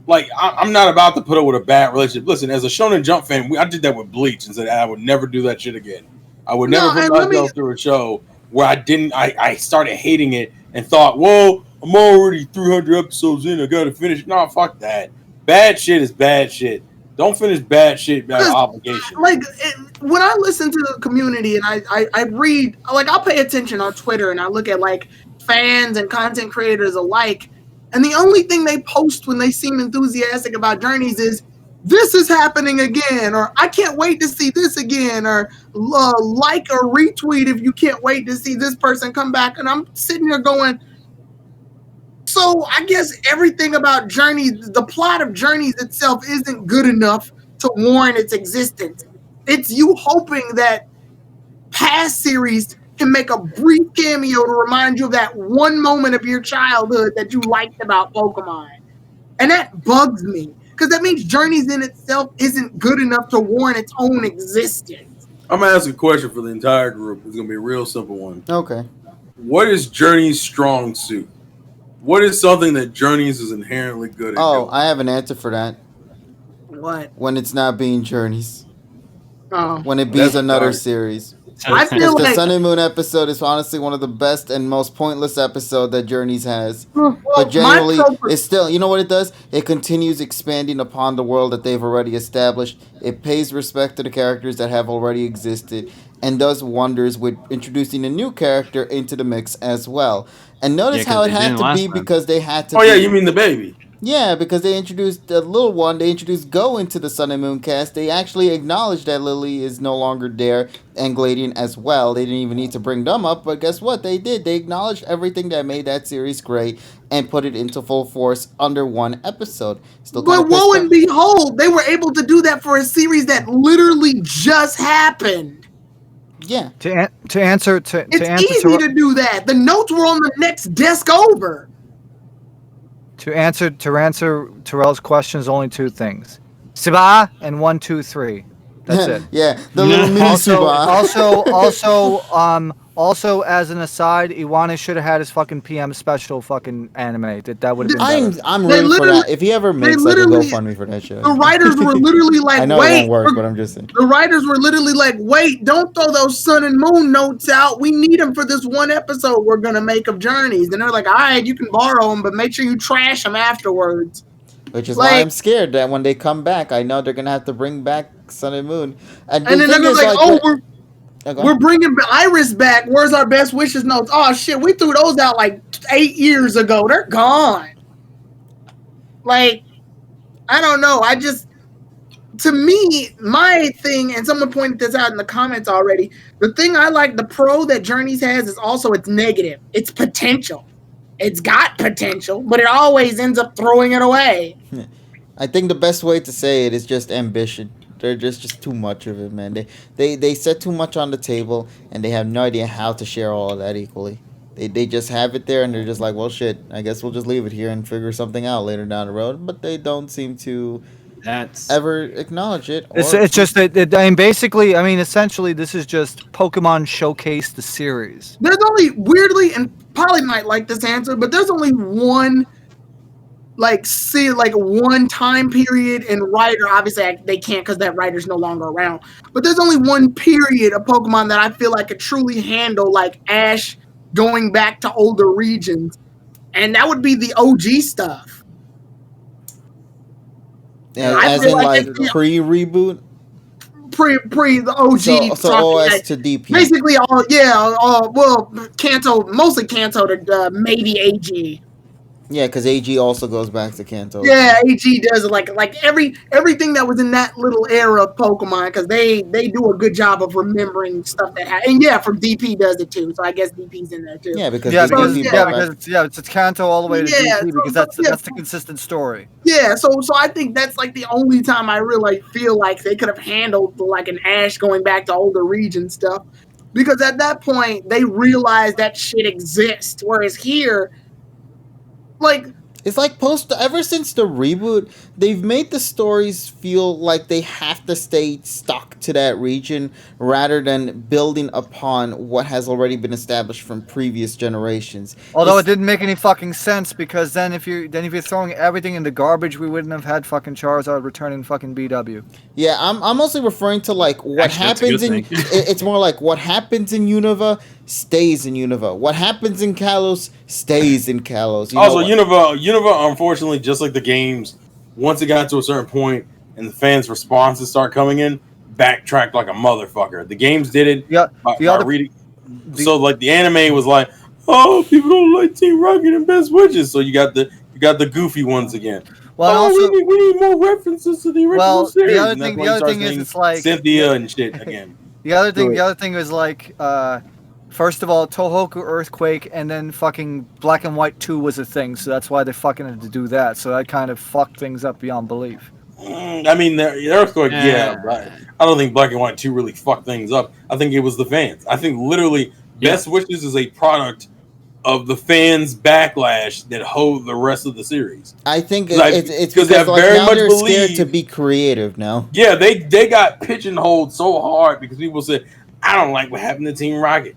Like I'm not about to put up with a bad relationship. Listen, as a Shonen Jump fan, I did that with Bleach and said I would never do that shit again. I would never put myself through a show where I started hating it and thought, whoa, I'm already 300 episodes in. I gotta finish. No, fuck that. Bad shit is bad shit. Don't finish bad shit by obligation. Like when I listen to the community and I read, like I'll pay attention on Twitter and I look at like fans and content creators alike, and the only thing they post when they seem enthusiastic about Journeys is this is happening again, or I can't wait to see this again, or like or retweet if you can't wait to see this person come back. And I'm sitting here going, so I guess everything about Journeys, the plot of Journeys itself isn't good enough to warrant its existence. It's you hoping that past series can make a brief cameo to remind you of that one moment of your childhood that you liked about Pokemon. And that bugs me, because that means Journeys in itself isn't good enough to warrant its own existence. I'm going to ask a question for the entire group. It's going to be a real simple one. Okay. What is Journeys' strong suit? What is something that Journeys is inherently good at? Oh, I have an answer for that. What? When it's not being Journeys. Oh. When it beats another series. I feel the like Sun and Moon episode is honestly one of the best and most pointless episode that Journeys has. Well, but generally, it's still, you know what it does? It continues expanding upon the world that they've already established. It pays respect to the characters that have already existed and does wonders with introducing a new character into the mix as well. And notice how it had to be because they had to. Oh yeah, you mean the baby? Yeah, because they introduced the little one. They introduced Go into the Sun and Moon cast. They actually acknowledged that Lily is no longer there and Gladian as well. They didn't even need to bring them up, but guess what? They did. They acknowledged everything that made that series great and put it into full force under one episode. But woe and behold, they were able to do that for a series that literally just happened. Yeah. To answer it's easy to do that. The notes were on the next desk over. To answer Terrell's questions, only two things: Siba and 1, 2, 3. That's it. Yeah, the little mini Siba. Also, as an aside, Iwata should have had his fucking PM special fucking anime. That would have been better. I'm rooting for that. If he ever makes like a GoFundMe for that shit. The writers were literally like, I know it won't work, but I'm just saying. The writers were literally like, wait, don't throw those Sun and Moon notes out. We need them for this one episode we're going to make of Journeys. And they're like, all right, you can borrow them, but make sure you trash them afterwards. Which is why I'm scared that when they come back, I know they're going to have to bring back Sun and Moon. And then they're like, we're bringing Iris back. Where's our best wishes notes? Oh, shit, we threw those out like 8 years ago. They're gone. Like, I don't know. To me, my thing, and someone pointed this out in the comments already, the thing I like, the pro that Journeys has is also its negative. It's potential. It's got potential, but it always ends up throwing it away. I think the best way to say it is just ambition. They're just too much of it, man. They set too much on the table, and they have no idea how to share all of that equally. They just have it there, and they're just like, well, shit, I guess we'll just leave it here and figure something out later down the road. But they don't seem to ever acknowledge it. It's just that, basically, essentially, this is just Pokemon Showcase the series. There's only, weirdly, and Polly might like this answer, but there's only one one time period in writer. Obviously they can't because that writer's no longer around, but there's only one period of Pokemon that I feel like could truly handle like Ash going back to older regions, and that would be the OG stuff. Yeah, as in like pre-reboot? Pre the OG. So OS to DP. Basically Kanto, mostly Kanto to maybe AG. Yeah, because AG also goes back to Kanto. Yeah, AG does like everything that was in that little era of Pokemon, because they do a good job of remembering stuff that happened. And yeah, from DP does it too. So I guess DP's in there too. Yeah, because it's Kanto all the way to DP because that's the consistent story. Yeah, so I think that's like the only time I really feel like they could have handled like an Ash going back to older region stuff, because at that point they realized that shit exists. Whereas here, like, It's like ever since the reboot, they've made the stories feel like they have to stay stuck to that region rather than building upon what has already been established from previous generations. Although it didn't make any fucking sense, because then if you're throwing everything in the garbage, we wouldn't have had fucking Charizard returning fucking BW. Yeah, I'm mostly referring to like what happens in. It's more like what happens in Unova stays in Unova. What happens in Kalos stays in Kalos. Also, Unova, unfortunately, just like the games, once it got to a certain point and the fans' responses start coming in, backtracked like a motherfucker. The games did it. Yeah. By reading. So like the anime was like, oh, people don't like Team Rocket and Best Wishes. So you got the goofy ones again. Well, also, we need more references to the original series. The other thing is, it's like Cynthia and shit again. The other thing is like, first of all, Tohoku Earthquake, and then fucking Black and White 2 was a thing, so that's why they fucking had to do that. So that kind of fucked things up beyond belief. I mean, the Earthquake, but I don't think Black and White 2 really fucked things up. I think it was the fans. I think literally Best Wishes is a product of the fans' backlash that hold the rest of the series. I think it's because like now they're scared to be creative now. Yeah, they got pigeonholed so hard because people said, I don't like what happened to Team Rocket.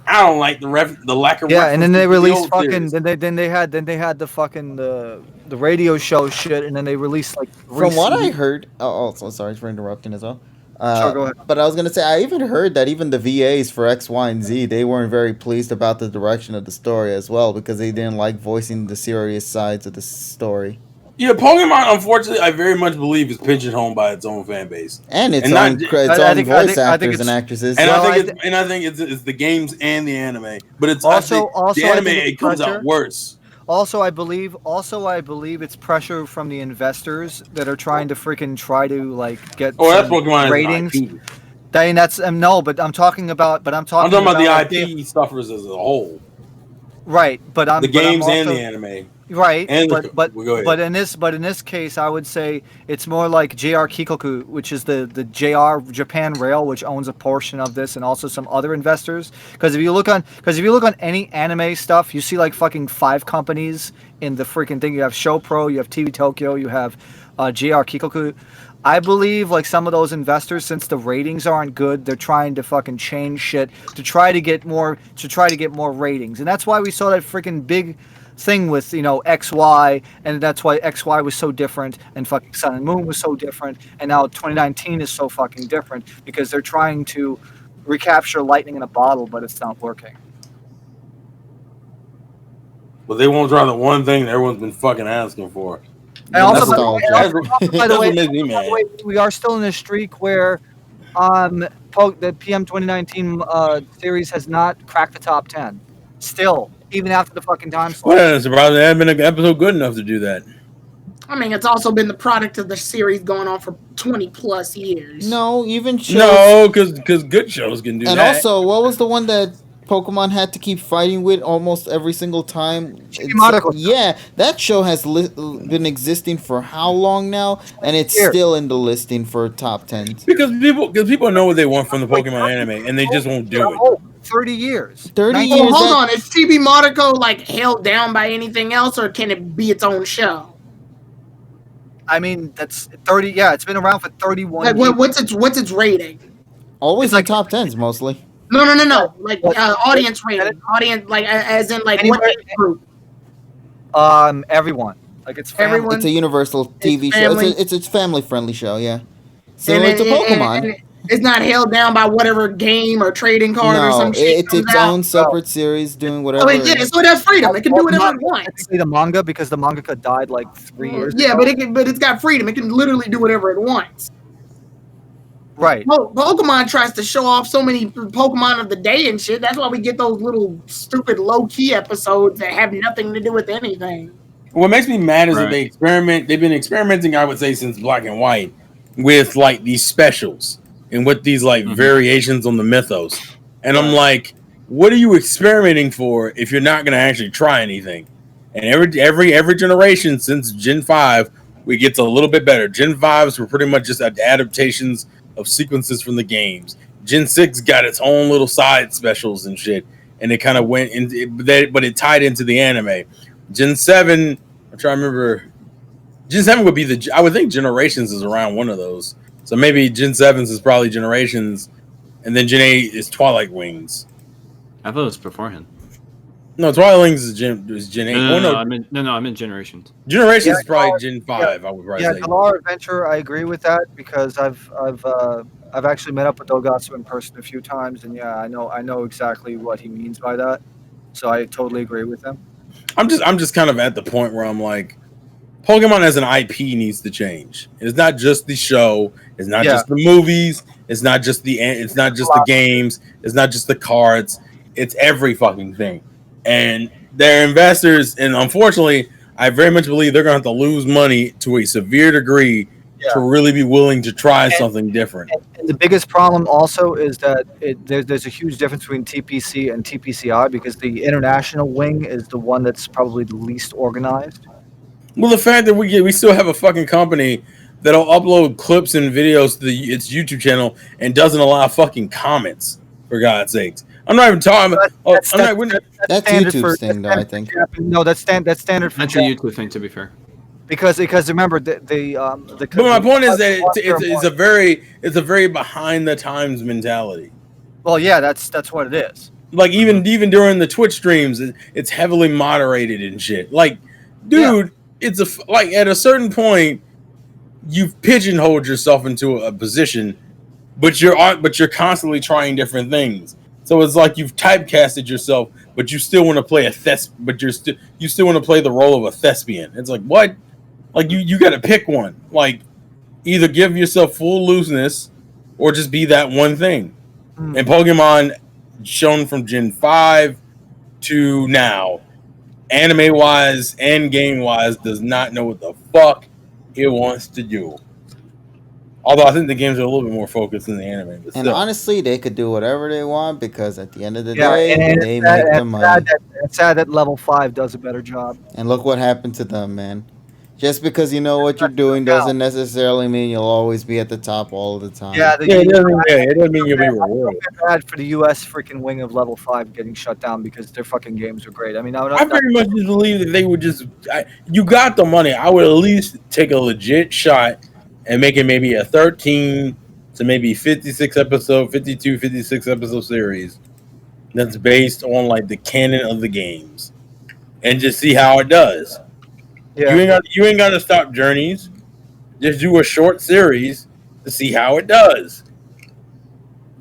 I don't like the lack of and then they released fucking then they had the fucking the radio show shit, and then they released like from what I heard. So sorry for interrupting as well. Sure, go ahead. But I was gonna say, I even heard that even the VAs for X, Y, and Z, they weren't very pleased about the direction of the story as well, because they didn't like voicing the serious sides of the story. Yeah, Pokemon, unfortunately, I very much believe is pigeonholed by its own fan base and its own voice actors and actresses. And I think it's the games and the anime, but it's also the anime it comes out worse. Also, I believe it's pressure from the investors that are trying to freaking try to like get that's Pokemon ratings. That's but I'm talking about the IP suffers as a whole. Right, but the games and the anime. Right, and but in this case, I would say it's more like JR Kikoku, which is the JR Japan Rail, which owns a portion of this, and also some other investors. Because if you look on any anime stuff, you see like fucking 5 companies in the freaking thing. You have ShowPro, you have TV Tokyo, you have JR Kikoku. I believe like some of those investors, since the ratings aren't good, they're trying to fucking change shit to try to get more ratings, and that's why we saw that freaking big thing with XY, and that's why XY was so different, and fucking Sun and Moon was so different, and now 2019 is so fucking different because they're trying to recapture lightning in a bottle, but it's not working. But they won't try the one thing that everyone's been fucking asking for. And also, by the way, we are still in a streak where the PM 2019 series has not cracked the top 10. Still, even after the fucking time slot. Well, it's surprising there hasn't been an episode good enough to do that. I mean, it's also been the product of the series going on for 20 plus years. No, even shows. No, because good shows can do that. And also, what was the one that Pokemon had to keep fighting with almost every single time? Yeah, that show has been existing for how long now, and it's still in the listing for top 10. Because people know what they want from the Pokemon anime, and they just won't do it. 30 years. 30 years. Well, hold on, is Chibi Madoka like held down by anything else, or can it be its own show? I mean, that's 30. Yeah, it's been around for 31 years. What's its rating? Always like top 10s mostly. No. Like audience rating. Audience, like as in like what age group? Everyone. Like it's family. Everyone. It's a universal TV show. It's a family friendly show. Yeah. Similar to Pokemon. And it's not held down by whatever game or trading card or some shit. It's its own separate series doing whatever. So it has freedom. It can do whatever it wants. The manga, because the mangaka died like 3 years ago. Yeah, but it's got freedom. It can literally do whatever it wants. Right. Pokemon tries to show off so many Pokemon of the day and shit. That's why we get those little stupid low-key episodes that have nothing to do with anything. What makes me mad is that they've been experimenting, I would say, since Black and White, with like these specials and with these like variations on the mythos. And I'm like, what are you experimenting for if you're not going to actually try anything? And every generation since Gen 5, we get a little bit better. Gen 5s were pretty much just adaptations of sequences from the games. Gen 6 got its own little side specials and shit, and it kind of went into, but it tied into the anime. Gen 7 I'm trying to remember. Gen 7 would be I would think Generations is around one of those. So maybe Gen 7's is probably Generations, and then Gen 8 is Twilight Wings. I thought it was beforehand. No, Twilight Wings is Gen 8. No, I'm in Generations. Generations is probably Gen 5, I would probably say. Galar Adventure, I agree with that because I've actually met up with Elgato in person a few times, and yeah, I know exactly what he means by that. So I totally agree with him. I'm just kind of at the point where I'm like, Pokemon as an IP needs to change. It's not just the show. It's not just the movies. It's not just the games. It's not just the cards. It's every fucking thing. And their investors, and unfortunately, I very much believe they're going to have to lose money to a severe degree to really be willing to try something different. And the biggest problem also is that there's a huge difference between TPC and TPCI because the international wing is the one that's probably the least organized. Well, the fact that we still have a fucking company that'll upload clips and videos to its YouTube channel and doesn't allow fucking comments, for God's sakes. I'm not even talking about. That's YouTube's thing, though. I think. No, that's standard for. That's a YouTube thing, to be fair. Because remember the But my point is that it's a very behind the times mentality. Well, yeah, that's what it is. Like even during the Twitch streams, it's heavily moderated and shit. Like, dude. Yeah. It's like at a certain point, you've pigeonholed yourself into a position, but you're constantly trying different things. So it's like you've typecasted yourself, but you still want to play you still want to play the role of a thespian. It's like what? Like you got to pick one. Like either give yourself full looseness, or just be that one thing. And Pokemon, shown from Gen 5 to now, anime wise and game wise, does not know what the fuck it wants to do. Although I think the games are a little bit more focused than the anime. But and honestly, they could do whatever they want because at the end of the day, they make the money. It's sad that Level 5 does a better job. And look what happened to them, man. Just because you know what you're doing doesn't necessarily mean you'll always be at the top all the time. It doesn't mean you'll be rewarded. I feel bad for the U.S. freaking wing of Level 5 getting shut down because their fucking games are great. I mean, I very much believe that they would just. You got the money. I would at least take a legit shot and make it maybe a 13 to maybe 56 episode series that's based on like the canon of the games, and just see how it does. Yeah. You ain't got to stop Journeys. Just do a short series to see how it does.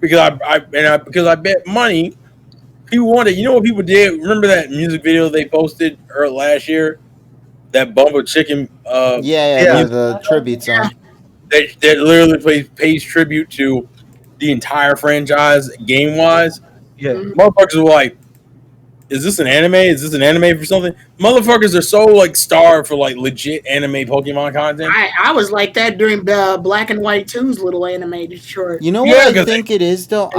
Because I bet money people wanted. You know what people did? Remember that music video they posted last year? That Bumble Chicken. The tribute song. That literally pays tribute to the entire franchise game wise. Yeah, motherfuckers were like, is this an anime? Is this an anime for something? Motherfuckers are so like starved for like legit anime Pokemon content. I was like that during Black and White 2's little animated short. You know what I think it is though?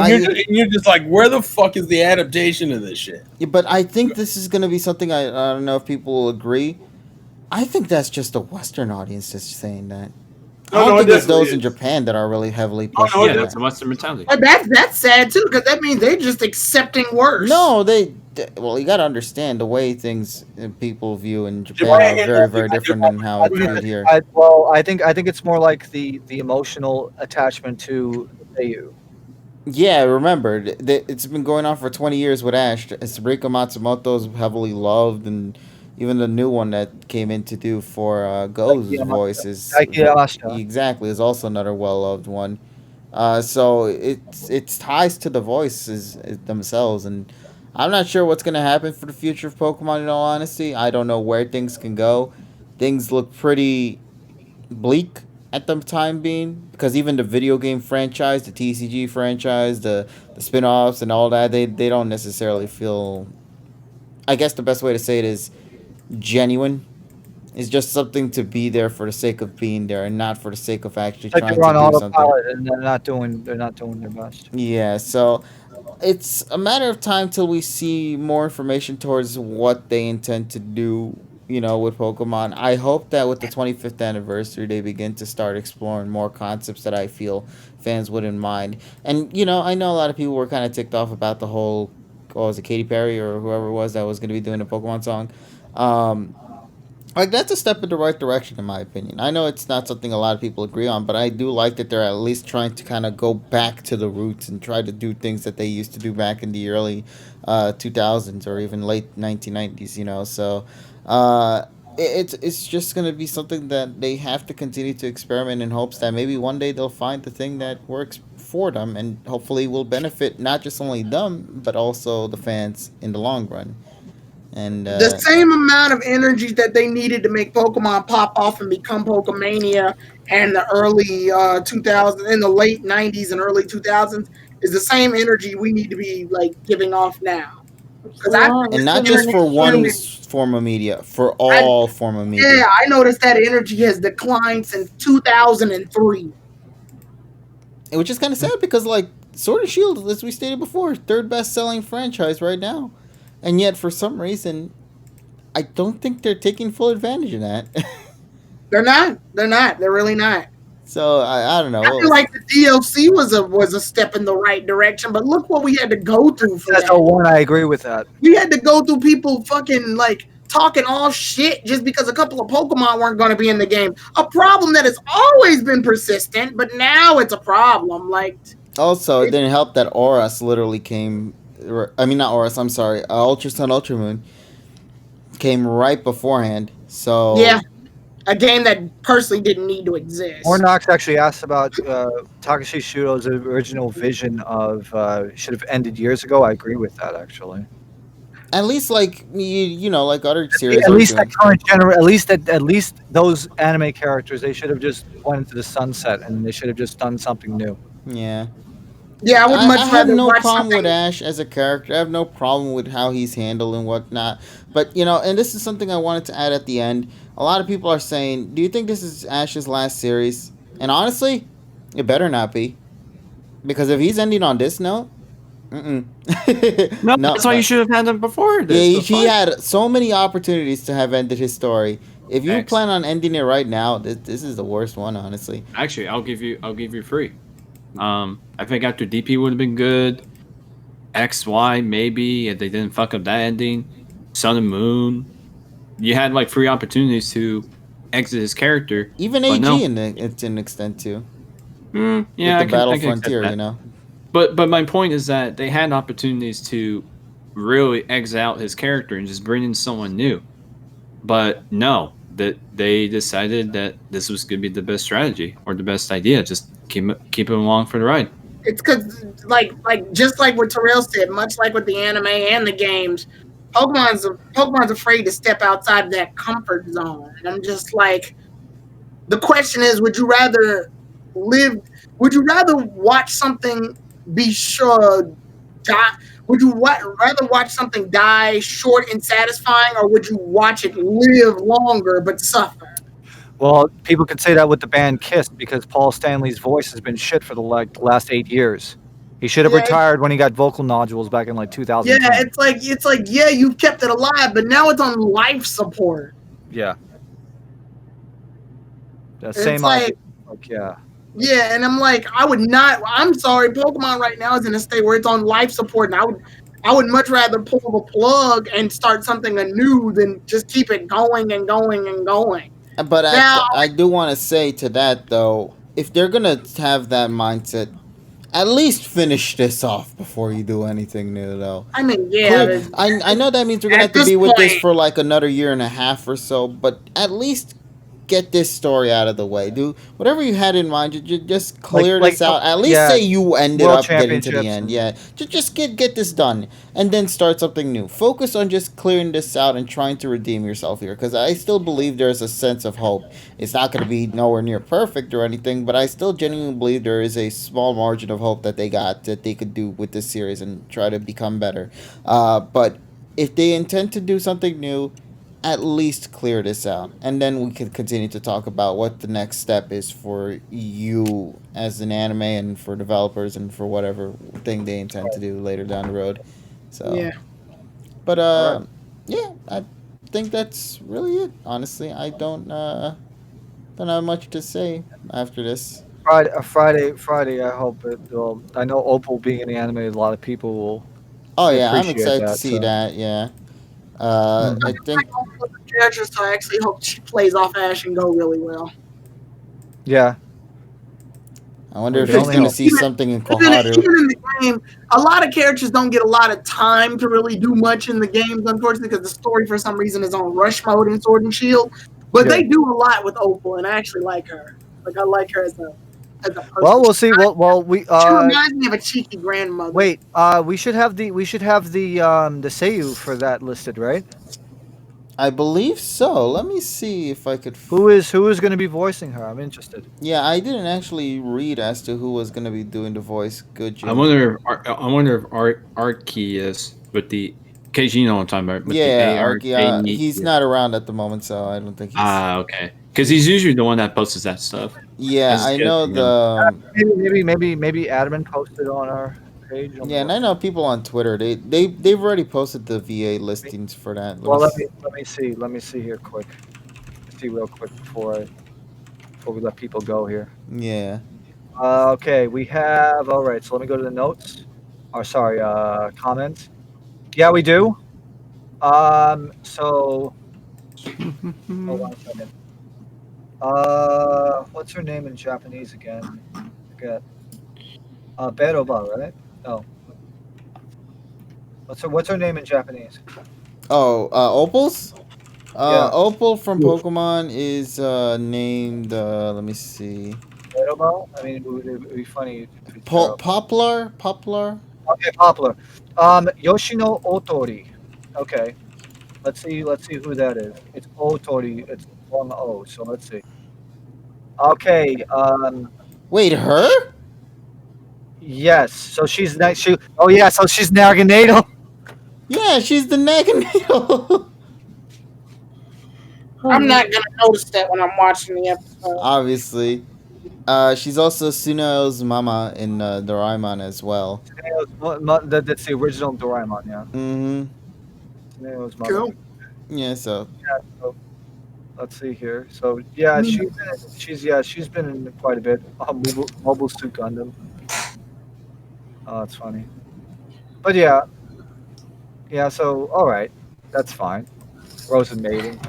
You're just like, where the fuck is the adaptation of this shit? Yeah, but I think this is gonna be something I don't know if people will agree. I think that's just a Western audience that's saying that. I don't think it's those in Japan that are really heavily pushing. Yeah, that's a Western mentality. But that's sad too, because that means they're just accepting worse. No, well, you got to understand the way things people view in Japan are very, very different than how it's viewed here. I think it's more like the emotional attachment to Ayu. Yeah, remember, it's been going on for 20 years with Ash. Sabrina Matsumoto is heavily loved, and even the new one that came in to do for Go's voice is exactly is also another well-loved one. So it's ties to the voices themselves, and I'm not sure what's going to happen for the future of Pokemon, in all honesty. I don't know where things can go. Things look pretty bleak at the time being, because even the video game franchise, the TCG franchise, the spin-offs and all that, they don't necessarily feel... I guess the best way to say it is genuine. It's just something to be there for the sake of being there and not for the sake of actually trying to do something. And they're not doing their best. Yeah, so... it's a matter of time till we see more information towards what they intend to do, with Pokemon. I hope that with the 25th anniversary, they begin to start exploring more concepts that I feel fans wouldn't mind. And, I know a lot of people were kind of ticked off about the whole, what was it, Katy Perry or whoever it was that was going to be doing a Pokemon song. like that's a step in the right direction in my opinion. I know it's not something a lot of people agree on, but I do like that they're at least trying to kind of go back to the roots and try to do things that they used to do back in the early 2000s or even late 1990s. So it's just gonna be something that they have to continue to experiment in hopes that maybe one day they'll find the thing that works for them and hopefully will benefit not just only them but also the fans in the long run. And The same amount of energy that they needed to make Pokemon pop off and become Pokemania and the early 2000s, in the late 90s and early 2000s, is the same energy we need to be like giving off now. Because and not just for one form of media, for all form of media. Yeah, I noticed that energy has declined since 2003. Which is kind of sad because, like, Sword and Shield, as we stated before, third best selling franchise right now. And yet, for some reason, I don't think they're taking full advantage of that. They're not. They're really not. So I don't know. I feel like the DLC was a step in the right direction, but look what we had to go through for That's that. all one. I agree with that. We had to go through people fucking like talking all shit just because a couple of Pokemon weren't going to be in the game. A problem that has always been persistent, but now it's a problem. Like, also, it didn't help that Oras literally came. I mean, not Oras. I'm sorry. Ultra Sun, Ultra Moon came right beforehand. So yeah. A game that personally didn't need to exist. Ornox actually asked about Takashi Shudo's original vision of should have ended years ago. I agree with that, actually. At least, like like other series. At least that current generation. At least those anime characters, they should have just went into the sunset, and they should have just done something new. Yeah. Yeah, I would much rather have no watch problem something. with Ash as a character. I have no problem with how he's handled and whatnot. But and this is something I wanted to add at the end. A lot of people are saying, "Do you think this is Ash's last series?" And honestly, it better not be, because if he's ending on this note, no, that's why you should have had him before this. Yeah, he had so many opportunities to have ended his story. If you plan on ending it right now, this is the worst one, honestly. Actually, I'll give you free. I think after DP would have been good. XY maybe if they didn't fuck up that ending. Sun and Moon. You had like 3 opportunities to exit his character. Even AG to an extent too. Yeah, with the Battle Frontier, But my point is that they had opportunities to really exit out his character and just bring in someone new. But no, that they decided that this was going to be the best strategy or the best idea. Just keep him along for the ride. It's because, like just like what Terrell said, much like with the anime and the games, Pokemon's afraid to step outside of that comfort zone. And I'm just like, the question is, would you rather watch something be sure die? Would you rather watch something die short and satisfying, or would you watch it live longer but suffer? Well, people could say that with the band Kiss, because Paul Stanley's voice has been shit for the last 8 years. He should have retired when he got vocal nodules back in 2010. Yeah, it's like yeah, you've kept it alive, but now it's on life support. Yeah. The same like, yeah. Yeah, and I'm like, I'm sorry, Pokemon right now is in a state where it's on life support, and I would much rather pull the plug and start something anew than just keep it going and going and going. But now, I do want to say to that, though, if they're going to have that mindset, at least finish this off before you do anything new, though. I mean, yeah. I know that means we're going to have to be with this for like another year and a half or so, but at least get this story out of the way. Do whatever you had in mind. Just clear this out. At least say you ended up getting to the end. Yeah, just get this done and then start something new. Focus on just clearing this out and trying to redeem yourself here, because I still believe there's a sense of hope. It's not going to be nowhere near perfect or anything, but I still genuinely believe there is a small margin of hope that they could do with this series and try to become better. But if they intend to do something new, at least clear this out, and then we can continue to talk about what the next step is for you as an anime and for developers and for whatever thing they intend to do later down the road. So yeah, but yeah, I think that's really it. Honestly, I don't have much to say after this. Friday. I hope it will. I know Opal being in the anime, a lot of people will. Oh yeah, I'm excited to see that. Yeah. I think character, so I actually hope she plays off Ash and Go really well. Yeah. I wonder if she's going to see something in Koharu. Even in the game, a lot of characters don't get a lot of time to really do much in the games, unfortunately, because the story for some reason is on rush mode in Sword and Shield. But they do a lot with Opal, and I actually like her. Like I like her as a person. Well, we'll see. Well, we. She reminds me of a cheeky grandmother. Wait. We should have the Seiyu for that listed, right? I believe so. Let me see if I could. Who is going to be voicing her? I'm interested. Yeah, I didn't actually read as to who was going to be doing the voice. Good job. I wonder if Arky is with the KG. You know what I'm talking about? With yeah, Arky. He's not around at the moment, so I don't think he's. Okay. Because he's usually the one that posts that stuff. Yeah, I know the. Maybe Admin posted on our page. Yeah, and I know people on Twitter. They've already posted the VA listings for that. Well, let me see. Let me see here quick. See real quick before we let people go here. Yeah. Okay, we have. All right, so let me go to the notes. Or sorry, comments. Yeah, we do. So. Hold on a second. What's her name in Japanese again? I forget. Beroba, right? No. What's her name in Japanese? Oh, Opal's? Yeah. Opal from Pokemon is named. Let me see. Beroba? I mean, it would be funny. Poplar. Okay, Poplar. Yoshino Otori. Okay. Let's see who that is. It's Otori. It's one O. So let's see. Okay. Wait, her? Yes. So she's next. Oh yeah. So she's Naganado. Yeah, she's the Naganado. I'm not gonna notice that when I'm watching the episode. Obviously. She's also Suno's mama in Doraemon as well. That's the original Doraemon, yeah. Mm-hmm. Cool. Yeah, so. Yeah, so let's see here. So yeah, she's been in quite a bit. Mobile Suit Gundam. Oh, that's funny. But yeah. Yeah, so all right. That's fine. Rosen Maiden.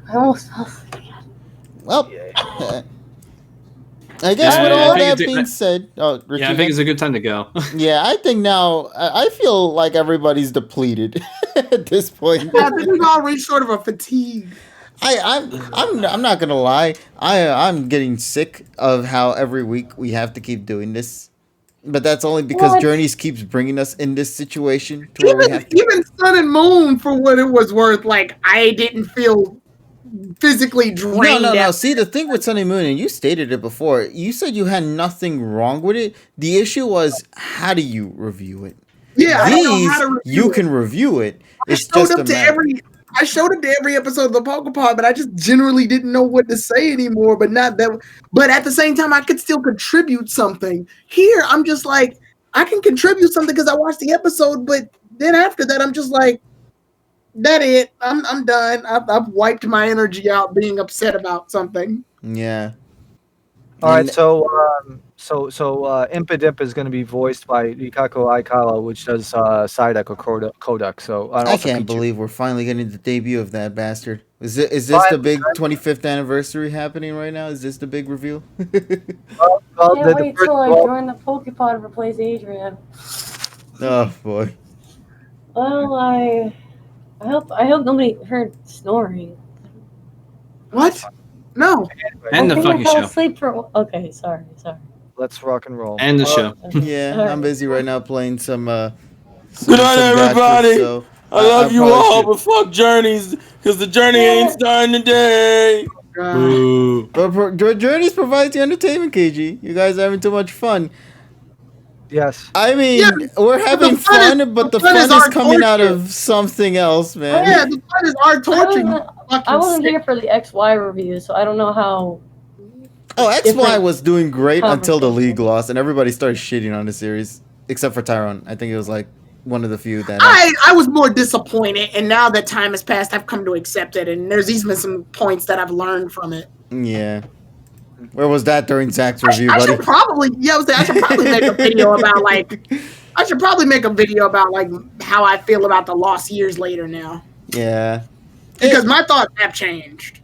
I almost fell asleep again. Well, Yeah. I guess with all that being said, Richie, I think it's a good time to go. Yeah, I think now I feel like everybody's depleted at this point. Yeah, I think we've all reached sort of a fatigue. I'm not gonna lie. I'm getting sick of how every week we have to keep doing this. But that's only because Journeys keeps bringing us in this situation to where we have to. Even Sun and Moon, for what it was worth, like I didn't feel physically drained. No. See, the thing with Sun and Moon, and you stated it before, you said you had nothing wrong with it. The issue was, how do you review it? Yeah, I don't know how to review you can review it. It's I showed up to every episode of the PokePod, but I just generally didn't know what to say anymore. But not that. But at the same time, I could still contribute something. Here, I'm just like, I can contribute something because I watched the episode. But then after that, I'm just like, that it. I'm done. I've wiped my energy out being upset about something. Yeah. All right, so Impidimp is going to be voiced by Rikako Aikawa, which does Psyduck or Kodak. So I can't believe we're finally getting the debut of that bastard. Is this the big 25th anniversary happening right now? Is this the big reveal? Can't wait till I join the PokePod and replace Adrian. Oh boy. Well, I hope nobody heard snoring. What? No. And the fucking I fell show. asleep for. Okay, sorry. Let's rock and roll. And the show. Yeah, I'm busy right now playing some. Good night, everybody. So I love you all, but fuck Journeys, because the journey ain't starting today. But Journeys provides the entertainment, KG. You guys are having too much fun. Yes. I mean, we're having fun, but the fun is coming out of something else, man. Yeah, the fun is our torture. I wasn't here for the XY review, so I don't know how. Oh, XY was doing great until the league lost, and everybody started shitting on the series, except for Tyrone. I think it was like one of the few that. I was more disappointed, and now that time has passed, I've come to accept it, and there's even some points that I've learned from it. Yeah. Where was that during Zach's review, buddy? I should probably make a video about how I feel about the lost years later now. Yeah. Because my thoughts have changed.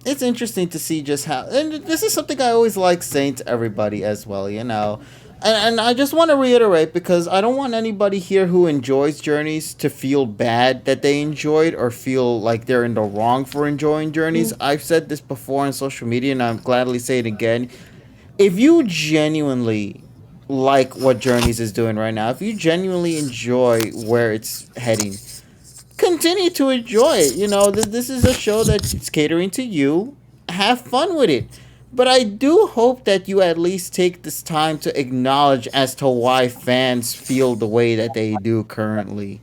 It's interesting to see just how, and this is something I always like saying to everybody as well, you know. And I just want to reiterate, because I don't want anybody here who enjoys Journeys to feel bad that they enjoyed or feel like they're in the wrong for enjoying Journeys. I've said this before on social media, and I'm gladly say it again. If you genuinely like what Journeys is doing right now, if you genuinely enjoy where it's heading, continue to enjoy it. You know, this is a show that's catering to you. Have fun with it. But I do hope that you at least take this time to acknowledge as to why fans feel the way that they do currently.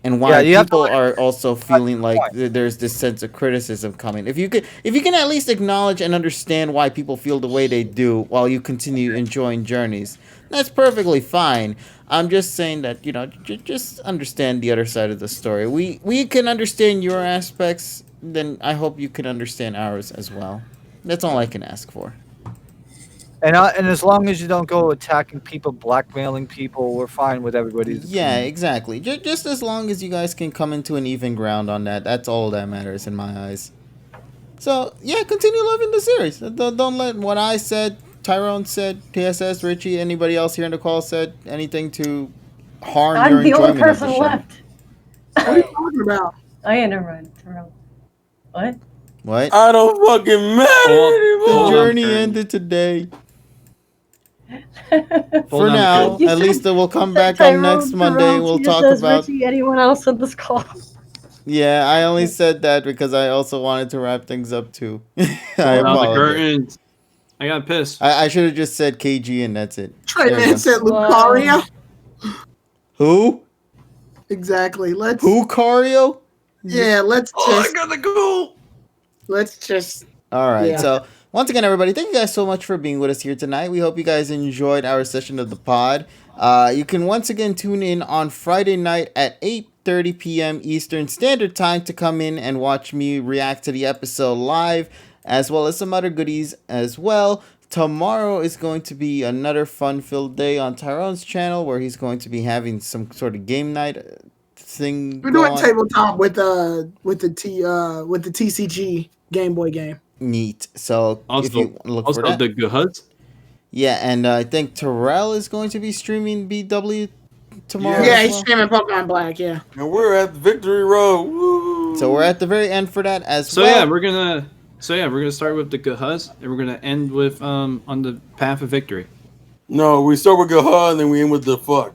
And why people are also feeling like there's this sense of criticism coming. If you can at least acknowledge and understand why people feel the way they do while you continue enjoying Journeys, that's perfectly fine. I'm just saying that, you know, just understand the other side of the story. We can understand your aspects, then I hope you can understand ours as well. That's all I can ask for. And as long as you don't go attacking people, blackmailing people, we're fine with everybody's Yeah, opinion. exactly. Just as long as you guys can come into an even ground on that, that's all that matters in my eyes. So, yeah, continue loving the series. Don't let what I said, Tyrone said, TSS, Richie, anybody else here in the call said anything to harm your enjoyment of the show. Left. What are you talking about? Oh yeah, never mind. What? What? I don't fucking matter The anymore. journey ended today. For now, at least we'll come back on next Monday. We'll talk about. Richie, anyone else on this call? Yeah, I only said that because I also wanted to wrap things up too. I apologize. I got pissed. I should have just said KG and that's it. Trey Man said Lucario. Who? Exactly. Who Cario? Yeah, let's just. I gotta go. Let's just. All right. Yeah. So once again, everybody, thank you guys so much for being with us here tonight. We hope you guys enjoyed our session of the pod. You can once again tune in on Friday night at 8:30 p.m. Eastern Standard Time to come in and watch me react to the episode live, as well as some other goodies as well. Tomorrow is going to be another fun-filled day on Tyrone's channel, where he's going to be having some sort of game night thing. We're doing tabletop with the TCG Game Boy game. Neat. So also, if you look for that, the Guhuds. Yeah, and I think Terrell is going to be streaming BW tomorrow. Yeah, he's streaming Pokemon Black. Yeah, and we're at Victory Road. Woo. So we're at the very end for that as well. Yeah, we're gonna start with the Guhuds, and we're gonna end with on the path of victory. No, we start with Gahud and then we end with the fuck.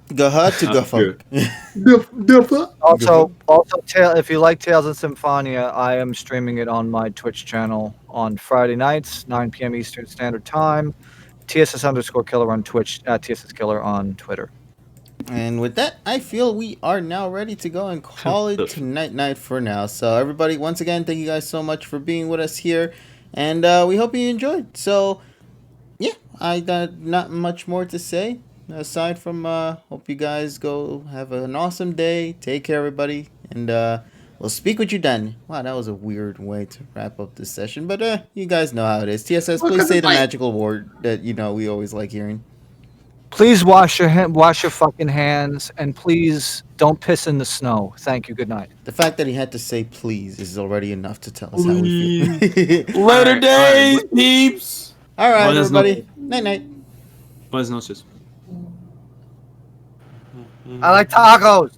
Gahud to Gafuck. Also, if you like Tales of Symphonia, I am streaming it on my Twitch channel on Friday nights, 9 p.m. Eastern Standard Time. TSS_killer on Twitch, at TSSKiller on Twitter. And with that, I feel we are now ready to go and call it night for now. So everybody, once again, thank you guys so much for being with us here, and we hope you enjoyed. So yeah, I got not much more to say. Aside from, hope you guys go have an awesome day. Take care, everybody. And we'll speak with you then. Wow, that was a weird way to wrap up this session. But you guys know how it is. TSS, please say the magical word that, you know, we always like hearing. Please wash your fucking hands. And please don't piss in the snow. Thank you. Good night. The fact that he had to say please is already enough to tell us how we feel. Later days, peeps. All right, everybody. Night-night. Buenas noches. I like tacos.